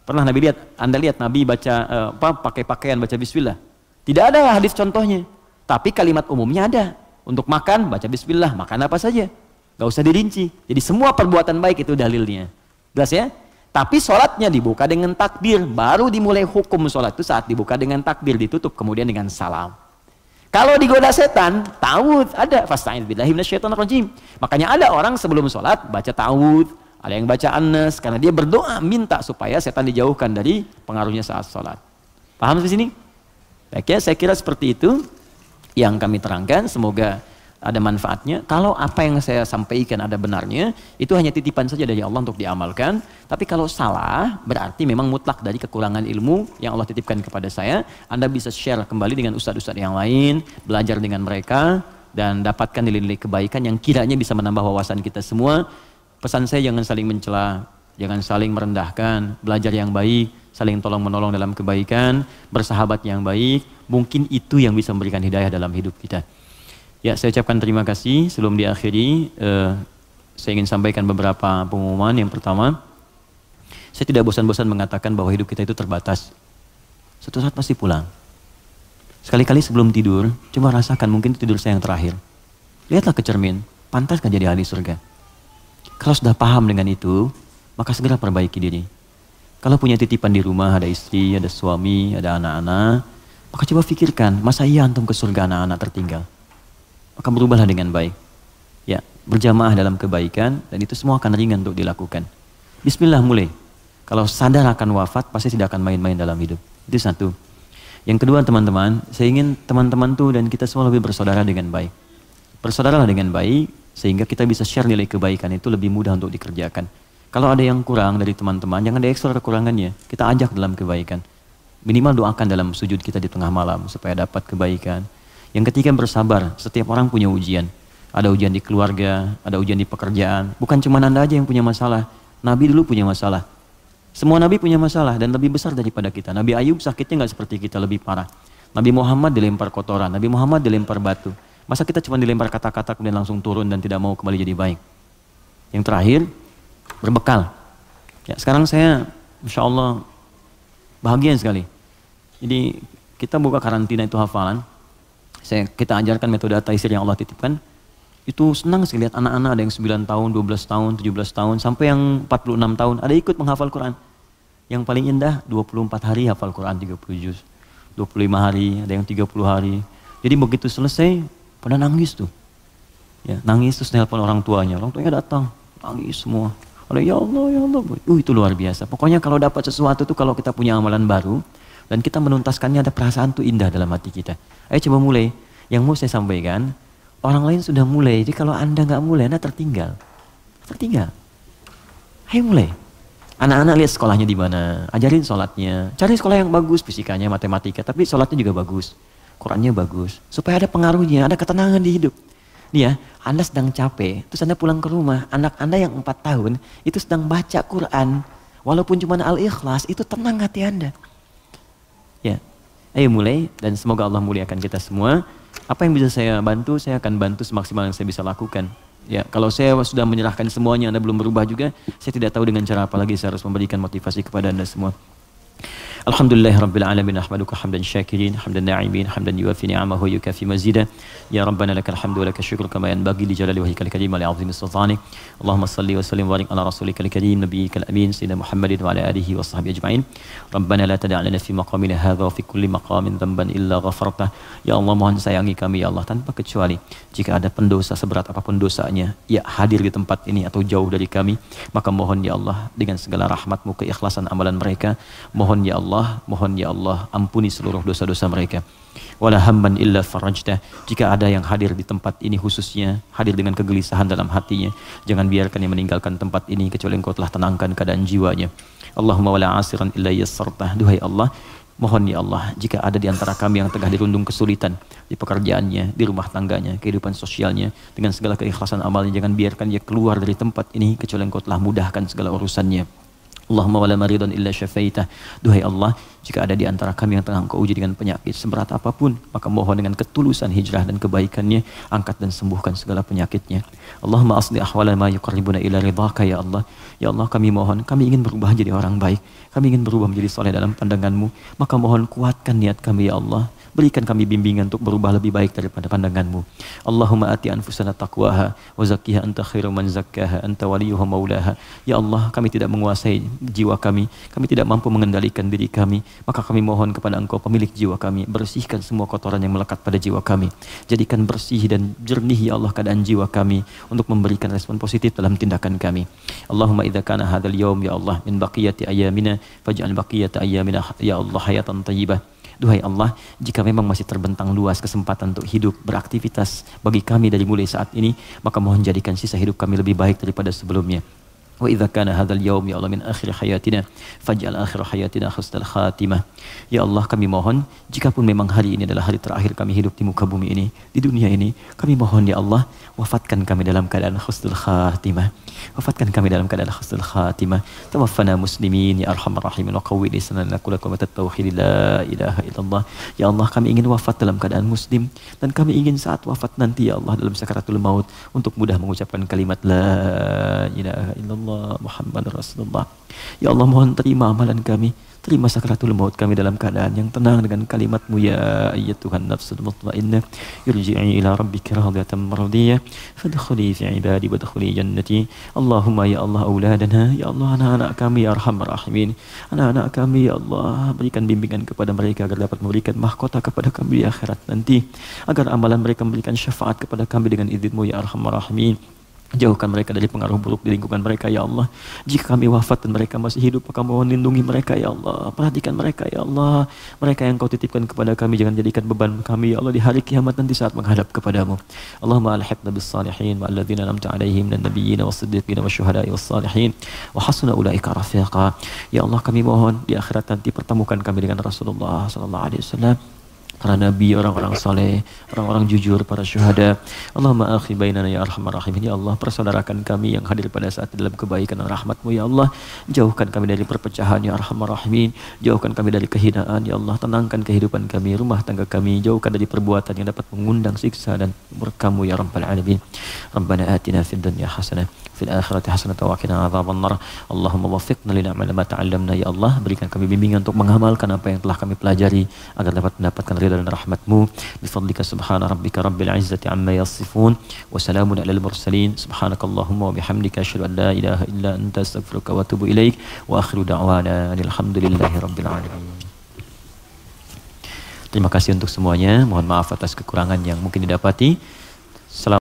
[SPEAKER 1] Pernah Anda lihat Nabi baca pakai pakaian baca bismillah? Tidak ada hadis contohnya. Tapi kalimat umumnya ada. Untuk makan baca bismillah, makan apa saja. Gak usah dirinci. Jadi semua perbuatan baik itu dalilnya. Jelas ya? Tapi sholatnya dibuka dengan takbir. Baru dimulai hukum sholat itu saat dibuka dengan takbir, ditutup kemudian dengan salam. Kalau digoda setan, ta'awudz ada. Fasta'idz billahi minasyaitonir rajim. Makanya ada orang sebelum sholat baca ta'awudz, ada yang baca An-Nas, karena dia berdoa minta supaya setan dijauhkan dari pengaruhnya saat sholat. Paham di sini? Baik ya, saya kira seperti itu yang kami terangkan. Semoga ada manfaatnya. Kalau apa yang saya sampaikan ada benarnya, itu hanya titipan saja dari Allah untuk diamalkan. Tapi kalau salah, berarti memang mutlak dari kekurangan ilmu yang Allah titipkan kepada saya. Anda bisa share kembali dengan ustadz-ustadz yang lain, belajar dengan mereka, dan dapatkan nilai-nilai kebaikan yang kiranya bisa menambah wawasan kita semua. Pesan saya, jangan saling mencela, jangan saling merendahkan, belajar yang baik, saling tolong-menolong dalam kebaikan, bersahabat yang baik. Mungkin itu yang bisa memberikan hidayah dalam hidup kita. Ya, saya ucapkan terima kasih. Sebelum diakhiri, saya ingin sampaikan beberapa pengumuman. Yang pertama, saya tidak bosan-bosan mengatakan bahwa hidup kita itu terbatas. Suatu saat pasti pulang. Sekali-kali sebelum tidur, coba rasakan mungkin tidur saya yang terakhir. Lihatlah ke cermin, pantas kan jadi ahli surga. Kalau sudah paham dengan itu, maka segera perbaiki diri. Kalau punya titipan di rumah, ada istri, ada suami, ada anak-anak, maka coba pikirkan, masa iya antum ke surga anak-anak tertinggal? Maka berubahlah dengan baik. Ya, berjamaah dalam kebaikan, dan itu semua akan ringan untuk dilakukan. Bismillah mulai. Kalau sadar akan wafat, pasti tidak akan main-main dalam hidup. Itu satu. Yang kedua teman-teman, saya ingin teman-teman tuh dan kita semua lebih bersaudara dengan baik. Bersaudaralah dengan baik, sehingga kita bisa share nilai kebaikan itu lebih mudah untuk dikerjakan. Kalau ada yang kurang dari teman-teman, jangan diekstra kekurangannya. Kita ajak dalam kebaikan. Minimal doakan dalam sujud kita di tengah malam supaya dapat kebaikan. Yang ketiga, bersabar. Setiap orang punya ujian. Ada ujian di keluarga, ada ujian di pekerjaan. Bukan cuma Anda aja yang punya masalah. Nabi dulu punya masalah. Semua Nabi punya masalah dan lebih besar daripada kita. Nabi Ayub sakitnya nggak seperti kita, lebih parah. Nabi Muhammad dilempar kotoran, Nabi Muhammad dilempar batu. Masa kita cuma dilempar kata-kata kemudian langsung turun dan tidak mau kembali jadi baik. Yang terakhir, berbekal. Ya, sekarang saya, Masya Allah, bahagia sekali. Jadi kita buka karantina itu hafalan. Kita ajarkan metode taisir yang Allah titipkan. Itu senang sekali lihat anak-anak, ada yang 9 tahun, 12 tahun, 17 tahun, sampai yang 46 tahun, ada ikut menghafal Quran. Yang paling indah, 24 hari hafal Quran, 30 juz. 25 hari, ada yang 30 hari. Jadi begitu selesai, pada nangis tuh. Ya, nangis terus nelpon orang tuanya datang, nangis semua. Oleh ya Allah, ya Allah. Itu luar biasa. Pokoknya kalau dapat sesuatu tuh, kalau kita punya amalan baru, dan kita menuntaskannya, ada perasaan tuh indah dalam hati kita. Ayo coba mulai. Yang mau saya sampaikan, Orang lain sudah mulai, jadi kalau Anda nggak mulai, Anda tertinggal. Tertinggal. Ayo mulai. Anak-anak lihat sekolahnya di mana, ajarin sholatnya. Cari sekolah yang bagus, fisikanya, matematika, tapi sholatnya juga bagus. Qurannya bagus. Supaya ada pengaruhnya, ada ketenangan di hidup. Nih ya, Anda sedang capek, terus Anda pulang ke rumah, anak Anda yang 4 tahun, itu sedang baca Quran. Walaupun cuma Al-Ikhlas, itu tenang hati Anda. Ya, ayo mulai, dan semoga Allah muliakan kita semua. Apa yang bisa saya bantu, saya akan bantu semaksimal yang saya bisa lakukan. Ya, kalau saya sudah menyerahkan semuanya, Anda belum berubah juga, saya tidak tahu dengan cara apa lagi saya harus memberikan motivasi kepada Anda semua. Alhamdulillahirabbil alamin ahmaduka hamdan syakirin hamdan na'imin hamdan yuwafi ni'amahu yukafi mazida ya rabbana lakal hamdu wa lakal syukru kama yanbaghi li jalali wajhikal karim wa li 'azimi sultanik Allahumma shalli wa sallim wa barik ala rasulikal karim nabiyyikal amin sayyidina Muhammadin wa ala alihi wa sahbihi ajma'in rabbana la tada' lana fi maqamina hadha wa fi kulli maqamin dhanban illa ghafartah ya Allah mohon sayangi kami ya Allah tanpa kecuali jika ada pendosa seberat apapun dosanya ya hadir di tempat ini atau jauh dari kami maka mohon ya Allah dengan segala rahmat-Mu keikhlasan amalan mereka mohon ya Allah ampuni seluruh dosa-dosa mereka. Wala hamman illa farajtah. Jika ada yang hadir di tempat ini khususnya hadir dengan kegelisahan dalam hatinya, jangan biarkan dia meninggalkan tempat ini kecuali Engkau telah tenangkan keadaan jiwanya. Allahumma wala asiran illa yassartah. Duhai Allah, mohon ya Allah, jika ada di antara kami yang tengah dirundung kesulitan di pekerjaannya, di rumah tangganya, kehidupan sosialnya, dengan segala keikhlasan amalnya, jangan biarkan dia keluar dari tempat ini kecuali Engkau telah mudahkan segala urusannya. Allahumma wala maridun illa syafaitah. Duhai Allah, jika ada di antara kami yang tengah Engkau uji dengan penyakit seberat apapun, maka mohon dengan ketulusan hijrah dan kebaikannya, angkat dan sembuhkan segala penyakitnya. Allahumma asli ahwala ma yuqarribuna ila ridhaka ya Allah. Ya Allah, kami mohon, kami ingin berubah menjadi orang baik. Kami ingin berubah menjadi soleh dalam pandangan-Mu. Maka mohon kuatkan niat kami ya Allah. Berikan kami bimbingan untuk berubah lebih baik daripada pandangan-Mu. Allahumma ati anfusana taqwaha wa zakkiha anta khairu man zakkaha anta waliyuha maulaha. Ya Allah, kami tidak menguasai jiwa kami tidak mampu mengendalikan diri kami, maka kami mohon kepada Engkau pemilik jiwa kami, bersihkan semua kotoran yang melekat pada jiwa kami. Jadikan bersih dan jernih ya Allah keadaan jiwa kami untuk memberikan respon positif dalam tindakan kami. Allahumma idza kana hadzal yaum ya Allah min baqiyati ayyamina faj'al baqiyata ayyamina ya Allah hayatan thayyibah. Duhai Allah, jika memang masih terbentang luas kesempatan untuk hidup, beraktivitas bagi kami dari mulai saat ini, maka mohon jadikan sisa hidup kami lebih baik daripada sebelumnya. Wa idza kana hadzal yaum ya Allah min akhir hayatina faj'al akhir hayatina husnal khatimah. Ya Allah, kami mohon jika pun memang hari ini adalah hari terakhir kami hidup di muka bumi ini, di dunia ini, kami mohon ya Allah, wafatkan kami dalam keadaan husnul khatimah. Wafatkan kami dalam keadaan husnul khatimah. Tawaffana muslimin ya arhamar rahimin wa qawwi lisanana kalimat tauhid la ilaha illallah. Ya Allah, kami ingin wafat dalam keadaan muslim dan kami ingin saat wafat nanti ya Allah dalam sakaratul maut untuk mudah mengucapkan kalimat la ilaha illallah Muhammad Rasulullah. Ya Allah, mohon terima amalan kami, terima sakaratul maut kami dalam keadaan yang tenang dengan kalimat-Mu ya ayyatuhan nafsul mutmainnah irji'i ila rabbika radiyatan mardiyah fadkhuli fi ibadi wadkhuli jannati. Allahumma ya Allah auladana, ya Allah anak-anak kami ya arhamar rahimin, anak-anak kami ya Allah berikan bimbingan kepada mereka agar dapat memberikan mahkota kepada kami di akhirat nanti, agar amalan mereka memberikan syafaat kepada kami dengan izin-Mu ya arhamar rahimin. Jauhkan mereka dari pengaruh buruk di lingkungan mereka ya Allah. Jika kami wafat dan mereka masih hidup, maka mohon lindungi mereka ya Allah. Perhatikan mereka ya Allah. Mereka yang Kau titipkan kepada kami, jangan jadikan beban kami ya Allah di hari kiamat nanti saat menghadap kepadamu. Allahumma alhiqna bis salihin wa alladhina an'amta alaihim minan nabiyyin was-siddiqin wasyuhada'i was-salihin wa hasuna ulaika rafiqa. Ya Allah, kami mohon di akhirat nanti pertemukan kami dengan Rasulullah sallallahu alaihi wasallam, para nabi, orang-orang saleh, orang-orang jujur, para syuhada. Allahumma akhi bainana ya arhamar rahimin. Ya Allah, persaudarakan kami yang hadir pada saat dalam kebaikan dan rahmat-Mu ya Allah. Jauhkan kami dari perpecahan ya arhamar rahimin. Jauhkan kami dari kehinaan ya Allah. Tenangkan kehidupan kami, rumah tangga kami. Jauhkan dari perbuatan yang dapat mengundang siksa dan murka-Mu ya rabbal alamin. Rabbana atina fid dunya hasanah fil akhirati hasanah wa qina adzabannar. Allahumma waffiqna lil a'mali ma ta'allamna ya Allah. Berikan kami bimbingan untuk mengamalkan apa yang telah kami pelajari agar dapat mendapatkan ridha dan rahmat-Mu. Bifadlika subhana rabbika rabbil izzati amma yasifun wa salamun alal mursalin. Subhanakallahumma wa bihamdika asyhadu an la ilaha illa anta astaghfiruka wa atubu ilaik. Wa akhiru da'wana alhamdulillahi rabbil alamin. Terima kasih untuk semuanya. Mohon maaf atas kekurangan yang mungkin didapati.